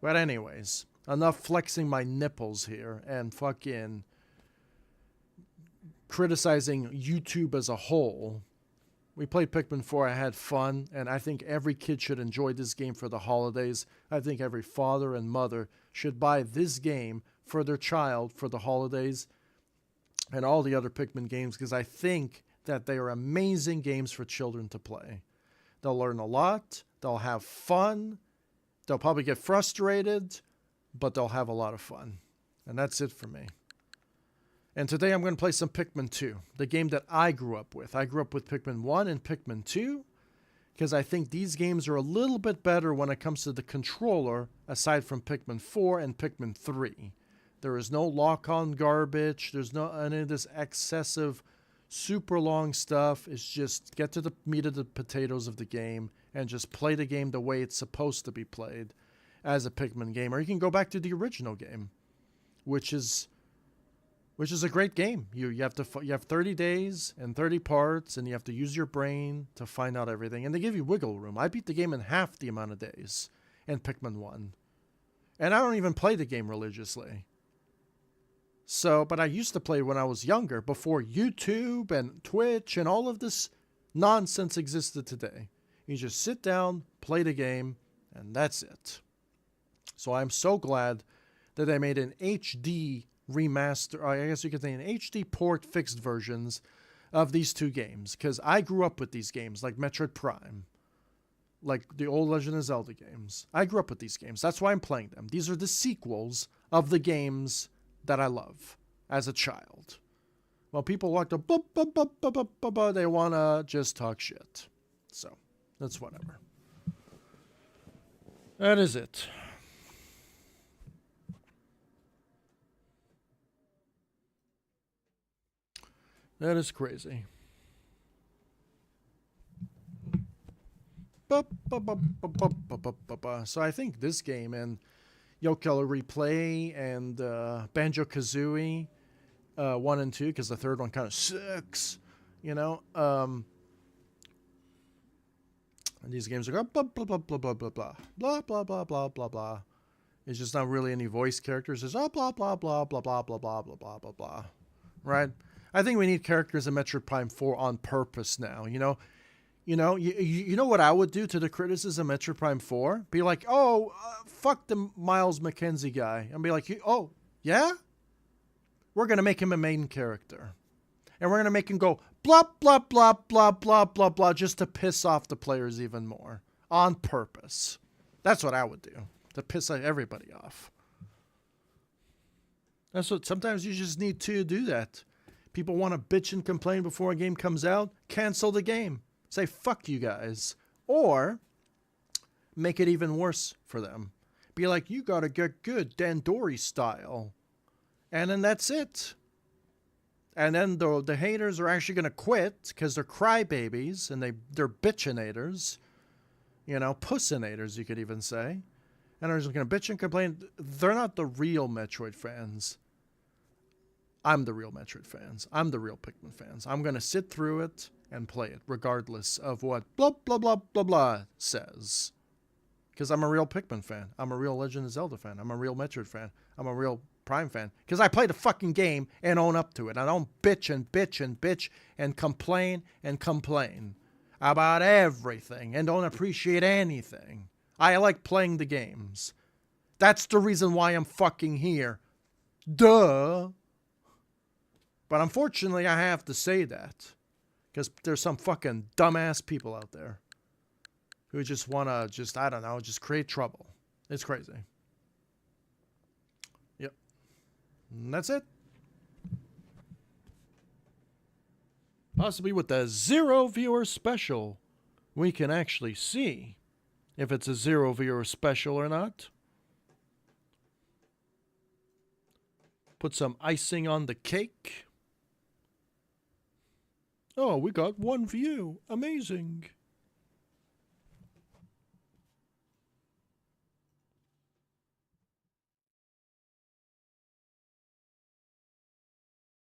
But anyways, enough flexing my nipples here and fucking criticizing YouTube as a whole. We played Pikmin 4, I had fun, and I think every kid should enjoy this game for the holidays. I think every father and mother should buy this game for their child for the holidays and all the other Pikmin games, because I think that they are amazing games for children to play. They'll learn a lot, they'll have fun, they'll probably get frustrated, but they'll have a lot of fun. And that's it for me. And today I'm going to play some Pikmin 2, the game that I grew up with. I grew up with Pikmin 1 and Pikmin 2, because I think these games are a little bit better when it comes to the controller, aside from Pikmin 4 and Pikmin 3. There is no lock-on garbage, there's no any of this excessive, super long stuff. It's just get to the meat of the potatoes of the game and just play the game the way it's supposed to be played as a Pikmin game. Or you can go back to the original game, which is a great game. You have 30 days and 30 parts, and you have to use your brain to find out everything. And they give you wiggle room. I beat the game in half the amount of days in Pikmin 1. And I don't even play the game religiously. So, but I used to play when I was younger, before YouTube and Twitch and all of this nonsense existed today. You just sit down, play the game, and that's it. So I'm so glad that they made an HD remaster, I guess you could say an HD port fixed versions of these two games, because I grew up with these games like Metroid Prime. like the old Legend of Zelda games. I grew up with these games. That's why I'm playing them. These are the sequels of the games that I love as a child. Well, people like to they want to just talk shit. So, that's whatever. That is it. That is crazy. So I think this game and Yokelo Replay and Banjo-Kazooie 1 and 2, because the third one kind of sucks, you know. And these games are blah blah blah blah blah blah blah blah blah blah blah blah blah. It's just not really any voice characters. It's blah blah blah blah blah blah blah blah blah blah blah blah. Right? I think we need characters in Metroid Prime 4 on purpose now. You know what I would do to the criticism of Metroid Prime 4? Be like, oh, fuck the Miles McKenzie guy. And be like, oh, yeah? We're going to make him a main character. And we're going to make him go blah, blah, blah, blah, blah, blah, blah, just to piss off the players even more. On purpose. That's what I would do. To piss everybody off. That's what, sometimes you just need to do that. People want to bitch and complain before a game comes out. Cancel the game. Say, fuck you guys. Or make it even worse for them. Be like, you gotta get good, Dandori style. And then that's it. And then the haters are actually going to quit because they're crybabies and they're bitchinators. You know, pussinators, you could even say. And they're just going to bitch and complain. They're not the real Metroid fans. I'm the real Metroid fans. I'm the real Pikmin fans. I'm going to sit through it and play it, regardless of what blah, blah, blah, blah, blah says. Because I'm a real Pikmin fan. I'm a real Legend of Zelda fan. I'm a real Metroid fan. I'm a real Prime fan. Because I play the fucking game and own up to it. I don't bitch and bitch and bitch and complain about everything and don't appreciate anything. I like playing the games. That's the reason why I'm fucking here. Duh. But unfortunately, I have to say that. Because there's some fucking dumbass people out there who just want to I don't know, just create trouble. It's crazy. Yep. And that's it. Possibly with the 0 viewer special, we can actually see if it's a 0 viewer special or not. Put some icing on the cake. Oh, we got 1 view. Amazing.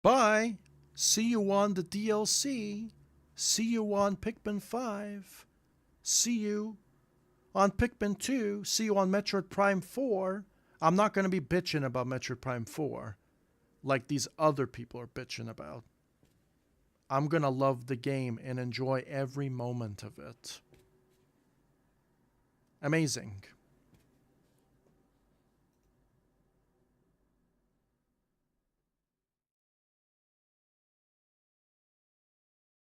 Bye. See you on the DLC. See you on Pikmin 5. See you on Pikmin 2. See you on Metroid Prime 4. I'm not going to be bitching about Metroid Prime 4 like these other people are bitching about. I'm going to love the game and enjoy every moment of it. Amazing.